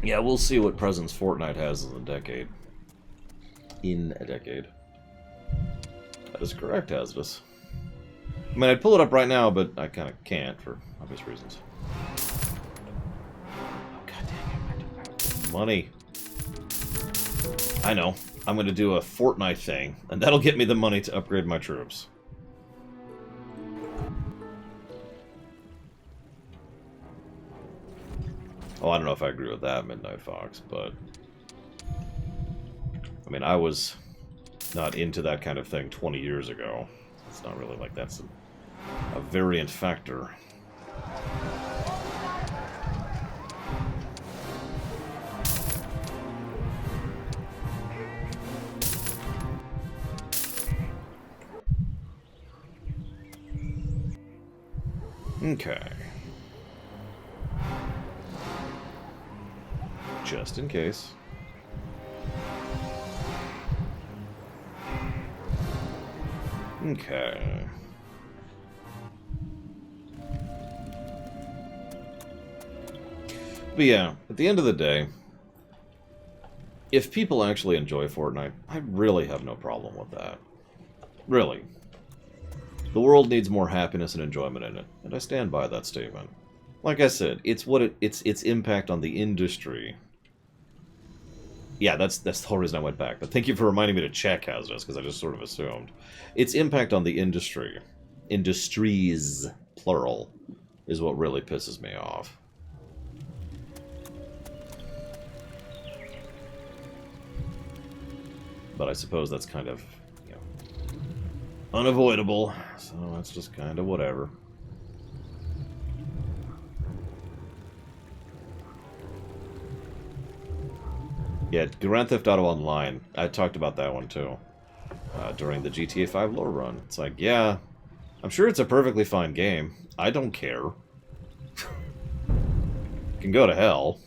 Speaker 1: Yeah, we'll see what presence Fortnite has in a decade. In a decade. That is correct, Hazardous. I mean, I'd pull it up right now, but I kind of can't for obvious reasons. Oh, god dang it. Money. I know. I'm going to do a Fortnite thing, and that'll get me the money to upgrade my troops. Oh, I don't know if I agree with that, Midnight Fox, but... I mean, I was not into that kind of thing 20 years ago. It's not really like that's a variant factor. Okay. Just in case. Okay. But yeah, at the end of the day, if people actually enjoy Fortnite, I really have no problem with that. Really. The world needs more happiness and enjoyment in it, and I stand by that statement. Like I said, it's its impact on the industry. Yeah, that's the whole reason I went back. But thank you for reminding me to check Hazardous, because I just sort of assumed. Its impact on the industry, industries, plural, is what really pisses me off. But I suppose that's kind of, you know, unavoidable, so that's just kind of whatever. Yeah, Grand Theft Auto Online. I talked about that one too during the GTA 5 lore run. It's like, yeah, I'm sure it's a perfectly fine game. I don't care. Can go to hell.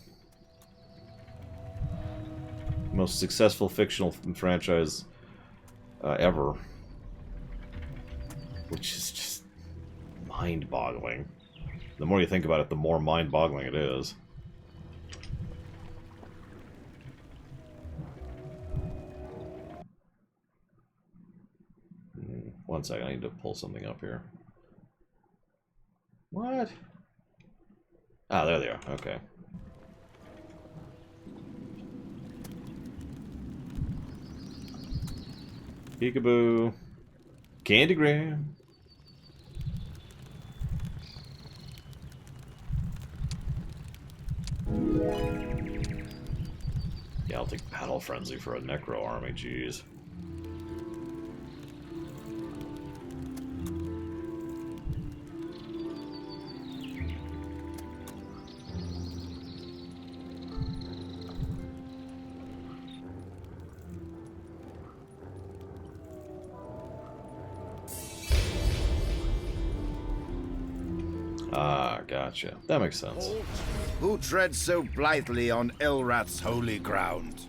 Speaker 1: Most successful fictional franchise ever. Which is just mind-boggling. The more you think about it, the more mind-boggling it is. One second, I need to pull something up here. What? Ah, there they are. Okay. Peekaboo. Candygram. Yeah, I'll take Battle Frenzy for a Necro Army, jeez. Ah, gotcha. That makes sense.
Speaker 6: Who treads so blithely on Elrath's holy ground?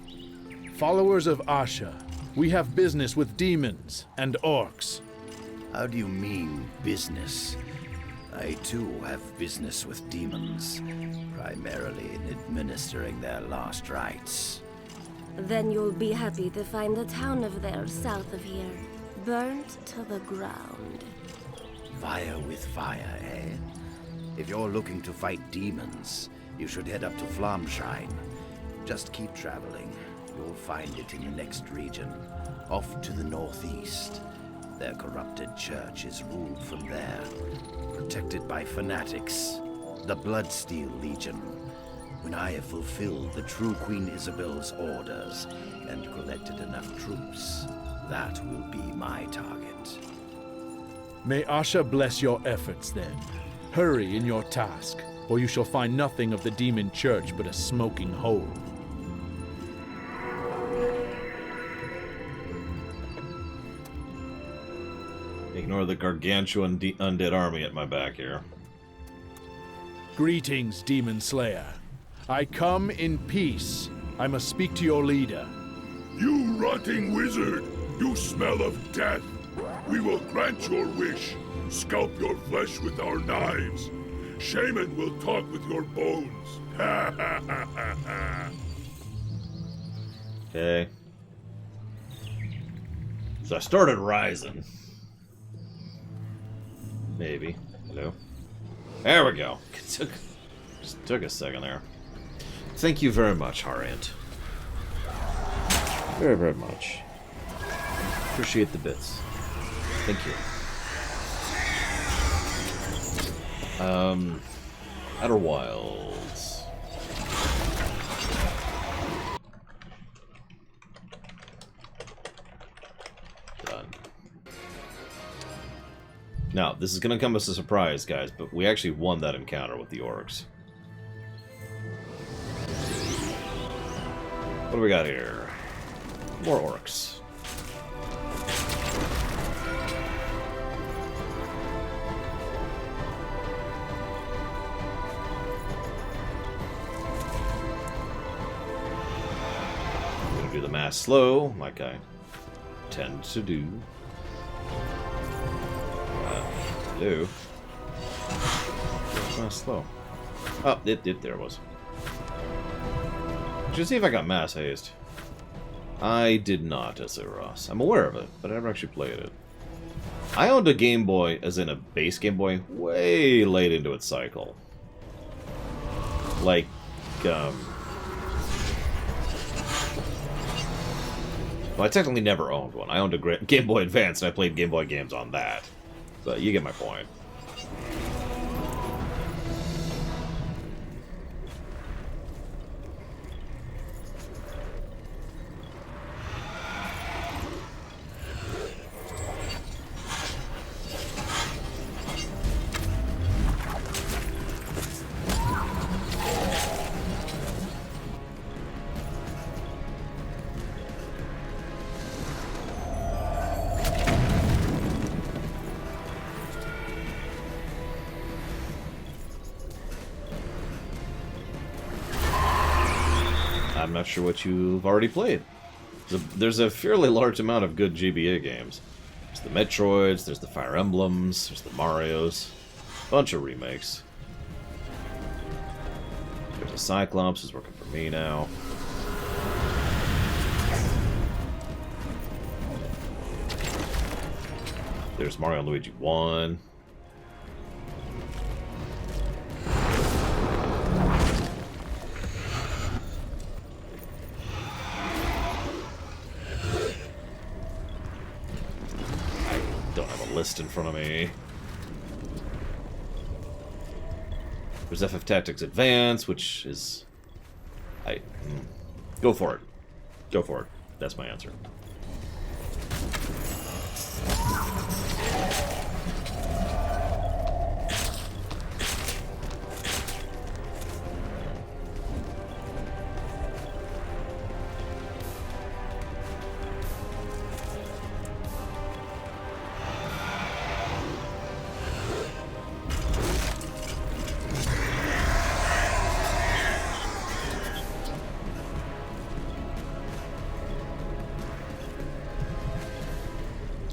Speaker 2: Followers of Asha, we have business with demons and orcs.
Speaker 6: How do you mean, business? I too have business with demons, primarily in administering their last rites.
Speaker 4: Then you'll be happy to find the town of theirs south of here, burnt to the ground.
Speaker 6: Fire with fire, eh? If you're looking to fight demons, you should head up to Flamshrine. Just keep traveling. You'll find it in the next region, off to the northeast. Their corrupted church is ruled from there, protected by fanatics, the Bloodsteel Legion. When I have fulfilled the true Queen Isabel's orders and collected enough troops, that will be my target.
Speaker 2: May Asha bless your efforts then. Hurry in your task, or you shall find nothing of the demon church but a smoking hole.
Speaker 1: Ignore the gargantuan undead army at my back here.
Speaker 2: Greetings, Demon Slayer. I come in peace. I must speak to your leader.
Speaker 5: You rotting wizard! You smell of death! We will grant your wish. Scalp your flesh with our knives. Shaman will talk with your bones. Ha ha ha ha ha!
Speaker 1: Okay. So I started rising. Maybe. Hello? There we go. Just took a second there. Thank you very much, Harant. Very, very much. Appreciate the bits. Thank you. Outer Wilds. Done. Now, this is going to come as a surprise, guys, but we actually won that encounter with the orcs. What do we got here? More orcs. I'm going to do the mass slow, like I tend to do. Hello. Mass slow. Oh, there it was. Should see if I got mass haste. I did not, S.A. Ross. I'm aware of it, but I never actually played it. I owned a Game Boy, as in a base Game Boy, way late into its cycle. Like, well, I technically never owned one. I owned a Game Boy Advance, and I played Game Boy games on that. But you get my point. I'm not sure what you've already played. There's a fairly large amount of good GBA games. There's the Metroids, there's the Fire Emblems, there's the Marios. Bunch of remakes. There's a Cyclops who's working for me now. There's Mario and Luigi 1. List in front of me. There's FF Tactics Advance, which is... Go for it. Go for it. That's my answer.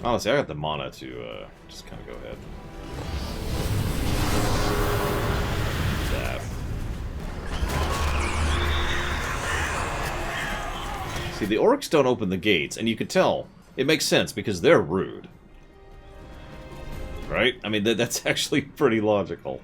Speaker 1: Honestly, I got the mana to just kind of go ahead. Zap. See, the orcs don't open the gates, and you could tell. It makes sense, because they're rude. Right? I mean, that's actually pretty logical.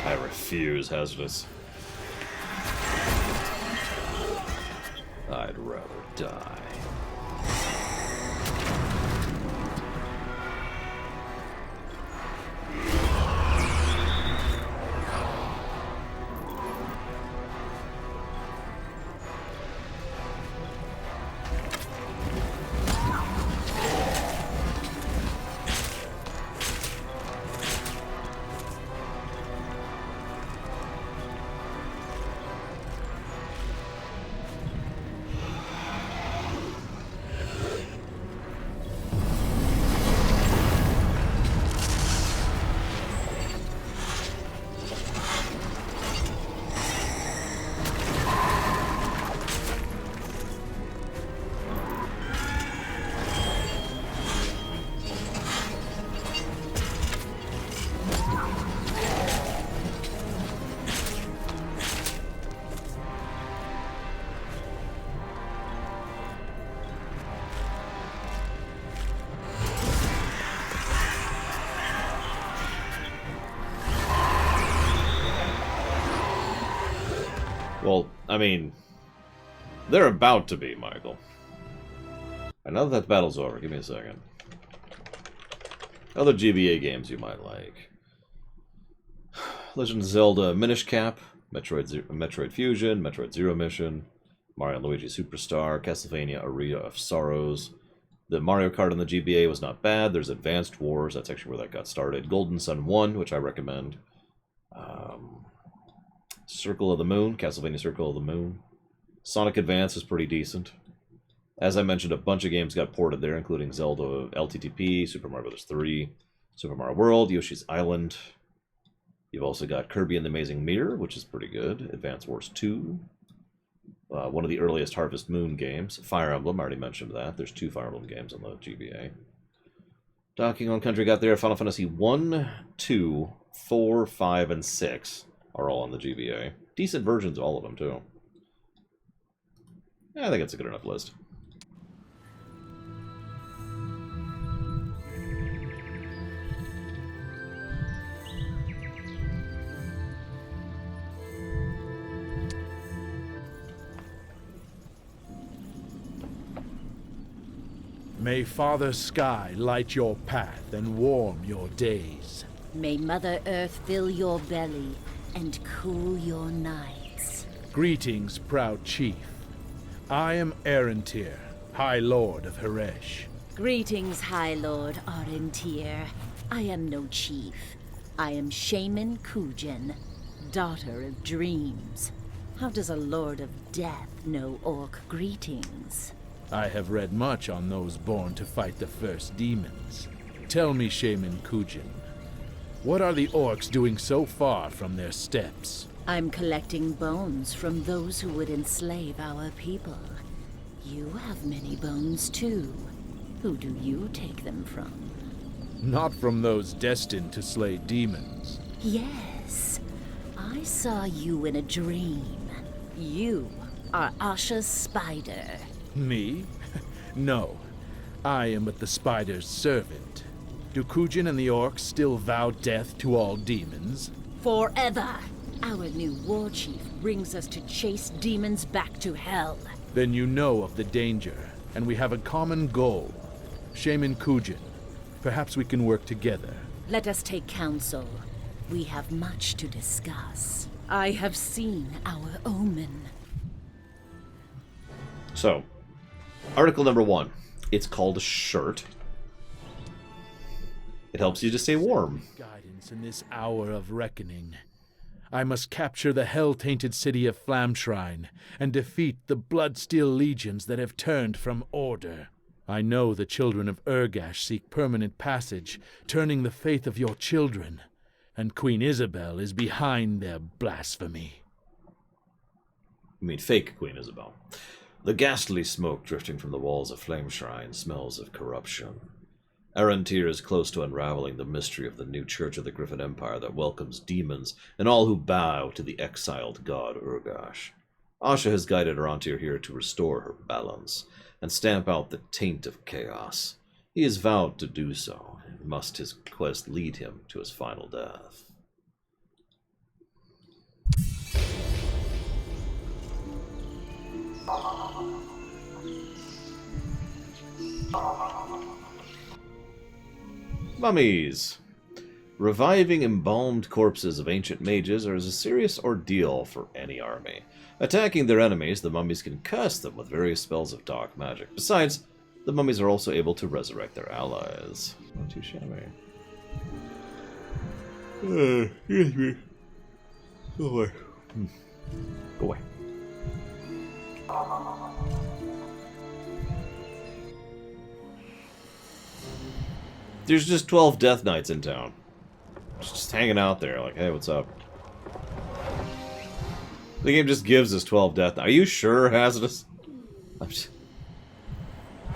Speaker 1: I refuse hazardous. I'd rather die. Well, I mean, they're about to be, Michael. And now that battle's over, give me a second. Other GBA games you might like. Legend of Zelda Minish Cap, Metroid Fusion, Metroid Zero Mission, Mario & Luigi Superstar, Castlevania Arena of Sorrows. The Mario Kart on the GBA was not bad. There's Advanced Wars, that's actually where that got started. Golden Sun 1, which I recommend. Circle of the Moon, Castlevania Circle of the Moon. Sonic Advance is pretty decent. As I mentioned, a bunch of games got ported there, including Zelda LTTP, Super Mario Bros. 3, Super Mario World, Yoshi's Island. You've also got Kirby and the Amazing Mirror, which is pretty good. Advance Wars 2. One of the earliest Harvest Moon games. Fire Emblem, I already mentioned that. There's 2 Fire Emblem games on the GBA. Donkey Kong Country got there. Final Fantasy 1, 2, 4, 5, and 6 are all on the GBA. Decent versions of all of them, too. Yeah, I think it's a good enough list.
Speaker 2: May Father Sky light your path and warm your days.
Speaker 8: May Mother Earth fill your belly and cool your nights.
Speaker 2: Greetings, proud chief. I am Arentir, High Lord of Haresh.
Speaker 8: Greetings, High Lord Arentir. I am no chief. I am Shaman Kujen, daughter of dreams. How does a Lord of Death know orc greetings?
Speaker 2: I have read much on those born to fight the first demons. Tell me, Shaman Kujen, what are the orcs doing so far from their steps?
Speaker 8: I'm collecting bones from those who would enslave our people. You have many bones, too. Who do you take them from?
Speaker 2: Not from those destined to slay demons.
Speaker 8: Yes. I saw you in a dream. You are Asha's spider.
Speaker 2: Me? No. I am but the spider's servant. Do Kujen and the orcs still vow death to all demons?
Speaker 8: Forever. Our new war chief brings us to chase demons back to hell.
Speaker 2: Then you know of the danger, and we have a common goal. Shaman Kujin, perhaps we can work together.
Speaker 8: Let us take counsel. We have much to discuss. I have seen our omen.
Speaker 1: So, article number 1. It's called a shirt. It helps you to stay warm.
Speaker 2: Guidance in this hour of reckoning. I must capture the hell-tainted city of Flamshrine and defeat the Bloodsteel legions that have turned from order. I know the children of Urgash seek permanent passage, turning the faith of your children, and Queen Isabel is behind their blasphemy.
Speaker 1: You mean fake Queen Isabel. The ghastly smoke drifting from the walls of Flameshrine smells of corruption. Arantir is close to unraveling the mystery of the new Church of the Griffin Empire that welcomes demons and all who bow to the exiled god Urgash. Asha has guided Arantir here to restore her balance and stamp out the taint of chaos. He has vowed to do so, and must his quest lead him to his final death. Mummies. Reviving embalmed corpses of ancient mages is a serious ordeal for any army. Attacking their enemies, the mummies can curse them with various spells of dark magic. Besides, the mummies are also able to resurrect their allies. Not too shabby. Excuse me. Go away. Go away. There's just 12 Death Knights in town. Just hanging out there, like, hey, what's up? The game just gives us 12 Death Knights. Are you sure, Hazardous? I'm just...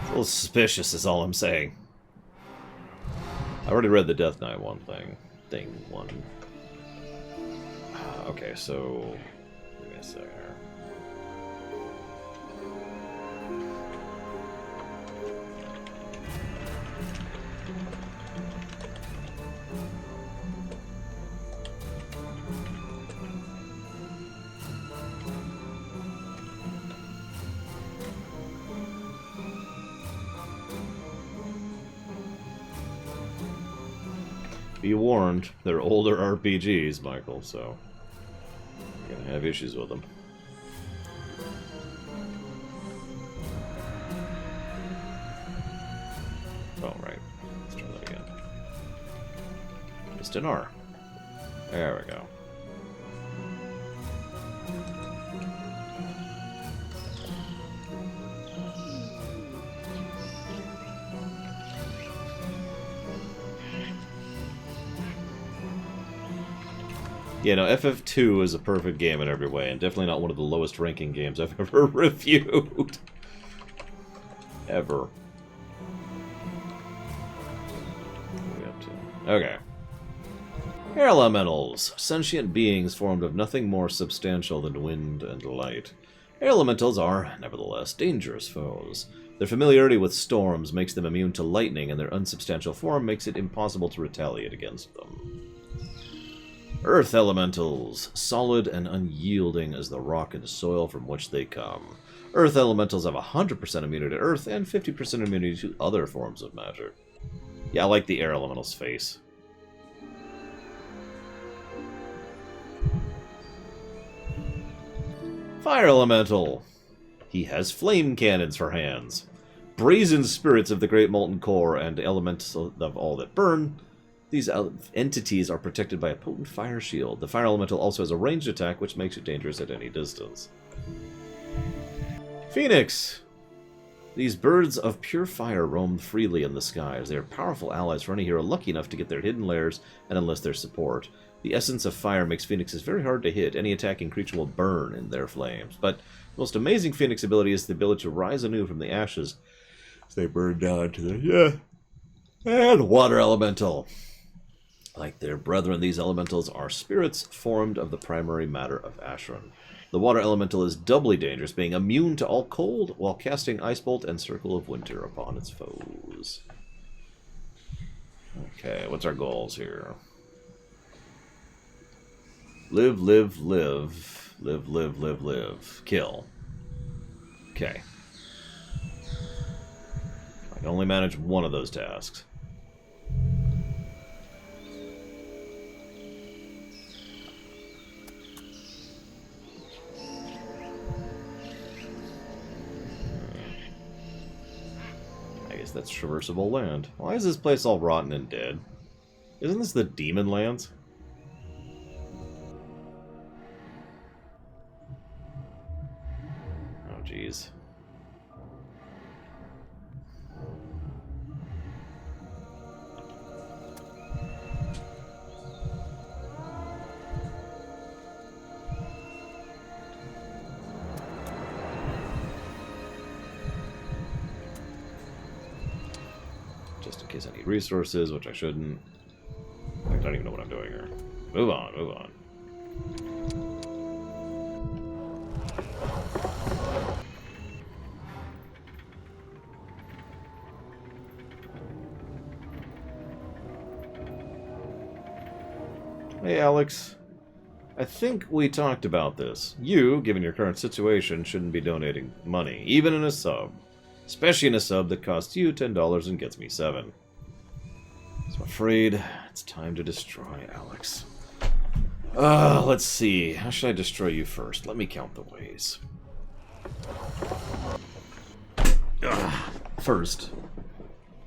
Speaker 1: a little suspicious is all I'm saying. I already read the Death Knight one. Okay, so... give me a second here. Be warned, they're older RPGs, Michael, so you're gonna have issues with them. Oh, right. Let's try that again. Just an R. There we go. Yeah, no, FF2 is a perfect game in every way, and definitely not one of the lowest ranking games I've ever reviewed. Ever. What are we up to? Okay. Air elementals. Sentient beings formed of nothing more substantial than wind and light. Air elementals are, nevertheless, dangerous foes. Their familiarity with storms makes them immune to lightning, and their unsubstantial form makes it impossible to retaliate against them. Earth elementals, solid and unyielding as the rock and soil from which they come. Earth elementals have 100% immunity to earth and 50% immunity to other forms of magic. Yeah, I like the air elemental's face. Fire elemental. He has flame cannons for hands. Brazen spirits of the great molten core and elementals of all that burn. These entities are protected by a potent fire shield. The fire elemental also has a ranged attack, which makes it dangerous at any distance. Phoenix! These birds of pure fire roam freely in the skies. They are powerful allies for any hero lucky enough to get their hidden lairs and enlist their support. The essence of fire makes phoenixes very hard to hit. Any attacking creature will burn in their flames. But the most amazing phoenix ability is the ability to rise anew from the ashes as they burn down to the... And water elemental. Like their brethren, these elementals are spirits formed of the primary matter of Ashran. The water elemental is doubly dangerous, being immune to all cold while casting Ice Bolt and Circle of Winter upon its foes. Okay, what's our goals here? Live, live, live. Live, live, live, live. Kill. Okay. I can only manage one of those tasks. I guess that's traversable land. Why is this place all rotten and dead? Isn't this the Demon Lands? Oh, jeez. Just in case I need resources, which I shouldn't. I don't even know what I'm doing here. Move on, move on. Hey, Alex. I think we talked about this. You, given your current situation, shouldn't be donating money, even in a sub. Especially in a sub that costs you $10 and gets me 7. So I'm afraid it's time to destroy Alex. Let's see. How should I destroy you first? Let me count the ways. First.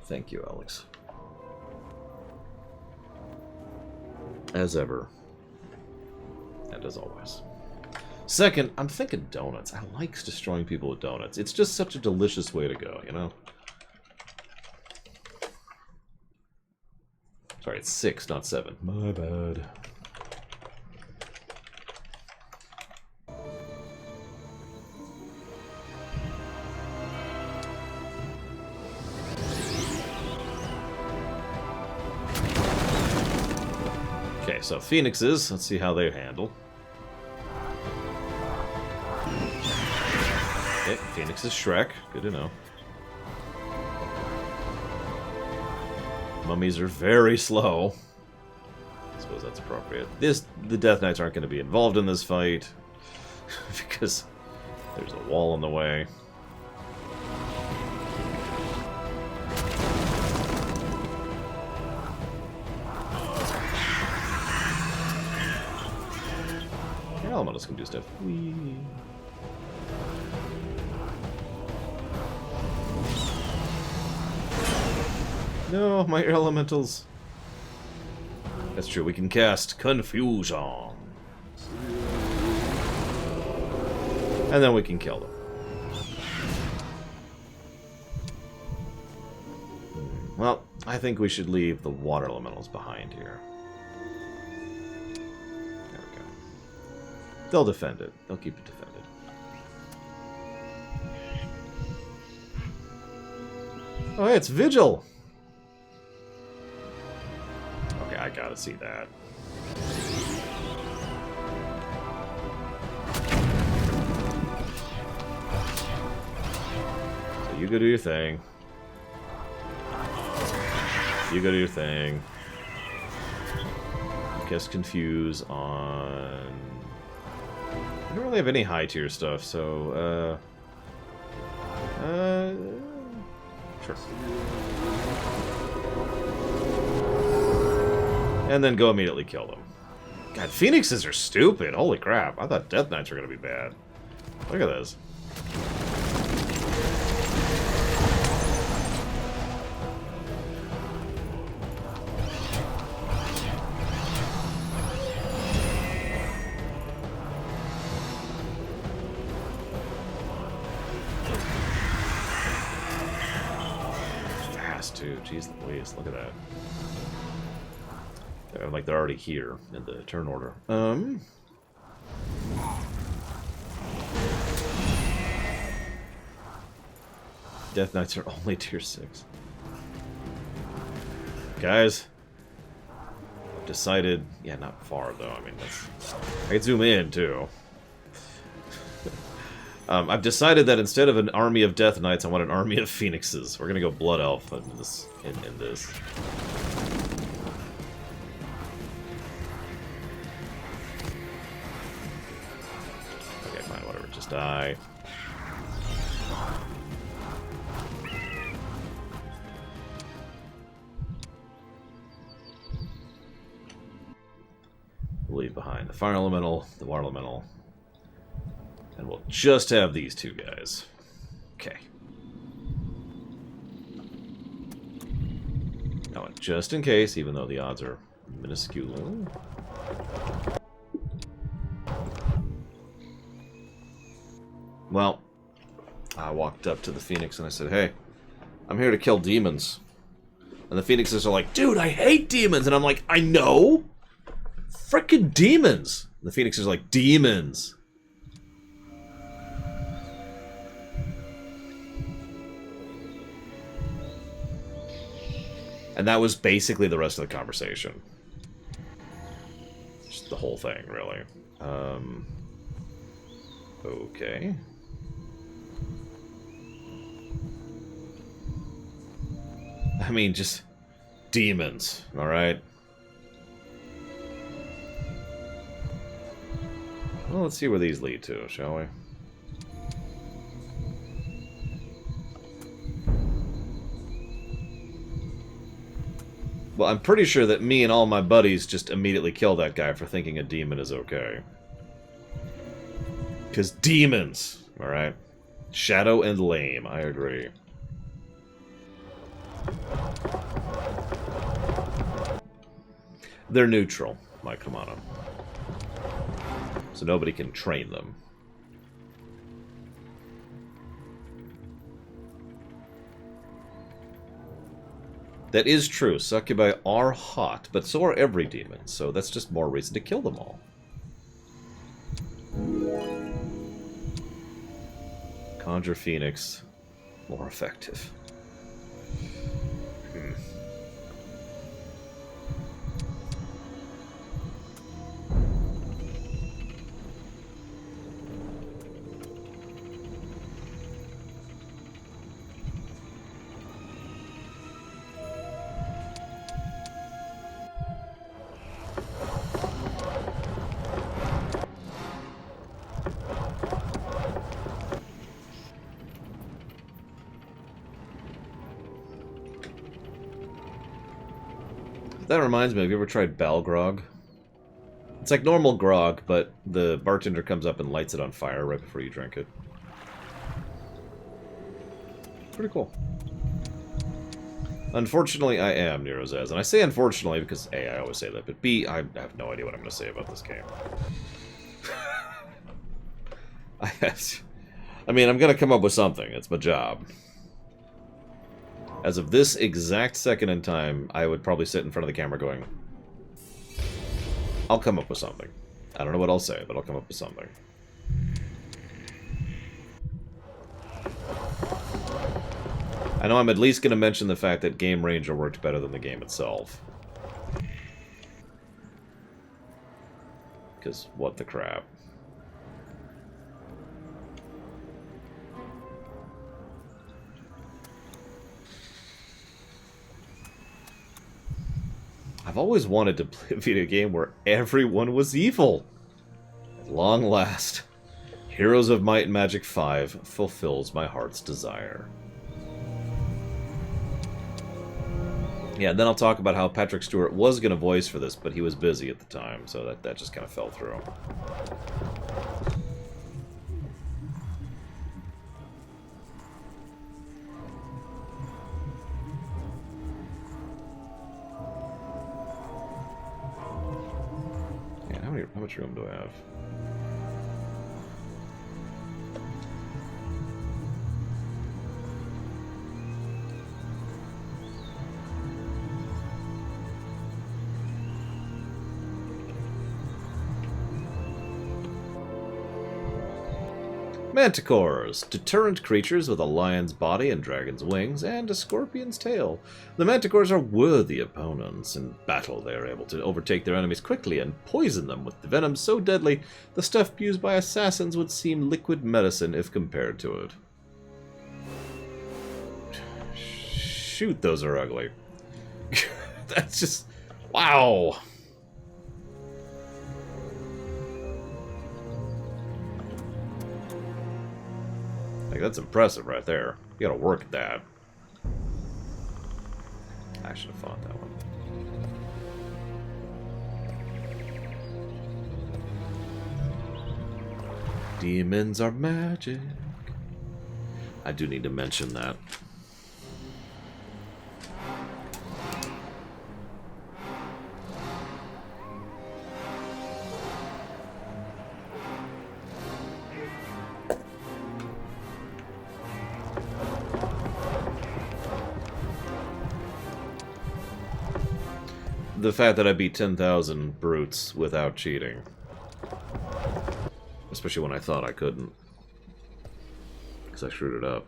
Speaker 1: Thank you, Alex. As ever. And as always. Second, I'm thinking donuts. I like destroying people with donuts. It's just such a delicious way to go, you know? Sorry, it's 6, not 7. My bad. Okay, so Phoenixes, let's see how they handle. Okay, Phoenix is Shrek. Good to know. Mummies are very slow. I suppose that's appropriate. The Death Knights aren't going to be involved in this fight because there's a wall in the way. Elementals can do stuff. Whee. No, my elementals. That's true, we can cast Confusion. And then we can kill them. Well, I think we should leave the water elementals behind here. There we go. They'll defend it. They'll keep it defended. Oh, hey, it's Vigil! I gotta see that. So you go do your thing. You go do your thing. Cast Confuse on... I don't really have any high tier stuff, so, sure. And then go immediately kill them. God, Phoenixes are stupid. Holy crap. I thought Death Knights were going to be bad. Look at this. Fast, too. Jeez Louise. Look at that. Like they're already here in the turn order. Death Knights are only tier 6. Guys, I've decided... Yeah, not far though. I mean, that's... I can zoom in too. I've decided that instead of an army of Death Knights, I want an army of Phoenixes. We're gonna go Blood Elf in this. In this. Just die. We'll leave behind the fire elemental, the water elemental, and we'll just have these two guys. Okay. Now, just in case, even though the odds are minuscule. Well, I walked up to the Phoenix and I said, hey, I'm here to kill demons. And the Phoenixes are like, dude, I hate demons. And I'm like, I know. Frickin' demons. And the Phoenixes are like, demons. And that was basically the rest of the conversation. Just the whole thing, really. Okay. I mean, just demons, alright? Well, let's see where these lead to, shall we? Well, I'm pretty sure that me and all my buddies just immediately kill that guy for thinking a demon is okay. Because demons, alright? Shadow and lame, I agree. They're neutral, like Kamana. So nobody can train them. That is true. Succubi are hot, but so are every demon, so that's just more reason to kill them all. Conjure Phoenix. More effective. That reminds me, have you ever tried Balgrog? It's like normal grog, but the bartender comes up and lights it on fire right before you drink it. Pretty cool. Unfortunately, I am Nerozaz. And I say unfortunately because A, I always say that, but B, I have no idea what I'm going to say about this game. I mean, I'm going to come up with something. It's my job. As of this exact second in time, I would probably sit in front of the camera going, I'll come up with something. I don't know what I'll say, but I'll come up with something. I know I'm at least going to mention the fact that Game Ranger worked better than the game itself. Because what the crap. I've always wanted to play a video game where everyone was evil. At long last, Heroes of Might and Magic 5 fulfills my heart's desire. Yeah, then I'll talk about how Patrick Stewart was going to voice for this, but he was busy at the time, so that just kind of fell through. How much room do I have? Manticores, deterrent creatures with a lion's body and dragon's wings, and a scorpion's tail. The Manticores are worthy opponents. In battle, they are able to overtake their enemies quickly and poison them with venom so deadly, the stuff used by assassins would seem liquid medicine if compared to it. Shoot, those are ugly. That's just... wow! Like, that's impressive right there. You gotta work at that. I should have fought that one. Demons are magic. I do need to mention that. The fact that I beat 10,000 brutes without cheating. Especially when I thought I couldn't. Because I screwed it up.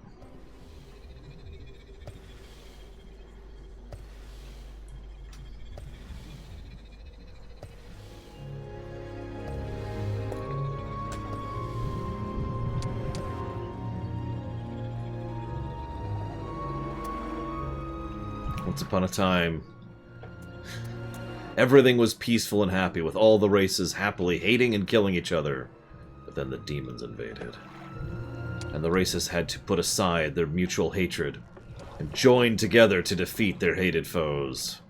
Speaker 1: Once upon a time, everything was peaceful and happy, with all the races happily hating and killing each other. But then the demons invaded. And the races had to put aside their mutual hatred and join together to defeat their hated foes.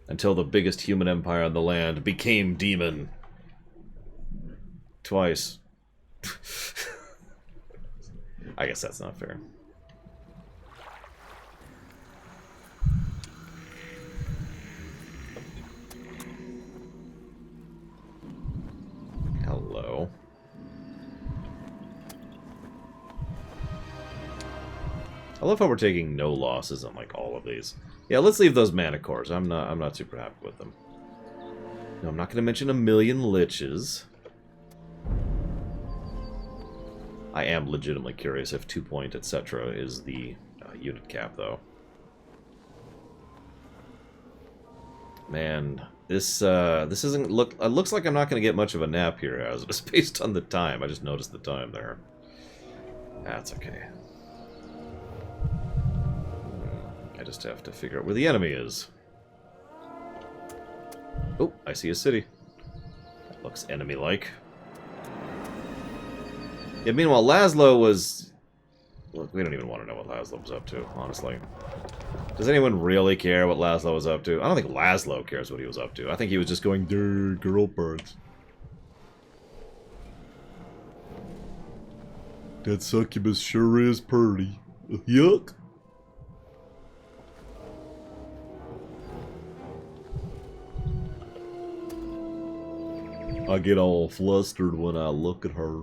Speaker 1: Until the biggest human empire on the land became demon. Twice. I guess that's not fair. Hello. I love how we're taking no losses on like all of these. Yeah, let's leave those manticores. I'm not super happy with them. No, I'm not going to mention a million liches. I am legitimately curious if 2-point, etc. is the unit cap, though. Man, this isn't look. It looks like I'm not going to get much of a nap here, as it's based on the time. I just noticed the time there. That's okay. I just have to figure out where the enemy is. Oh, I see a city. That looks enemy-like. Yeah, meanwhile, Laszlo was... Look, we don't even want to know what Laszlo was up to, honestly. Does anyone really care what Laszlo was up to? I don't think Laszlo cares what he was up to. I think he was just going, "Durr, girl parts. That succubus sure is pretty. Yuck." I get all flustered when I look at her.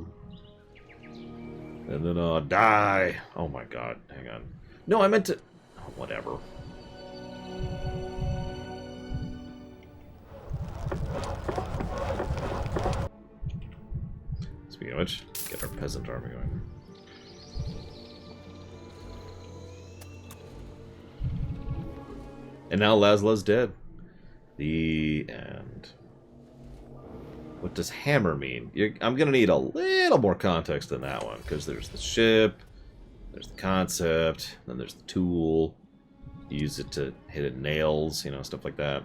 Speaker 1: And then I die. Oh my god, hang on. No, I meant to... Oh, whatever. Speaking of which, get our peasant army going. And now Laszlo's dead. The end. What does hammer mean? I'm going to need a little more context than that one, because there's the ship, there's the concept, then there's the tool. You use it to hit at nails, you know, stuff like that.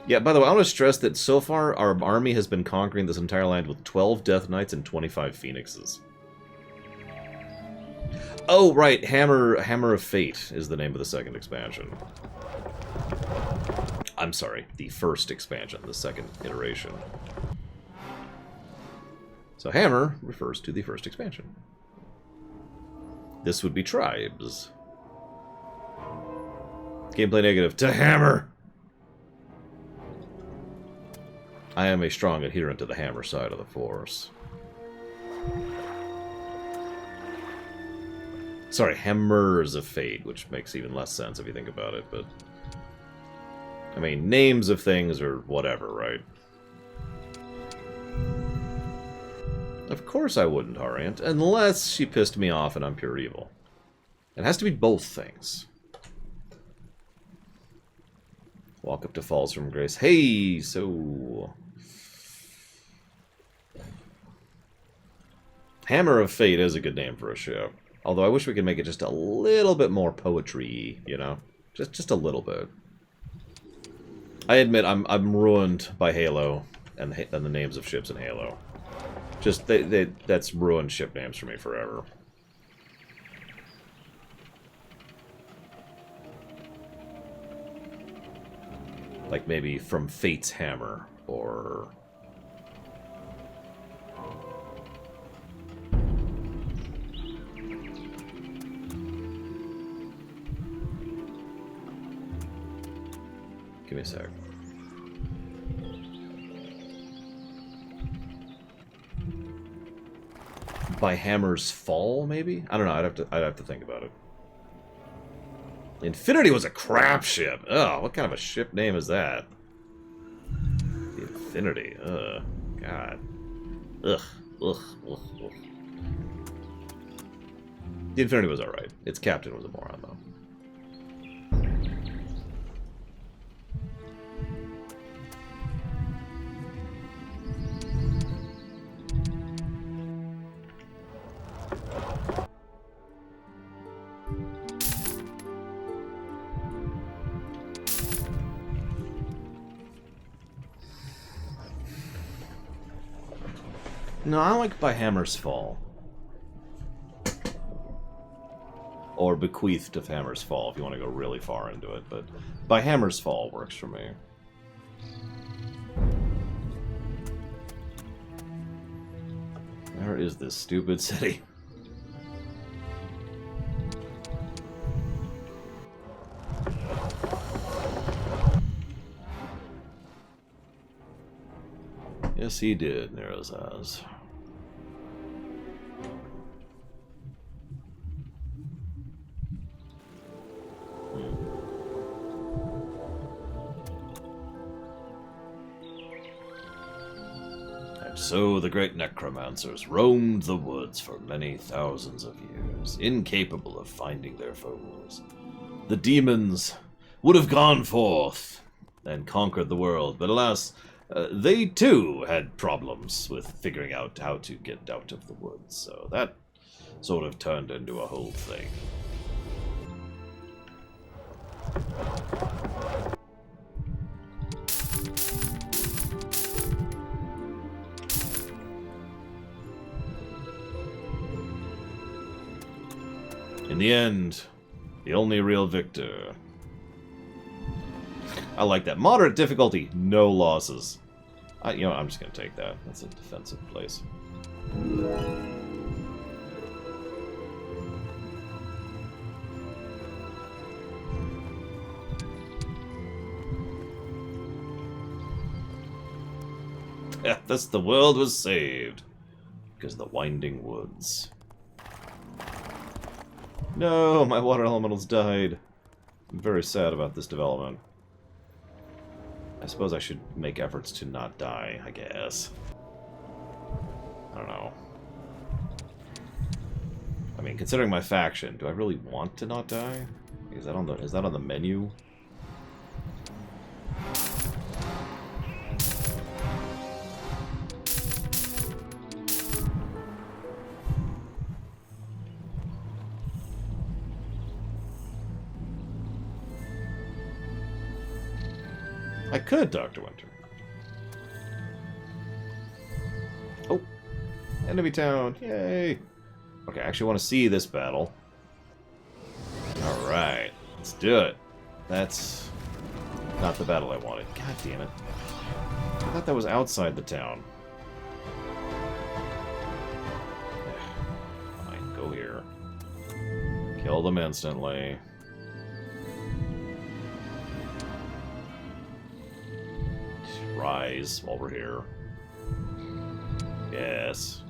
Speaker 1: Yeah, by the way, I want to stress that so far our army has been conquering this entire land with 12 Death Knights and 25 Phoenixes. Oh, right, Hammer of Fate is the name of the second expansion. I'm sorry, the first expansion, the second iteration. So Hammer refers to the first expansion. This would be Tribes. Gameplay negative. To Hammer! I am a strong adherent to the Hammer side of the Force. Sorry, Hammers of Fate, which makes even less sense if you think about it, but... I mean, names of things or whatever, right? Of course I wouldn't, Harriant, unless she pissed me off and I'm pure evil. It has to be both things. Walk up to Falls from Grace. Hey, so... Hammer of Fate is a good name for a show. Although I wish we could make it just a little bit more poetry, you know? Just a little bit. I admit I'm ruined by Halo and the names of ships in Halo. Just, that's ruined ship names for me forever. Like maybe From Fate's Hammer, or... Give me a sec. By Hammer's Fall, maybe? I don't know. I'd have to think about it. Infinity was a crap ship. Oh, what kind of a ship name is that? The Infinity. Ugh. God. Ugh. Ugh. Ugh. Ugh. The Infinity was alright. Its captain was a moron, though. No, I like By Hammer's Fall. Or Bequeathed of Hammer's Fall, if you want to go really far into it. But By Hammer's Fall works for me. Where is this stupid city? Yes, he did, Nero's eyes. And so the great necromancers roamed the woods for many thousands of years, incapable of finding their foes. The demons would have gone forth and conquered the world, but alas, they too had problems with figuring out how to get out of the woods, so that sort of turned into a whole thing. In the end, the only real victor. I like that. Moderate difficulty, no losses. You know, I'm just going to take that. That's a defensive place. Yeah, thus the world was saved. Because of the winding woods. No, my water elementals died. I'm very sad about this development. I suppose I should make efforts to not die, I guess. I don't know. I mean, considering my faction, do I really want to not die? Is that on the menu? I could, Dr. Winter. Oh. Enemy town. Yay. Okay, I actually want to see this battle. Alright. Let's do it. That's not the battle I wanted. God damn it. I thought that was outside the town. Fine, go here. Kill them instantly. Rise while we're here. Yes.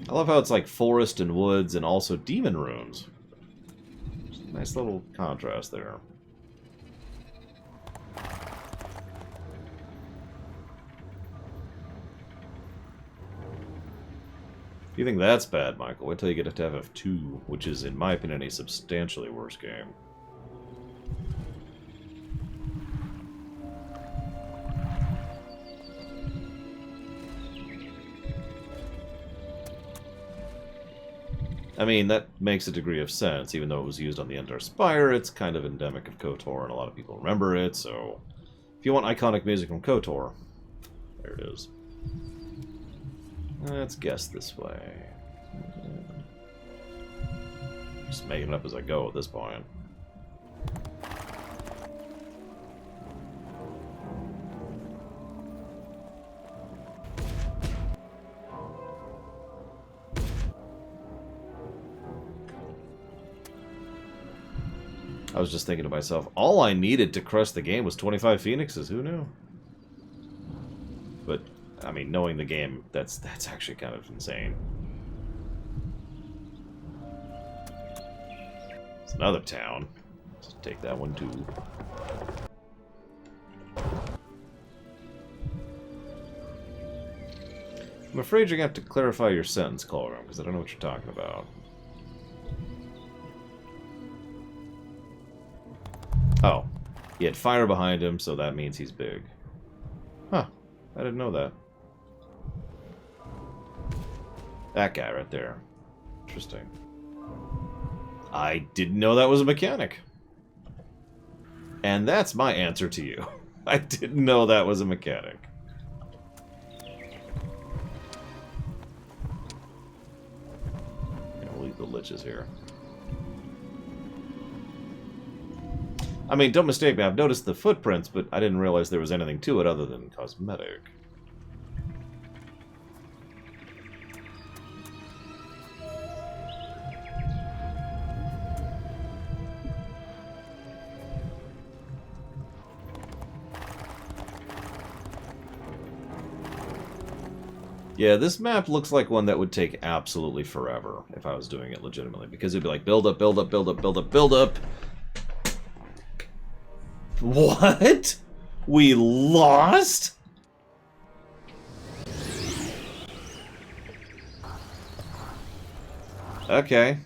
Speaker 1: I love how it's like forest and woods and also demon rooms. Nice little contrast there. If you think that's bad, Michael, wait till you get to FF2, which is, in my opinion, a substantially worse game. I mean, that makes a degree of sense. Even though it was used on the Endar Spire, it's kind of endemic of KOTOR, and a lot of people remember it, so... If you want iconic music from KOTOR, there it is. Let's guess this way. Just making it up as I go at this point. I was just thinking to myself, all I needed to crush the game was 25 Phoenixes. Who knew? But, I mean, knowing the game, that's actually kind of insane. It's another town. Let's take that one too. I'm afraid you're going to have to clarify your sentence, Colram, because I don't know what you're talking about. Oh, he had fire behind him, so that means he's big. Huh, I didn't know that. That guy right there. Interesting. I didn't know that was a mechanic. And that's my answer to you. I didn't know that was a mechanic. Yeah, we'll leave the liches here. I mean, don't mistake me, I've noticed the footprints, but I didn't realize there was anything to it other than cosmetic. Yeah, this map looks like one that would take absolutely forever if I was doing it legitimately, because it'd be like, build up, build up, build up, build up, build up. What? We lost? Okay.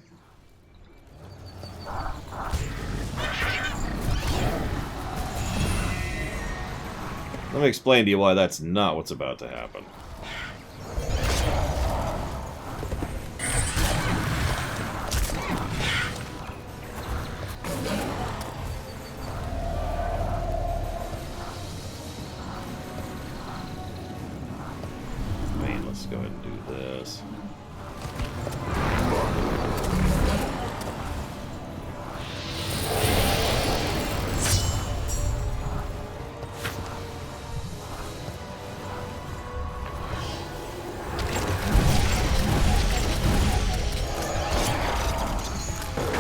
Speaker 1: Let me explain to you why that's not what's about to happen. Let's go ahead and do this.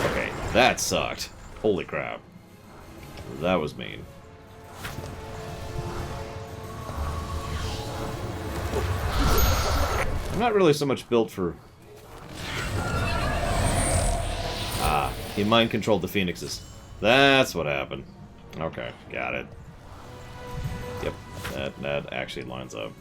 Speaker 1: Okay, that sucked. Holy crap. That was mean. I'm not really so much built for... Ah, he mind-controlled the Phoenixes. That's what happened. Okay, got it. Yep, that actually lines up.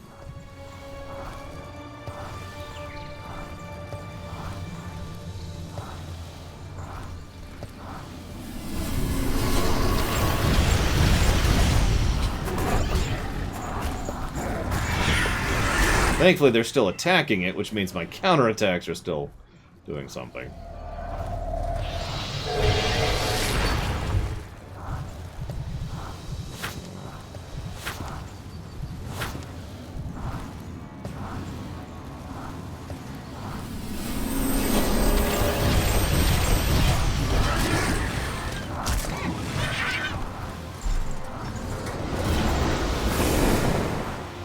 Speaker 1: Thankfully, they're still attacking it, which means my counterattacks are still doing something.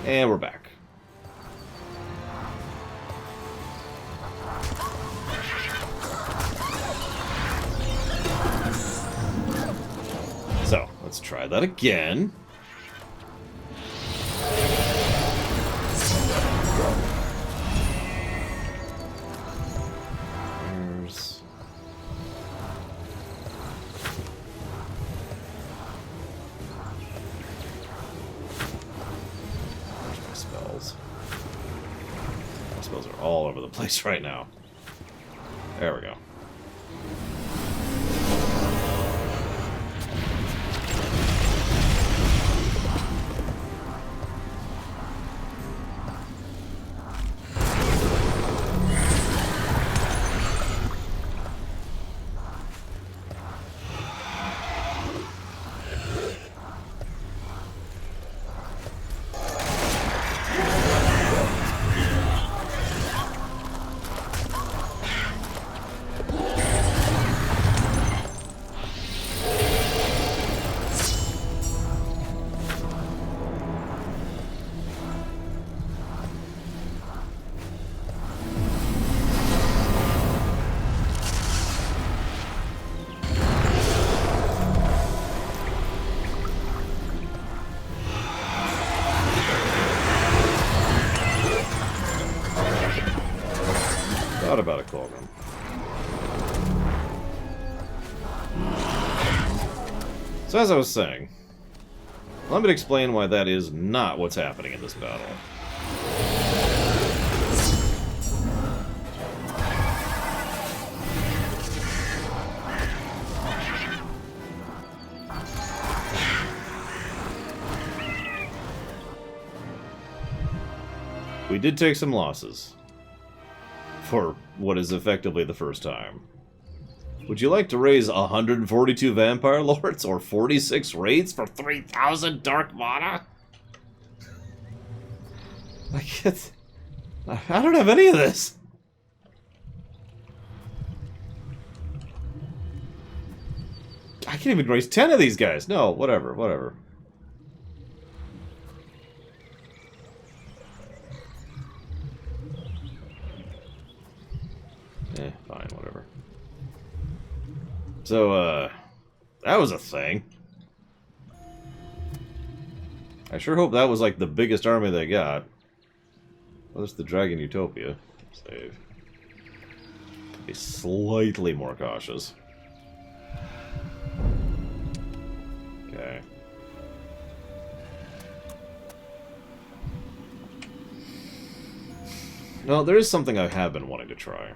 Speaker 1: And we're back. So, let's try that again. There's... Where's my spells? My spells are all over the place right now. There we go. Thought about it, Colgan. So as I was saying, let me explain why that is not what's happening in this battle. We did take some losses. For what is effectively the first time. Would you like to raise 142 Vampire Lords or 46 raids for 3,000 Dark Mana? I don't have any of this. I can't even raise 10 of these guys. No, whatever. Fine, whatever. So, that was a thing. I sure hope that was, like, the biggest army they got. Well, that's the Dragon Utopia. Save. Be slightly more cautious. Okay. No, there is something I have been wanting to try.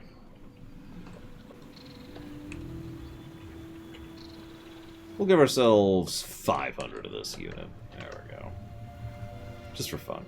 Speaker 1: We'll give ourselves 500 of this unit. There we go. Just for fun.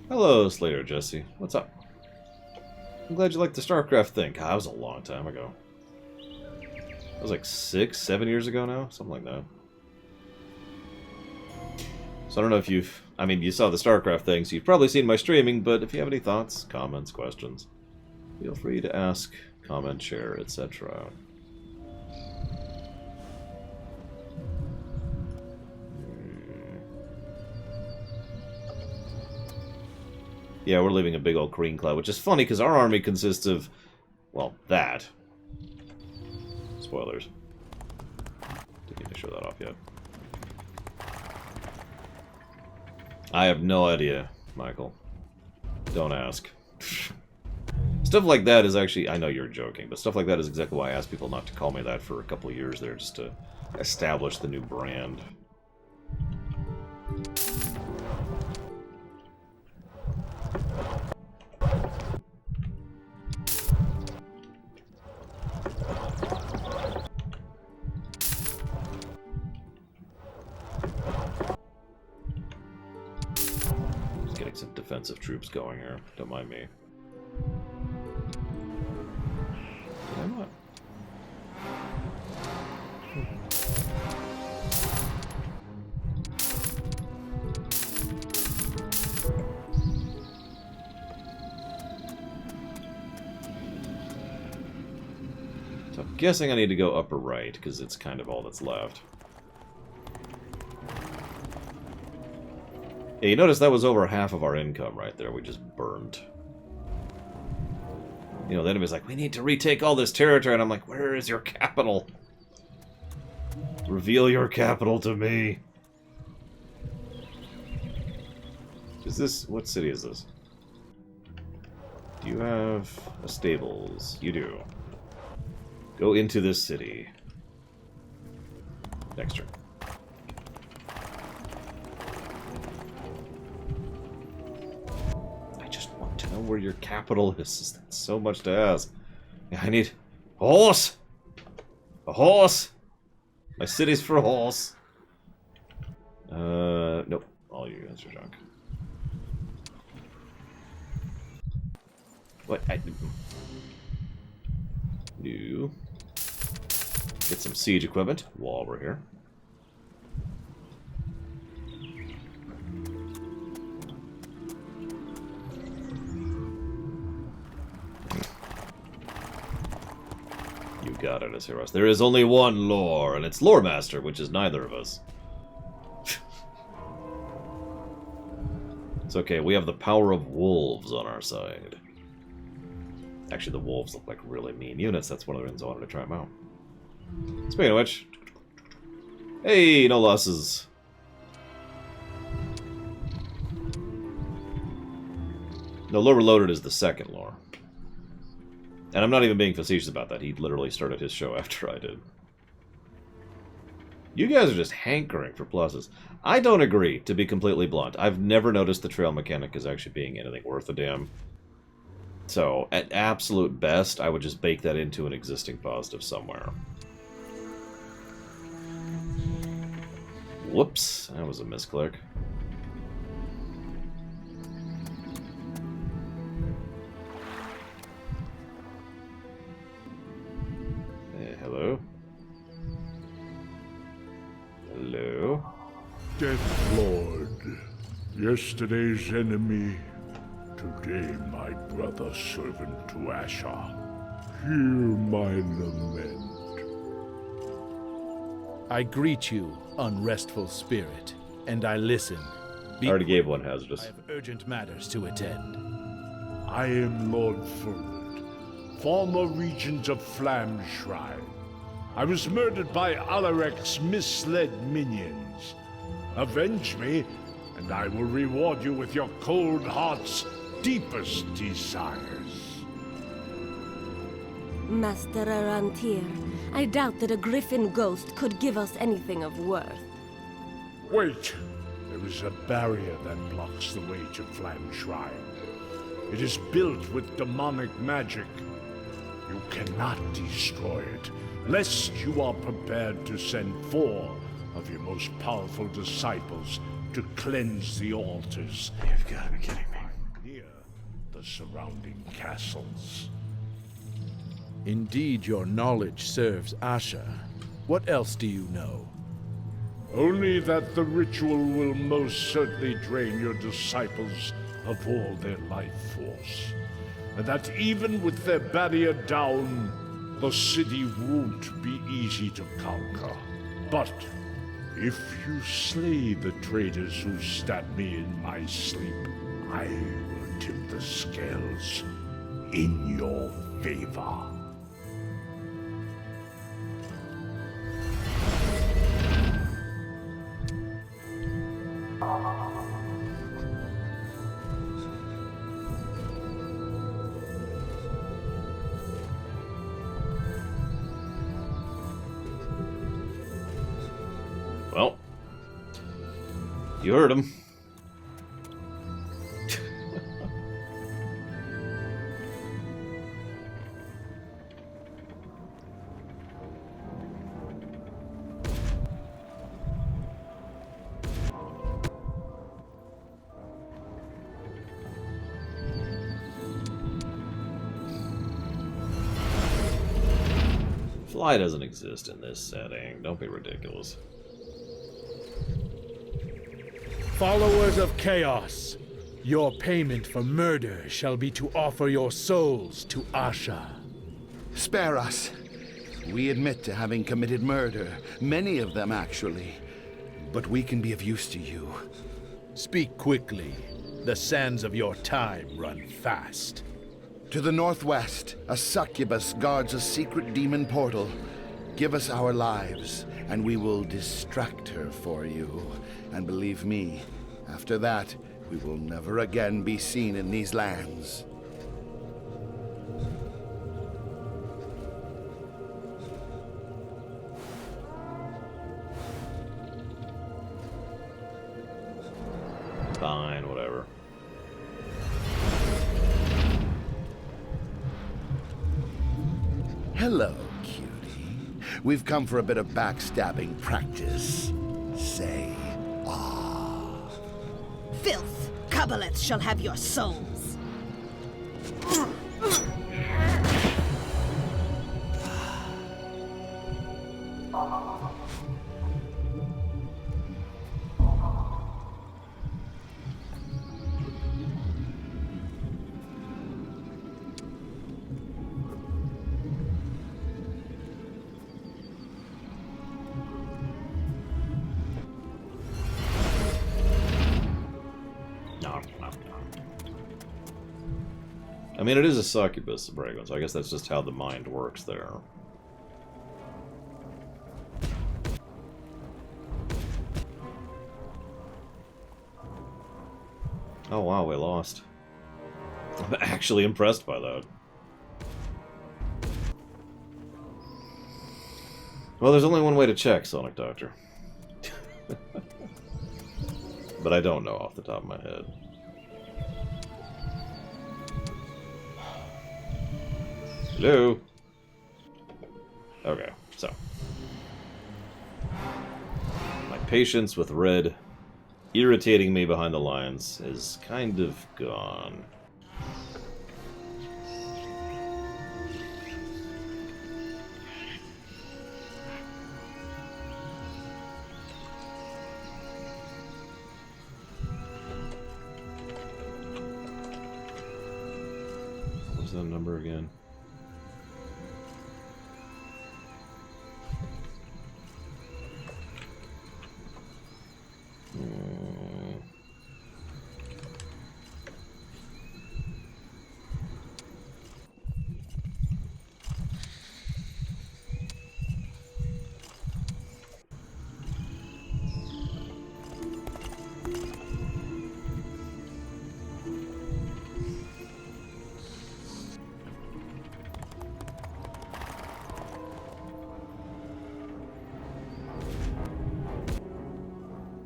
Speaker 1: Hello, Slayer Jesse. What's up? I'm glad you liked the StarCraft thing. God, that was a long time ago. That was like 6, 7 years ago now? Something like that. So I don't know if you've... I mean, you saw the StarCraft thing, so you've probably seen my streaming, but if you have any thoughts, comments, questions, feel free to ask, comment, share, etc. Yeah, we're leaving a big old green cloud, which is funny because our army consists of, well, that. Spoilers. Didn't need to show that off yet. I have no idea, Michael. Don't ask. Stuff like that is actually, I know you're joking, but stuff like that is exactly why I asked people not to call me that for a couple of years there, just to establish the new brand. Some defensive troops going here. Don't mind me. Did I not? So I'm guessing I need to go upper right, because it's kind of all that's left. Yeah, you notice that was over half of our income right there. We just burned. You know, the enemy's like, we need to retake all this territory. And I'm like, where is your capital? Reveal your capital to me. Is this... what city is this? Do you have a stables? You do. Go into this city. Next turn. Know where your capital is. That's so much to ask. I need a horse. A horse. My city's for a horse. Nope. All you guys are junk. What? You get some siege equipment while we're here. You got it, Asiros. There is only one lore, and it's Lore Master, which is neither of us. It's okay, we have the power of wolves on our side. Actually, the wolves look like really mean units. That's one of the reasons I wanted to try them out. Speaking of which... Hey, no losses. No, Lore Reloaded is the second lore. And I'm not even being facetious about that. He literally started his show after I did. You guys are just hankering for pluses. I don't agree, to be completely blunt. I've never noticed the trail mechanic as actually being anything worth a damn. So, at absolute best, I would just bake that into an existing positive somewhere. Whoops, that was a misclick. Hey, hello? Hello?
Speaker 9: Death Lord, yesterday's enemy, today my brother servant to Asha. Hear my lament.
Speaker 2: I greet you, unrestful spirit, and I listen.
Speaker 1: I already gave one hazardous.
Speaker 2: I have urgent matters to attend.
Speaker 9: I am Lord Fulwood, former regent of Flamshrine. I was murdered by Alarek's misled minions. Avenge me, and I will reward you with your cold heart's deepest desires.
Speaker 4: Master Arantir, I doubt that a griffin ghost could give us anything of worth.
Speaker 9: Wait! There is a barrier that blocks the way to Flamshrine. It is built with demonic magic. You cannot destroy it, lest you are prepared to send 4 of your most powerful disciples to cleanse the altars.
Speaker 1: You've got to be kidding me.
Speaker 9: Near the surrounding castles.
Speaker 2: Indeed, your knowledge serves Asha. What else do you know?
Speaker 9: Only that the ritual will most certainly drain your disciples of all their life force. And that even with their barrier down, the city won't be easy to conquer. But if you slay the traitors who stabbed me in my sleep, I will tip the scales in your favor.
Speaker 1: Well, you heard him. Fly doesn't exist in this setting. Don't be ridiculous.
Speaker 2: Followers of Chaos, your payment for murder shall be to offer your souls to Asha.
Speaker 7: Spare us. We admit to having committed murder, many of them actually. But we can be of use to you.
Speaker 2: Speak quickly. The sands of your time run fast.
Speaker 7: To the northwest, a succubus guards a secret demon portal. Give us our lives, and we will distract her for you. And believe me, after that, we will never again be seen in these lands.
Speaker 1: Fine, whatever.
Speaker 7: Hello, cutie. We've come for a bit of backstabbing practice. Say,
Speaker 8: Filth! Kabbalets shall have your souls!
Speaker 1: I mean, it is a succubus fragrance, so I guess that's just how the mind works there. Oh wow, we lost. I'm actually impressed by that. Well, there's only one way to check, Sonic Doctor. But I don't know off the top of my head. Hello? Okay, so. My patience with Red irritating me behind the lines is kind of gone. What was that number again?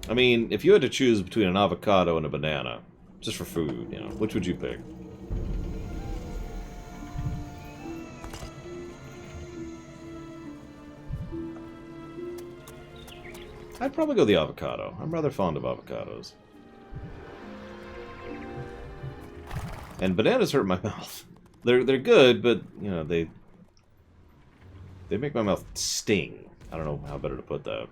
Speaker 1: I mean, if you had to choose between an avocado and a banana, just for food, you know, which would you pick? I'd probably go the avocado. I'm rather fond of avocados. And bananas hurt my mouth. They're good, but you know, they make my mouth sting. I don't know how better to put that.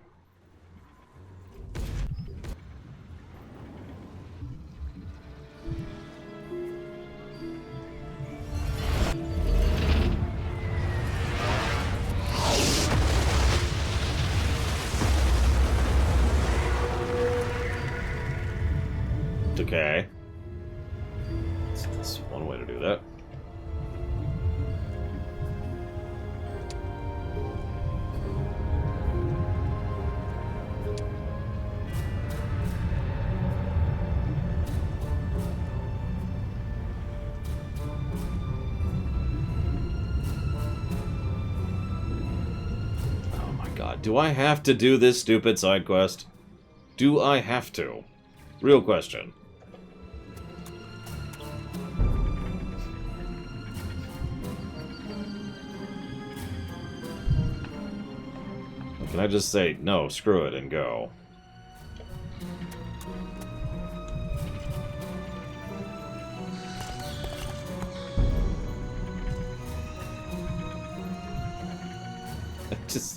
Speaker 1: Okay. That's one way to do that. Oh my god, do I have to do this stupid side quest? Do I have to? Real question. Can I just say, no, screw it, and go?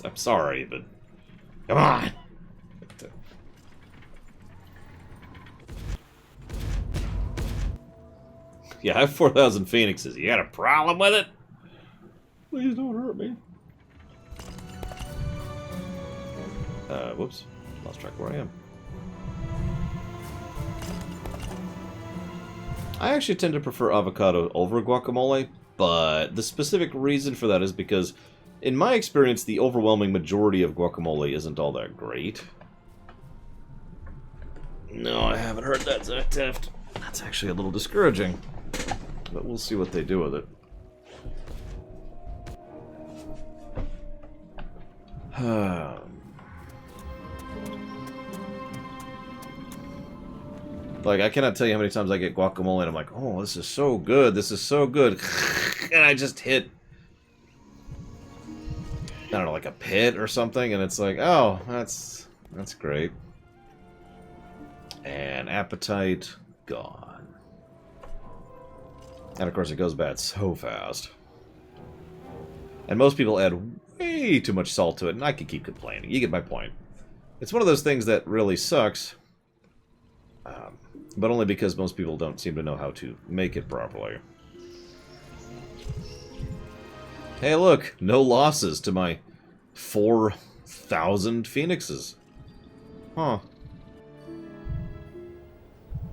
Speaker 1: I'm sorry, but... Come on! Yeah, I have 4,000 phoenixes. You got a problem with it? Please don't hurt me. Whoops. Lost track where I am. I actually tend to prefer avocado over guacamole, but the specific reason for that is because, in my experience, the overwhelming majority of guacamole isn't all that great. No, I haven't heard that, Zach Taft. That's actually a little discouraging. But we'll see what they do with it. Like, I cannot tell you how many times I get guacamole and I'm like, oh, this is so good, this is so good. And I just hit, I don't know, like a pit or something, and it's like, oh, that's great. And appetite, gone. And of course it goes bad so fast. And most people add way too much salt to it, and I could keep complaining. You get my point. It's one of those things that really sucks. But only because most people don't seem to know how to make it properly. Hey, look! No losses to my 4,000 phoenixes. Huh.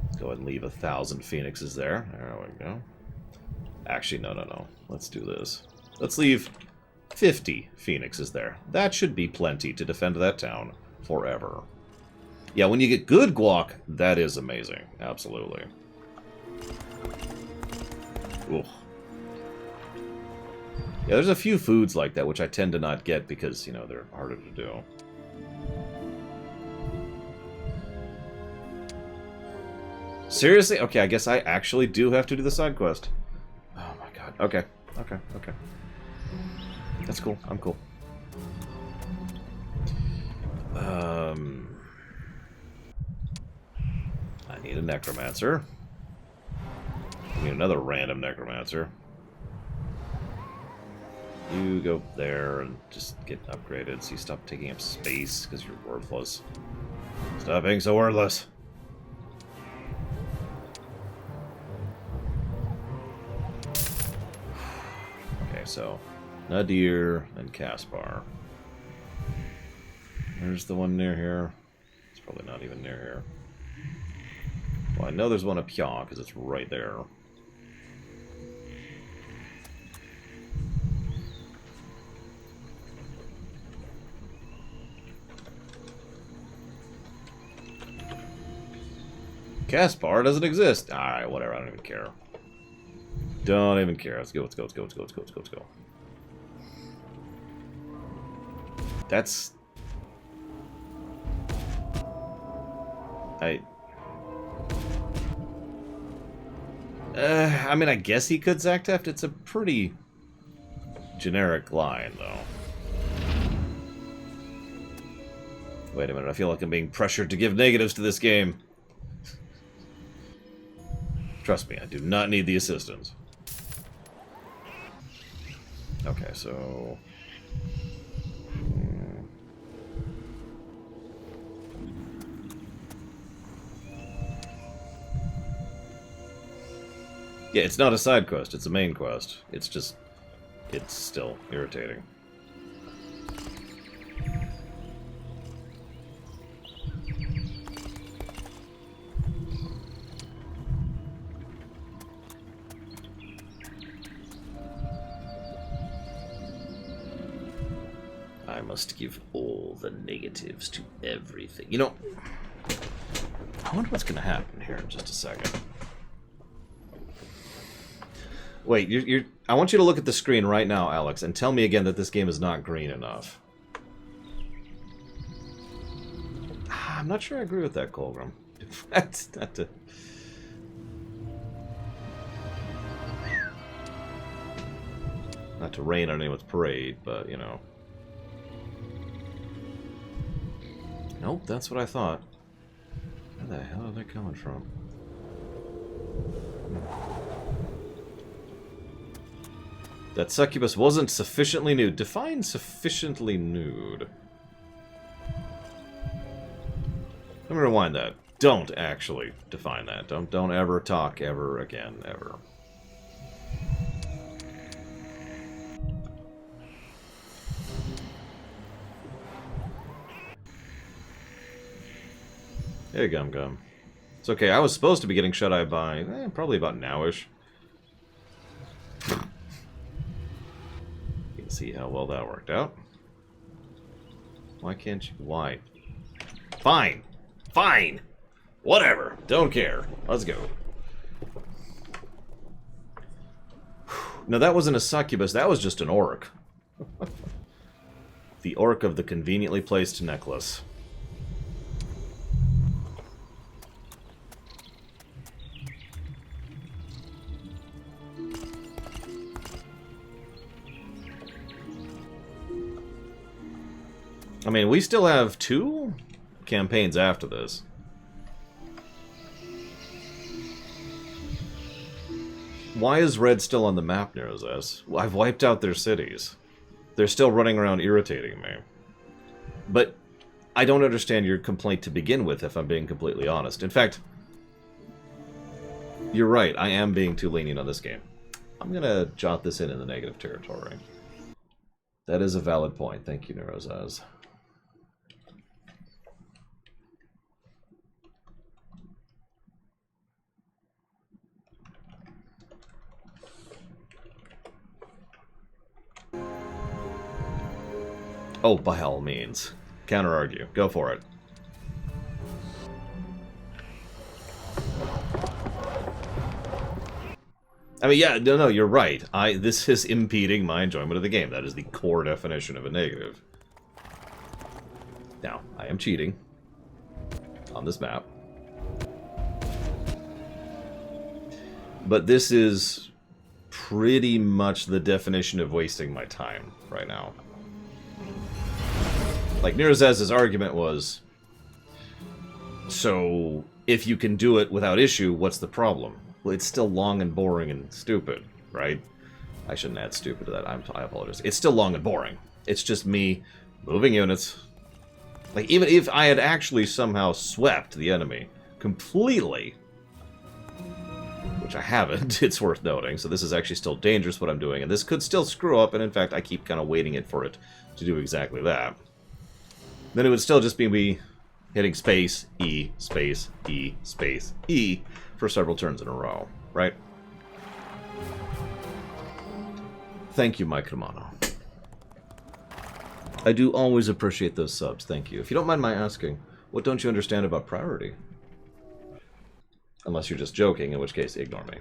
Speaker 1: Let's go ahead and leave 1,000 phoenixes there. There we go. Actually, no. Let's do this. Let's leave 50 phoenixes there. That should be plenty to defend that town forever. Yeah, when you get good guac, that is amazing. Absolutely. Ooh. Yeah, there's a few foods like that, which I tend to not get because, you know, they're harder to do. Seriously? Okay, I guess I actually do have to do the side quest. Oh my god. Okay. That's cool. I'm cool. I need a necromancer. I need another random necromancer. You go there and just get upgraded so you stop taking up space because you're worthless. Stop being so worthless. Okay, so Nadir and Caspar. There's the one near here. It's probably not even near here. Well, I know there's one up here because it's right there. Caspar doesn't exist. Alright, whatever, I don't even care. Don't even care. Let's go. That's... I mean, I guess he could Zack Theft. It's a pretty generic line, though. Wait a minute, I feel like I'm being pressured to give negatives to this game. Trust me, I do not need the assistance. Okay, so... Yeah, it's not a side quest, it's a main quest. It's just... it's still irritating. I must give all the negatives to everything. You know, I wonder what's going to happen here in just a second. Wait, I want you to look at the screen right now, Alex, and tell me again that this game is not green enough. I'm not sure I agree with that, Colgrim. That's not to... not to rain on anyone's parade, but, you know. Nope, that's what I thought. Where the hell are they coming from? That succubus wasn't sufficiently nude. Define sufficiently nude. Let me rewind that. Don't actually define that. Don't ever talk ever again, ever. Hey, Gum Gum. It's okay, I was supposed to be getting shut-eye by probably about nowish. You can see how well that worked out. Why can't you? Why? Fine! Fine! Whatever! Don't care. Let's go. No, that wasn't a succubus, that was just an orc. The orc of the conveniently placed necklace. I mean, we still have 2 campaigns after this. Why is Red still on the map near us? I've wiped out their cities. They're still running around irritating me. But I don't understand your complaint to begin with, if I'm being completely honest. In fact, you're right, I am being too lenient on this game. I'm gonna jot this in the negative territory. That is a valid point. Thank you, Neurozaz. Oh, by all means. Counter-argue. Go for it. I mean, yeah, no, you're right. This is impeding my enjoyment of the game. That is the core definition of a negative. Now, I am cheating on this map. But this is pretty much the definition of wasting my time right now. Like, Nirazez's argument was, so, if you can do it without issue, what's the problem? Well, it's still long and boring and stupid, right? I shouldn't add stupid to that, I apologize. It's still long and boring. It's just me moving units. Like, even if I had actually somehow swept the enemy completely, which I haven't, it's worth noting, so this is actually still dangerous what I'm doing, and this could still screw up, and in fact, I keep kind of waiting for it to do exactly that. Then it would still just be me hitting space, E, space, E, space, E for several turns in a row, right? Thank you, Mike Romano. I do always appreciate those subs, thank you. If you don't mind my asking, what don't you understand about priority? Unless you're just joking, in which case, ignore me.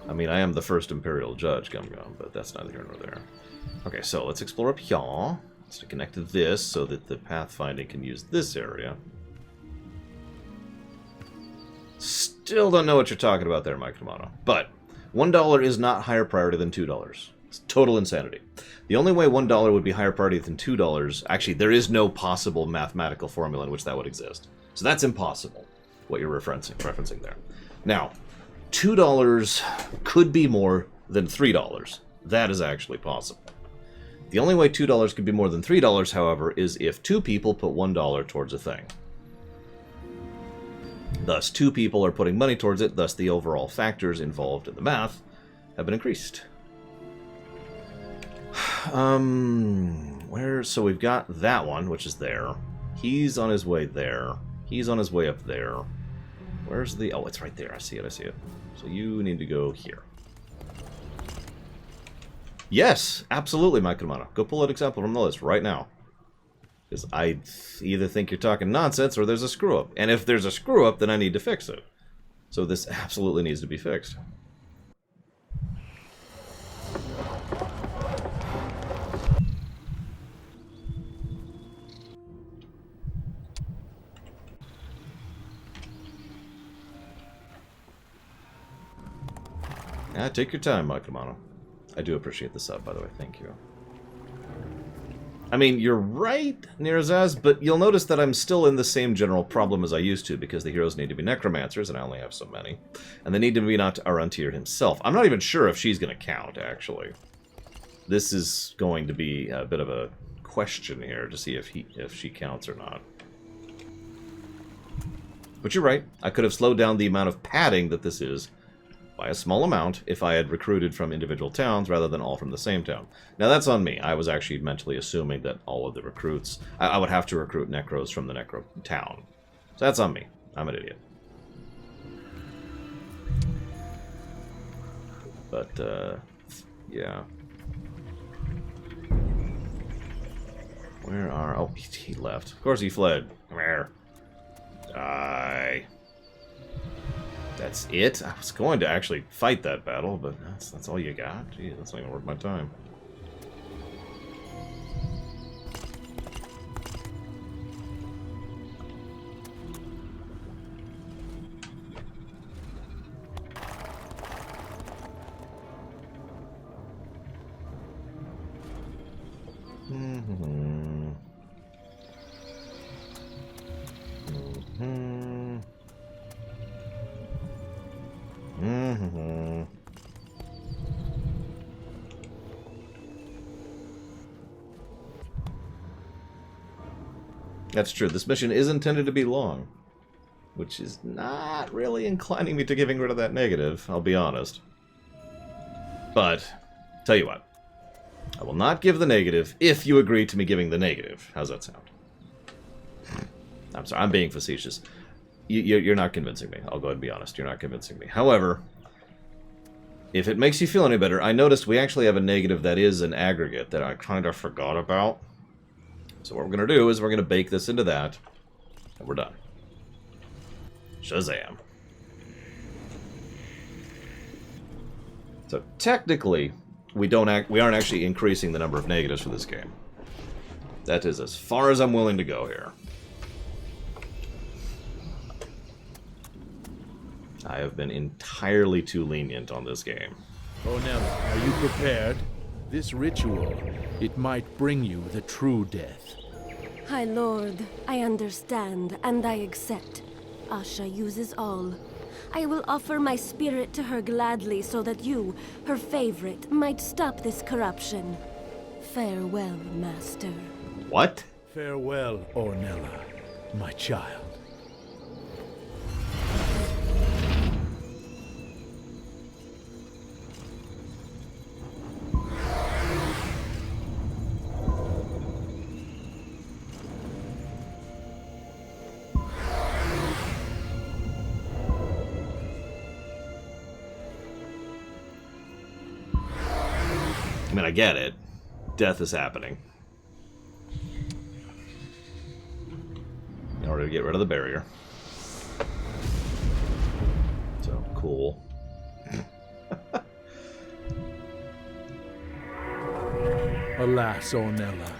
Speaker 1: I mean, I am the first Imperial Judge, Gum Gum, but that's neither here nor there. Okay, so let's explore up here. Let's connect to this so that the pathfinding can use this area. Still don't know what you're talking about there, Mike Romano. But $1 is not higher priority than $2. It's total insanity. The only way $1 would be higher priority than $2, actually, there is no possible mathematical formula in which that would exist. So that's impossible, what you're referencing there. Now, $2 could be more than $3. That is actually possible. The only way $2 could be more than $3, however, is if two people put $1 towards a thing. Thus, two people are putting money towards it, thus the overall factors involved in the math have been increased. So we've got that one, which is there. He's on his way there. He's on his way up there. Where's the... Oh, it's right there. I see it, I see it. So you need to go here. Yes, absolutely, Mike Romano. Go pull an example from the list right now. Because I either think you're talking nonsense or there's a screw-up. And if there's a screw-up, then I need to fix it. So this absolutely needs to be fixed. Yeah, take your time, Mike Romano. I do appreciate the sub, by the way. Thank you. I mean, you're right, Nirazez, but you'll notice that I'm still in the same general problem as I used to, because the heroes need to be necromancers, and I only have so many. And they need to be not Aruntir himself. I'm not even sure if she's going to count, actually. This is going to be a bit of a question here to see if she counts or not. But you're right. I could have slowed down the amount of padding that this is by a small amount if I had recruited from individual towns rather than all from the same town. Now that's on me. I was actually mentally assuming that all of the recruits... I would have to recruit necros from the necro town. So that's on me. I'm an idiot. But, yeah. Where are... Oh, he left. Of course he fled. Come here. Die. That's it? I was going to actually fight that battle, but that's all you got? Gee, that's not even worth my time. That's true. This mission is intended to be long, which is not really inclining me to getting rid of that negative, I'll be honest. But, tell you what. I will not give the negative if you agree to me giving the negative. How's that sound? I'm sorry, I'm being facetious. You're not convincing me. I'll go ahead and be honest. You're not convincing me. However, if it makes you feel any better, I noticed we actually have a negative that is an aggregate that I kind of forgot about. So what we're going to do is we're going to bake this into that, and we're done. Shazam. So technically, we aren't actually increasing the number of negatives for this game. That is as far as I'm willing to go here. I have been entirely too lenient on this game.
Speaker 2: Ornella, are you prepared? This ritual, it might bring you the true death.
Speaker 4: High Lord, I understand, and I accept. Asha uses all. I will offer my spirit to her gladly so that you, her favorite, might stop this corruption. Farewell, Master.
Speaker 1: What?
Speaker 2: Farewell, Ornella, my child.
Speaker 1: I mean, I get it. Death is happening. In order to get rid of the barrier. So, cool.
Speaker 2: Alas, Ornella,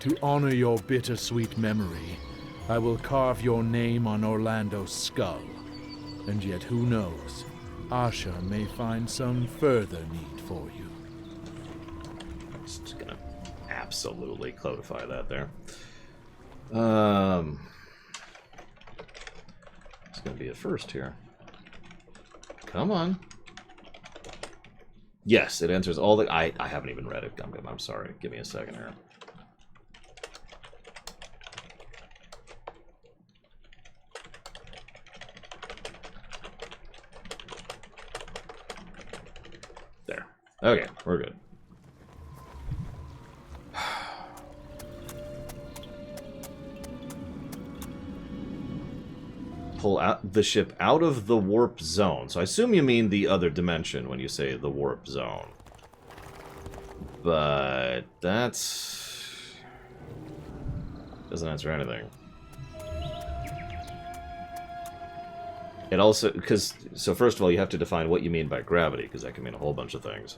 Speaker 2: to honor your bittersweet memory, I will carve your name on Orlando's skull. And yet, who knows? Asha may find some further need for you.
Speaker 1: Just gonna absolutely codify that there. It's gonna be a first here. Come on. Yes, it answers all the... I haven't even read it. I'm sorry. Give me a second here. There. Okay, we're good. Pull out the ship out of the warp zone. So I assume you mean the other dimension when you say the warp zone. But that's... doesn't answer anything. It also... because... so first of all, you have to define what you mean by gravity, because that can mean a whole bunch of things.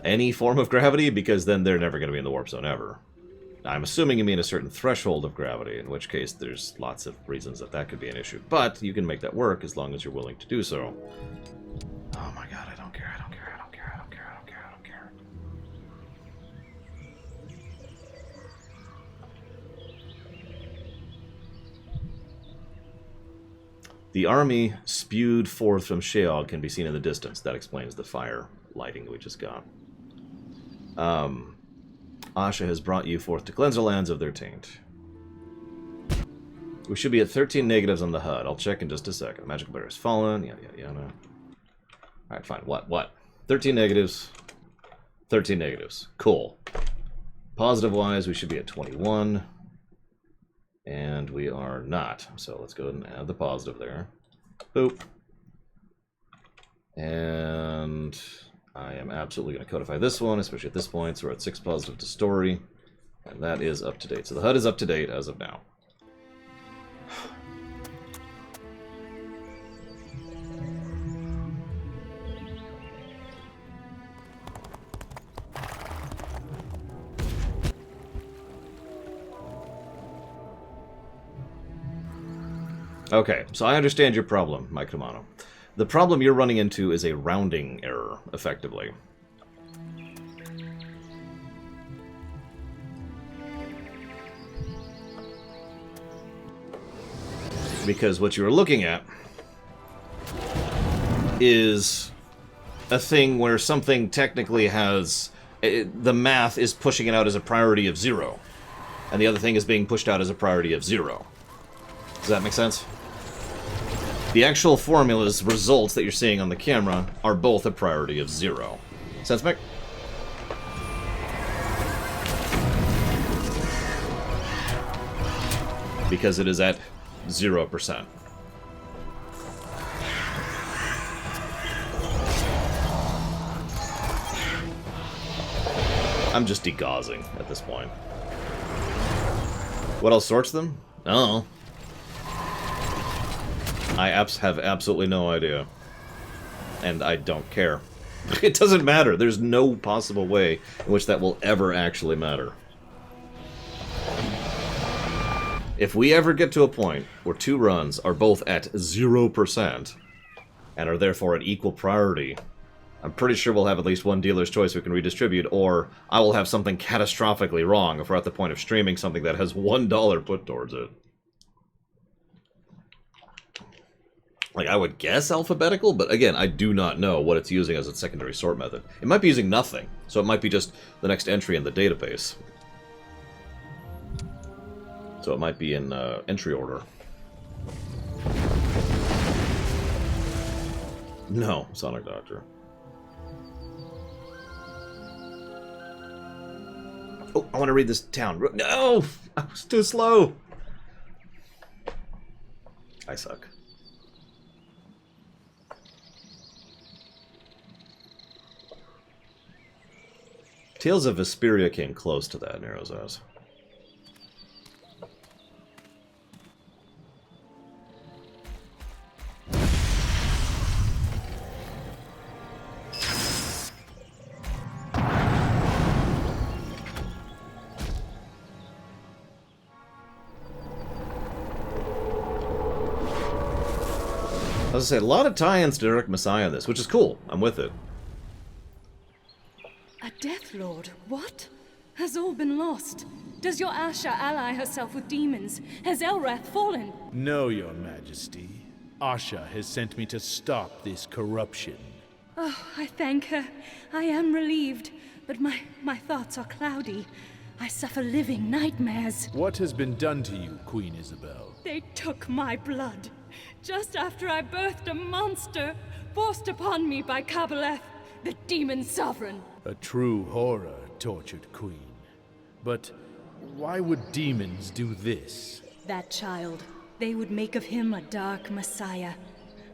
Speaker 1: Any form of gravity, because then they're never going to be in the warp zone ever. I'm assuming you mean a certain threshold of gravity, in which case there's lots of reasons that that could be an issue. But you can make that work as long as you're willing to do so. Oh my god, I don't care, I don't care, I don't care, I don't care, I don't care, I don't care. The army spewed forth from Sheol can be seen in the distance. That explains the fire lighting that we just got. Asha has brought you forth to cleanse the lands of their taint. We should be at 13 negatives on the HUD. I'll check in just a second. Magical barrier has fallen. Yada, yada, yada. Alright, fine. What? 13 negatives. 13 negatives. Cool. Positive-wise, we should be at 21. And we are not. So let's go ahead and add the positive there. Boop. And... I am absolutely going to codify this one, especially at this point. So we're at 6 positive to story. And that is up to date. So the HUD is up to date as of now. Okay, so I understand your problem, Mike Romano. The problem you're running into is a rounding error, effectively. Because what you're looking at is a thing where something technically has... the math is pushing it out as a priority of 0. And the other thing is being pushed out as a priority of 0. Does that make sense? The actual formula's results that you're seeing on the camera are both a priority of 0. Sense make? Because it is at 0%. I'm just degauzing at this point. What else sorts them? Oh. I have absolutely no idea. And I don't care. It doesn't matter. There's no possible way in which that will ever actually matter. If we ever get to a point where two runs are both at 0% and are therefore at equal priority, I'm pretty sure we'll have at least one dealer's choice we can redistribute, or I will have something catastrophically wrong if we're at the point of streaming something that has $1 put towards it. Like, I would guess alphabetical, but again, I do not know what it's using as its secondary sort method. It might be using nothing, so it might be just the next entry in the database. So it might be in entry order. No, Sonic Doctor. Oh, I want to read this town. No! I was too slow! I suck. Tales of Vesperia came close to that, Nero's Eyes. I was gonna say, a lot of tie-ins to Dark Messiah in this, which is cool. I'm with it.
Speaker 10: A Death Lord? What? Has all been lost? Does your Asha ally herself with demons? Has Elrath fallen?
Speaker 2: No, your majesty. Asha has sent me to stop this corruption.
Speaker 10: Oh, I thank her. I am relieved. But my thoughts are cloudy. I suffer living nightmares.
Speaker 2: What has been done to you, Queen Isabel?
Speaker 10: They took my blood. Just after I birthed a monster, forced upon me by Kabbaleth, the demon sovereign.
Speaker 2: A true horror, tortured queen. But why would demons do this?
Speaker 10: That child, they would make of him a dark messiah.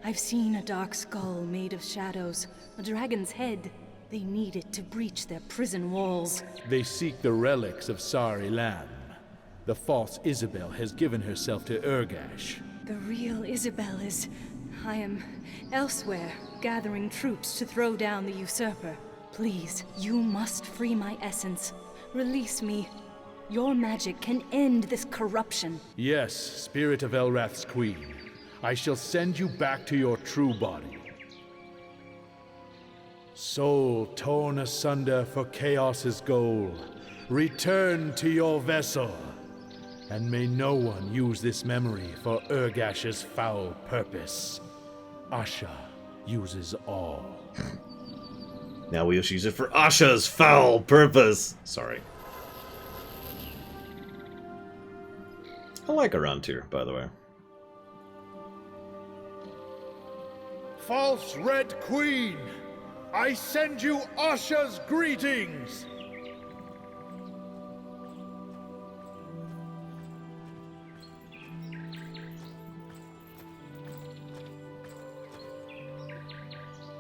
Speaker 10: I've seen a dark skull made of shadows, a dragon's head. They need it to breach their prison walls.
Speaker 2: They seek the relics of Sari Lam. The false Isabel has given herself to Urgash.
Speaker 10: The real Isabel is... I am elsewhere, gathering troops to throw down the usurper. Please, you must free my essence. Release me. Your magic can end this corruption.
Speaker 2: Yes, Spirit of Elrath's Queen. I shall send you back to your true body. Soul torn asunder for chaos's goal. Return to your vessel. And may no one use this memory for Urgash's foul purpose. Asha uses all.
Speaker 1: Now we'll use it for Asha's foul purpose. Sorry. I like Arantir, by the way.
Speaker 9: False Red Queen, I send you Asha's greetings.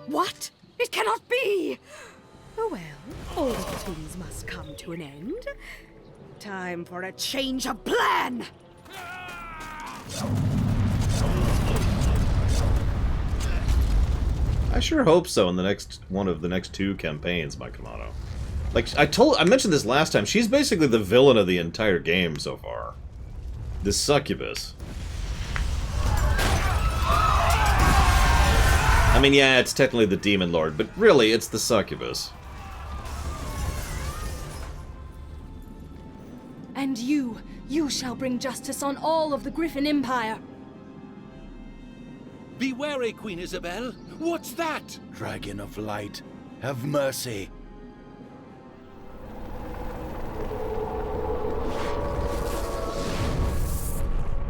Speaker 11: What? It cannot be! Oh well, all good things must come to an end. Time for a change of plan!
Speaker 1: I sure hope so in the next one of the next two campaigns, my Kamado. Like, I mentioned this last time, she's basically the villain of the entire game so far. This succubus. I mean, yeah, it's technically the Demon Lord, but really, it's the succubus.
Speaker 10: And you shall bring justice on all of the Griffin Empire.
Speaker 6: Be wary, Queen Isabel. What's that? Dragon of Light, have mercy.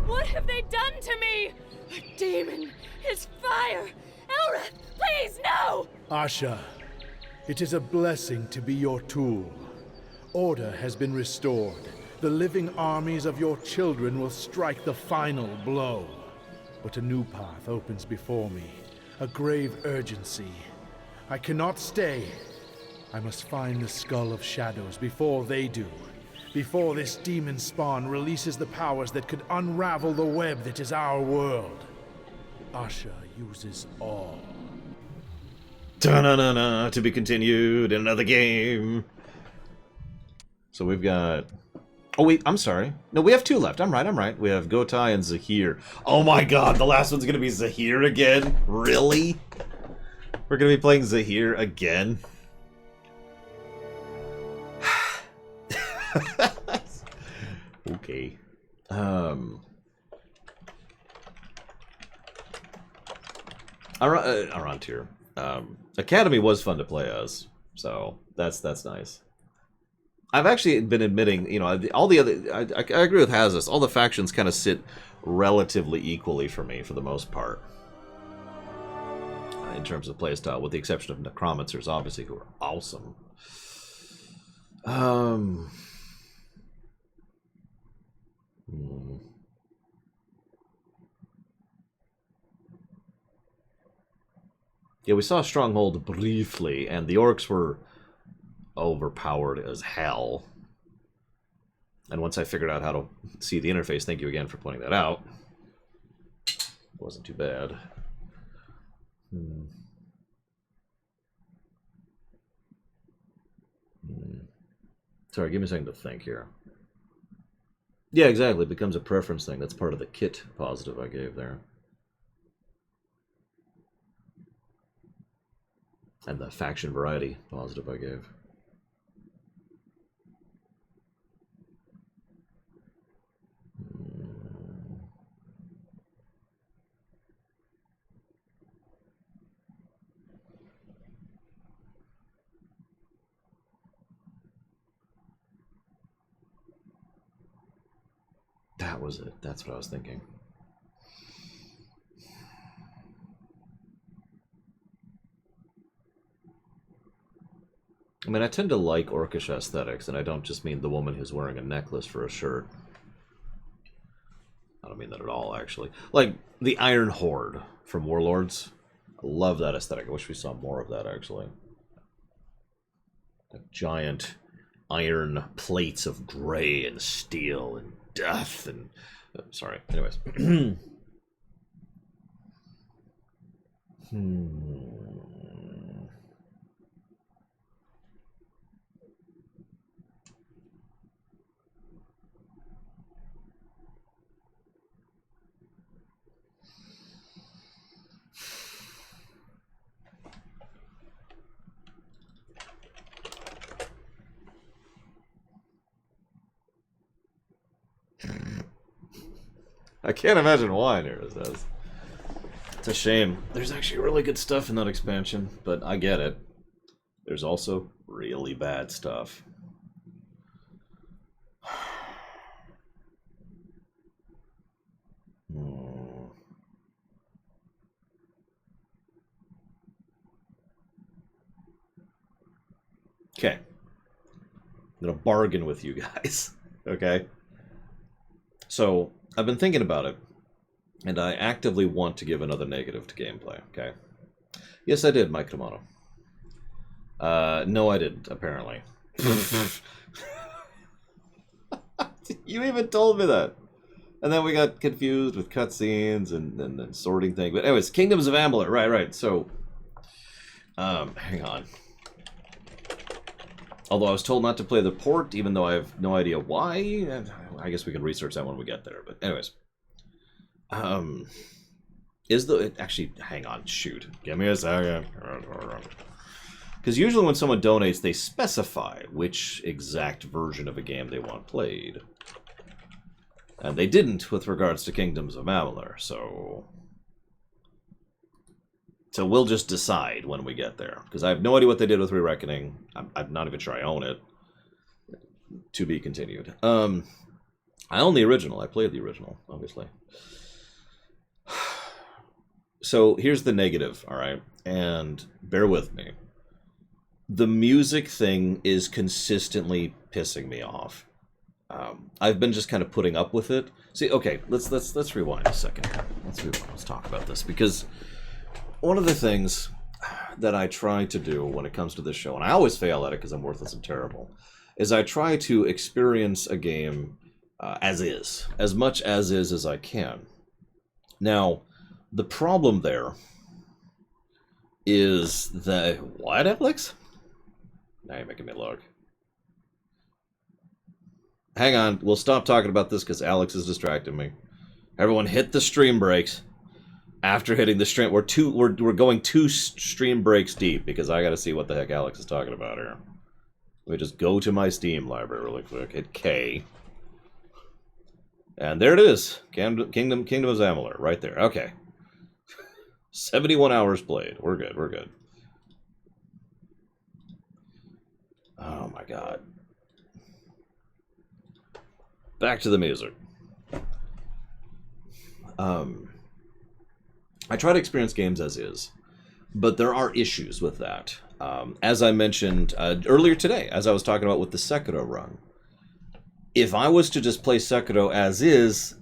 Speaker 10: What have they done to me? A demon! His fire! Elrath, please, no!
Speaker 2: Asha, it is a blessing to be your tool. Order has been restored. the living armies of your children will strike the final blow. But a new path opens before me, a grave urgency. I cannot stay. I must find the Skull of Shadows before they do. Before this demon spawn releases the powers that could unravel the web that is our world. Asha uses all.
Speaker 1: Da-na-na-na, to be continued in another game. So we've got... Oh, wait, I'm sorry. No, we have 2 left. I'm right. We have Gotai and Zahir. Oh my god, the last one's gonna be Zahir again? Really? We're gonna be playing Zahir again? Okay. Arontir. Academy was fun to play as, so that's nice. I've actually been admitting, you know, all the other... I agree with Hazis. All the factions kind of sit relatively equally for me, for the most part. In terms of playstyle, with the exception of Necromancers, obviously, who are awesome. Yeah, we saw Stronghold briefly, and the orcs were overpowered as hell. And once I figured out how to see the interface, thank you again for pointing that out. It wasn't too bad. Sorry, give me a second to think here. Yeah, exactly. It becomes a preference thing. That's part of the kit positive I gave there. And the faction variety positive I gave. That was it. That's what I was thinking. I mean, I tend to like orcish aesthetics, and I don't just mean the woman who's wearing a necklace for a shirt. I don't mean that at all, actually. Like, the Iron Horde from Warlords. I love that aesthetic. I wish we saw more of that, actually. Like giant iron plates of gray and steel and death and... sorry. Anyways. I can't imagine why, Nero says. It's a shame. There's actually really good stuff in that expansion, but I get it. There's also really bad stuff. Okay. I'm gonna bargain with you guys. Okay? So, I've been thinking about it, and I actively want to give another negative to gameplay, okay? Yes, I did, Mike Kamano. No, I didn't, apparently. You even told me that. And then we got confused with cutscenes and sorting things. But anyways, Kingdoms of Amalur, right. So, hang on. Although I was told not to play the port, even though I have no idea why. I guess we can research that when we get there. But anyways. Actually, hang on, shoot. Give me a second. Because usually when someone donates, they specify which exact version of a game they want played. And they didn't with regards to Kingdoms of Amalur, so we'll just decide when we get there. Because I have no idea what they did with Re-Reckoning. I'm not even sure I own it. To be continued. I own the original. I played the original, obviously. So here's the negative, alright? And bear with me. The music thing is consistently pissing me off. I've been just kind of putting up with it. See, okay, let's rewind a second. Let's talk about this, because one of the things that I try to do when it comes to this show, and I always fail at it because I'm worthless and terrible, is I try to experience a game as is, as much as is as I can. Now, the problem there is that... What, Alex? Now you're making me look. Hang on, we'll stop talking about this because Alex is distracting me. Everyone hit the stream breaks. After hitting the stream, we're going 2 stream breaks deep because I gotta see what the heck Alex is talking about here. Let me just go to my Steam library really quick. Hit K. And there it is. Kingdom of Amalur, right there. Okay. 71 hours played. We're good, we're good. Oh my god. Back to the music. I try to experience games as is, but there are issues with that. As I mentioned earlier today, as I was talking about with the Sekiro run, if I was to just play Sekiro as is,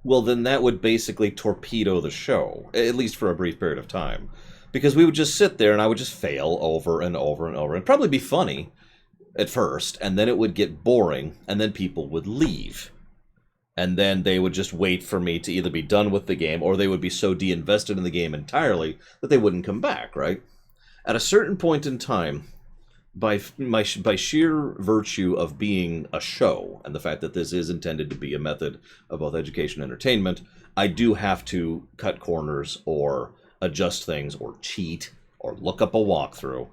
Speaker 1: well, then that would basically torpedo the show, at least for a brief period of time. Because we would just sit there and I would just fail over and over and over. It'd probably be funny at first, and then it would get boring, and then people would leave. And then they would just wait for me to either be done with the game, or they would be so de-invested in the game entirely that they wouldn't come back, right? At a certain point in time, by sheer virtue of being a show, and the fact that this is intended to be a method of both education and entertainment, I do have to cut corners, or adjust things, or cheat, or look up a walkthrough,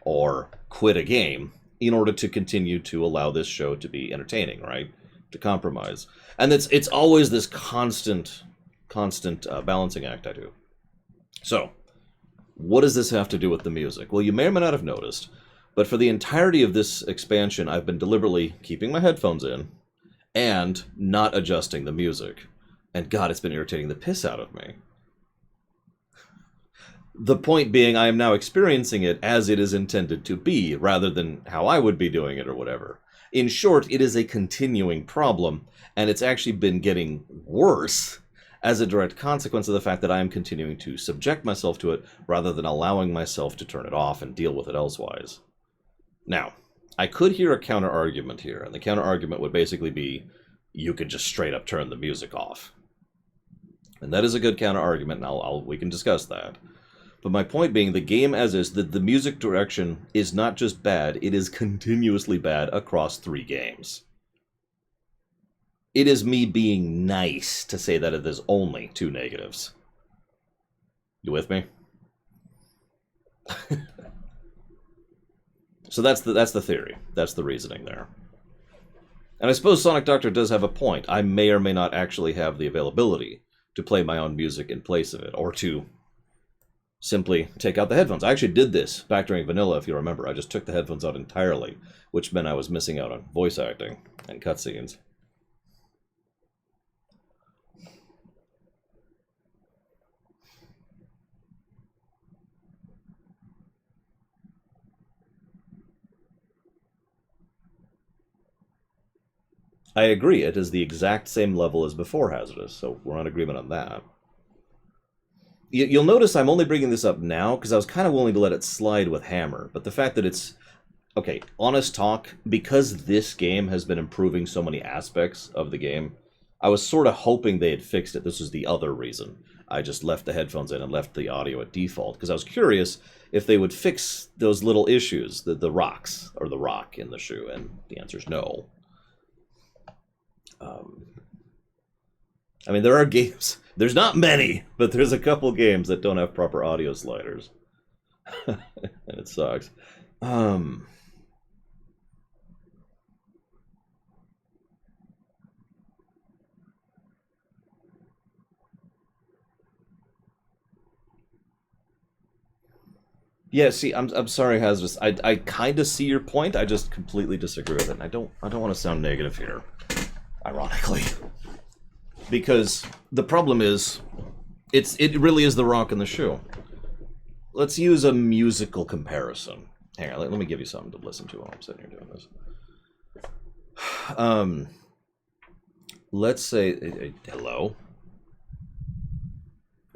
Speaker 1: or quit a game, in order to continue to allow this show to be entertaining, right? To compromise. And it's always this constant balancing act I do. So, what does this have to do with the music? Well, you may or may not have noticed, but for the entirety of this expansion, I've been deliberately keeping my headphones in and not adjusting the music. And God, it's been irritating the piss out of me. The point being, I am now experiencing it as it is intended to be, rather than how I would be doing it or whatever. In short, it is a continuing problem, and it's actually been getting worse as a direct consequence of the fact that I am continuing to subject myself to it, rather than allowing myself to turn it off and deal with it elsewise. Now, I could hear a counter-argument here, and the counter-argument would basically be, you could just straight up turn the music off. And that is a good counter-argument, and we can discuss that. But my point being, the game as is, the music direction is not just bad, it is continuously bad across 3 games. It is me being nice to say that it is only 2 negatives. You with me? So that's the theory. That's the reasoning there. And I suppose Sonic Doctor does have a point. I may or may not actually have the availability to play my own music in place of it, or to simply take out the headphones. I actually did this back during Vanilla, if you remember. I just took the headphones out entirely, which meant I was missing out on voice acting and cutscenes. I agree, it is the exact same level as before Hazardous, so we're on agreement on that. You'll notice I'm only bringing this up now because I was kind of willing to let it slide with Hammer, but the fact that it's... Okay, honest talk, because this game has been improving so many aspects of the game, I was sort of hoping they had fixed it. This was the other reason. I just left the headphones in and left the audio at default, because I was curious if they would fix those little issues, the rocks, or the rock in the shoe, and the answer is no. I mean, there are games... There's not many, but there's a couple games that don't have proper audio sliders. And it sucks. Yeah, see, I'm sorry, Hazardous. I kind of see your point. I just completely disagree with it. And I don't want to sound negative here, ironically. Because the problem is, it really is the rock in the shoe. Let's use a musical comparison. Hang on, let me give you something to listen to while I'm sitting here doing this. let's say... hello?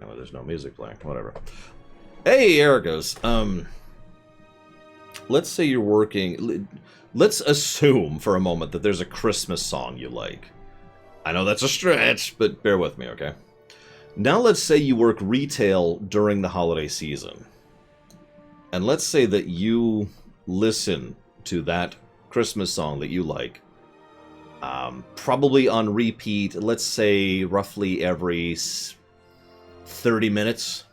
Speaker 1: Oh, there's no music playing. Whatever. Hey, Ericos. Let's say you're working... Let's assume for a moment that there's a Christmas song you like. I know that's a stretch, but bear with me, okay? Now let's say you work retail during the holiday season. And let's say that you listen to that Christmas song that you like. Probably on repeat, let's say roughly every 30 minutes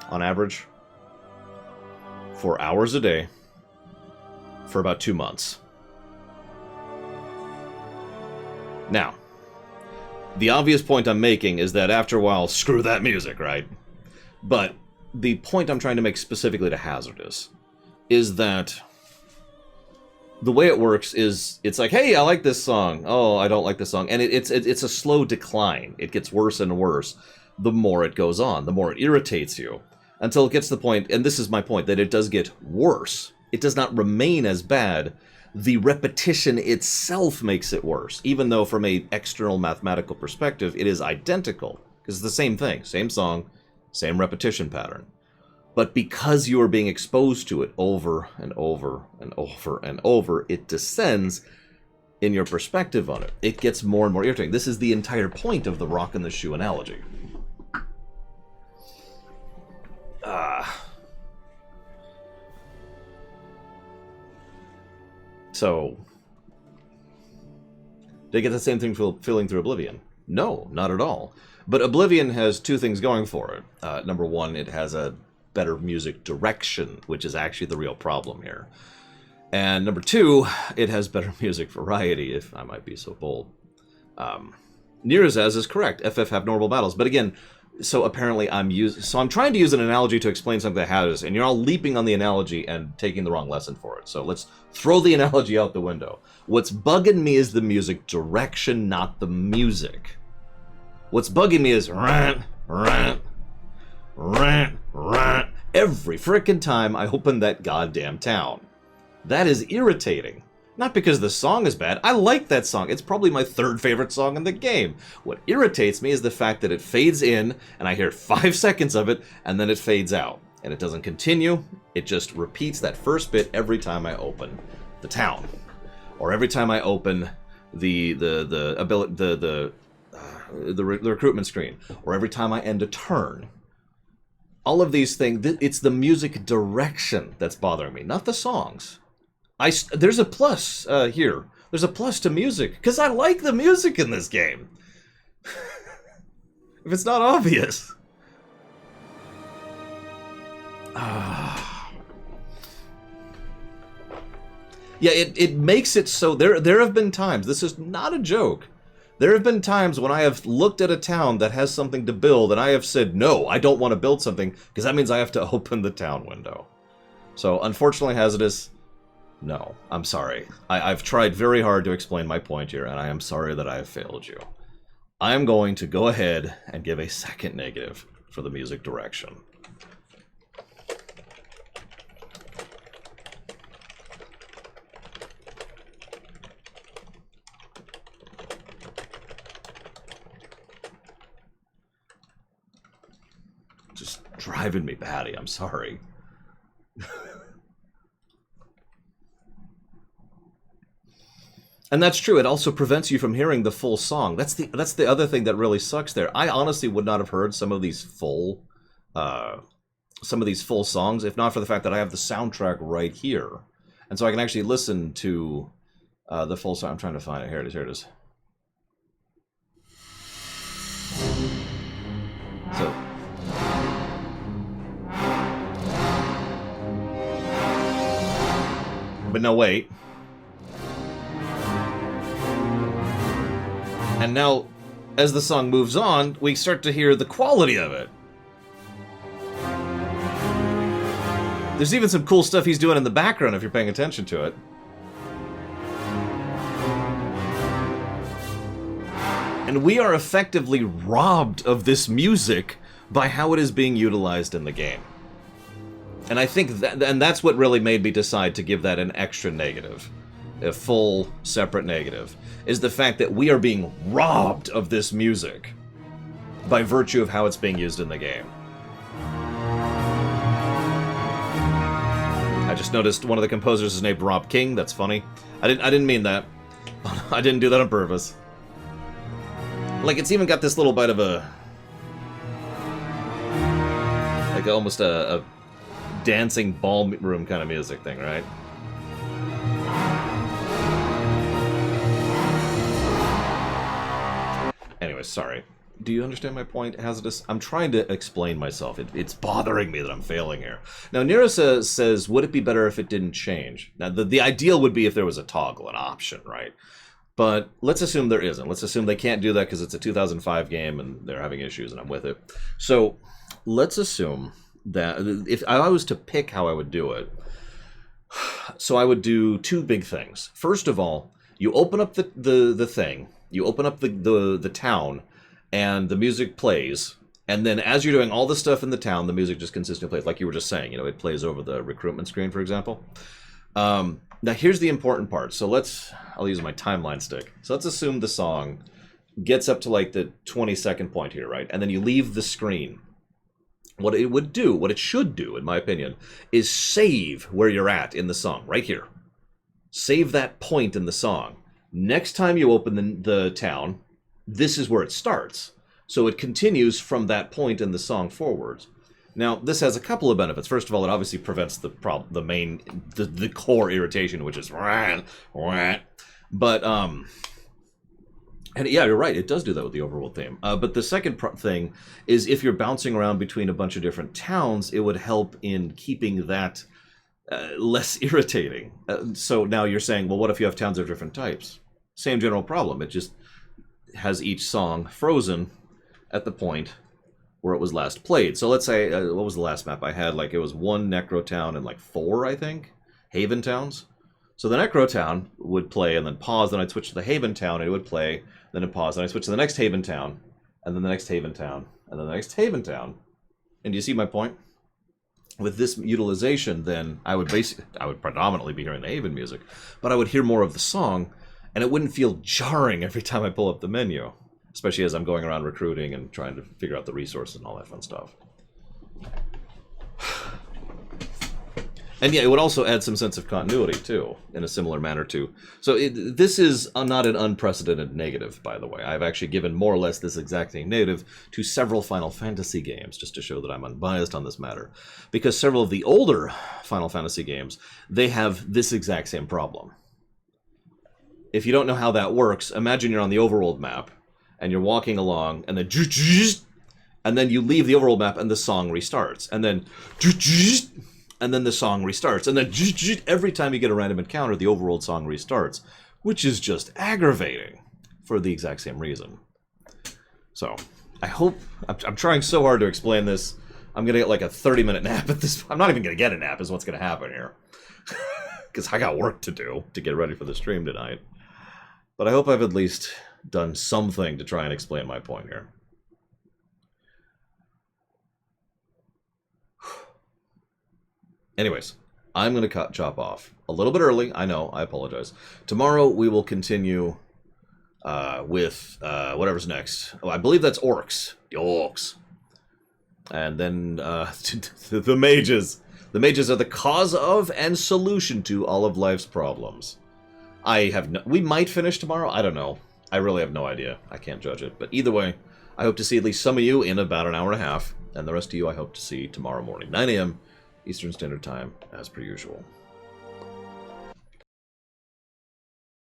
Speaker 1: on average. 4 hours a day. For about 2 months. Now, the obvious point I'm making is that after a while, screw that music, right? But the point I'm trying to make specifically to Hazardous is that the way it works is it's like, hey, I like this song. Oh, I don't like this song. And it's a slow decline. It gets worse and worse the more it goes on, the more it irritates you. Until it gets to the point, and this is my point, that it does get worse. It does not remain as bad. The repetition itself makes it worse, even though from an external mathematical perspective, it is identical. Because it's the same thing, same song, same repetition pattern. But because you are being exposed to it over and over and over and over, it descends in your perspective on it. It gets more and more irritating. This is the entire point of the rock and the shoe analogy. So, did I get the same thing feeling through Oblivion? No, not at all. But Oblivion has two things going for it. Number one, it has a better music direction, which is actually the real problem here. And number two, it has better music variety, if I might be so bold. Nirazaz is correct. FF have normal battles. But again, so apparently I'm trying to use an analogy to explain something that has, and you're all leaping on the analogy and taking the wrong lesson for it. So let's throw the analogy out the window. What's bugging me is the music direction, not the music. What's bugging me is rant, rant, rant, rant every frickin' time I open that goddamn town. That is irritating. Not because the song is bad. I like that song. It's probably my third favorite song in the game. What irritates me is the fact that it fades in, and I hear 5 seconds of it, and then it fades out. And it doesn't continue. It just repeats that first bit every time I open the town. Or every time I open the recruitment screen. Or every time I end a turn. All of these things, it's the music direction that's bothering me, not the songs. There's a plus here. There's a plus to music, because I like the music in this game. If it's not obvious. Yeah, it makes it so... There have been times, this is not a joke, there have been times when I have looked at a town that has something to build, and I have said, no, I don't want to build something, because that means I have to open the town window. So, unfortunately, Hazardous... No, I'm sorry. I've tried very hard to explain my point here, and I am sorry that I have failed you. I am going to go ahead and give a second negative for the music direction. Just driving me batty, I'm sorry. And that's true. It also prevents you from hearing the full song. That's the other thing that really sucks there. I honestly would not have heard some of these full songs if not for the fact that I have the soundtrack right here, and so I can actually listen to the full song. I'm trying to find it. Here it is. Here it is. So. But no, wait. And now, as the song moves on, we start to hear the quality of it. There's even some cool stuff he's doing in the background if you're paying attention to it. And we are effectively robbed of this music by how it is being utilized in the game. And I think that's what really made me decide to give that an extra negative. a full separate negative, is the fact that we are being robbed of this music by virtue of how it's being used in the game. I just noticed one of the composers is named Rob King. That's funny. I didn't mean that. I didn't do that on purpose. Like, it's even got this little bit of a... like, almost a dancing ballroom kind of music thing, right? Anyway, sorry. Do you understand my point, Hazardous? I'm trying to explain myself. It's bothering me that I'm failing here. Now, Nira says, would it be better if it didn't change? Now, the ideal would be if there was a toggle, an option, right? But let's assume there isn't. Let's assume they can't do that because it's a 2005 game and they're having issues and I'm with it. So let's assume that if I was to pick how I would do it, so I would do two big things. First of all, you open up the thing, you open up the town, and the music plays, and then as you're doing all the stuff in the town, the music just consistently plays, like you were just saying, you know, it plays over the recruitment screen, for example. Now here's the important part. So I'll use my timeline stick. So let's assume the song gets up to like the 20-second point here, right? And then you leave the screen. What it should do, in my opinion, is save where you're at in the song, right here. Save that point in the song. Next time you open the town, this is where it starts. So it continues from that point in the song forwards. Now, this has a couple of benefits. First of all, it obviously prevents the core irritation, which is but and yeah, you're right, it does do that with the overworld theme. But the second thing is if you're bouncing around between a bunch of different towns, it would help in keeping that less irritating. So now you're saying, well, what if you have towns of different types? Same general problem. It just has each song frozen at the point where it was last played. So let's say, what was the last map I had? Like, it was 1 Necro Town and like 4, I think, Haven Towns. So the Necro Town would play and then pause, then I'd switch to the Haven Town, and it would play, then it'd pause, then I'd switch to the next Haven Town, and then the next Haven Town, and then the next Haven Town. And do you see my point? With this utilization, then I would predominantly be hearing the Haven music, but I would hear more of the song, and it wouldn't feel jarring every time I pull up the menu, especially as I'm going around recruiting and trying to figure out the resources and all that fun stuff. And yeah, it would also add some sense of continuity, too, in a similar manner, too. So this is not an unprecedented negative, by the way. I've actually given more or less this exact same negative to several Final Fantasy games, just to show that I'm unbiased on this matter. Because several of the older Final Fantasy games, they have this exact same problem. If you don't know how that works, imagine you're on the overworld map, and you're walking along, and then you leave the overworld map, and the song restarts. And then the song restarts. And then every time you get a random encounter, the overworld song restarts, which is just aggravating for the exact same reason. So, I hope... I'm trying so hard to explain this. I'm going to get like a 30-minute nap at this... I'm not even going to get a nap is what's going to happen here. Because I got work to do to get ready for the stream tonight. But I hope I've at least done something to try and explain my point here. Anyways, I'm going to chop off a little bit early. I know, I apologize. Tomorrow we will continue with whatever's next. Oh, I believe that's orcs. The orcs. And then the mages. The mages are the cause of and solution to all of life's problems. We might finish tomorrow. I don't know. I really have no idea. I can't judge it. But either way, I hope to see at least some of you in about an hour and a half. And the rest of you I hope to see tomorrow morning, 9 a.m. Eastern Standard Time, as per usual.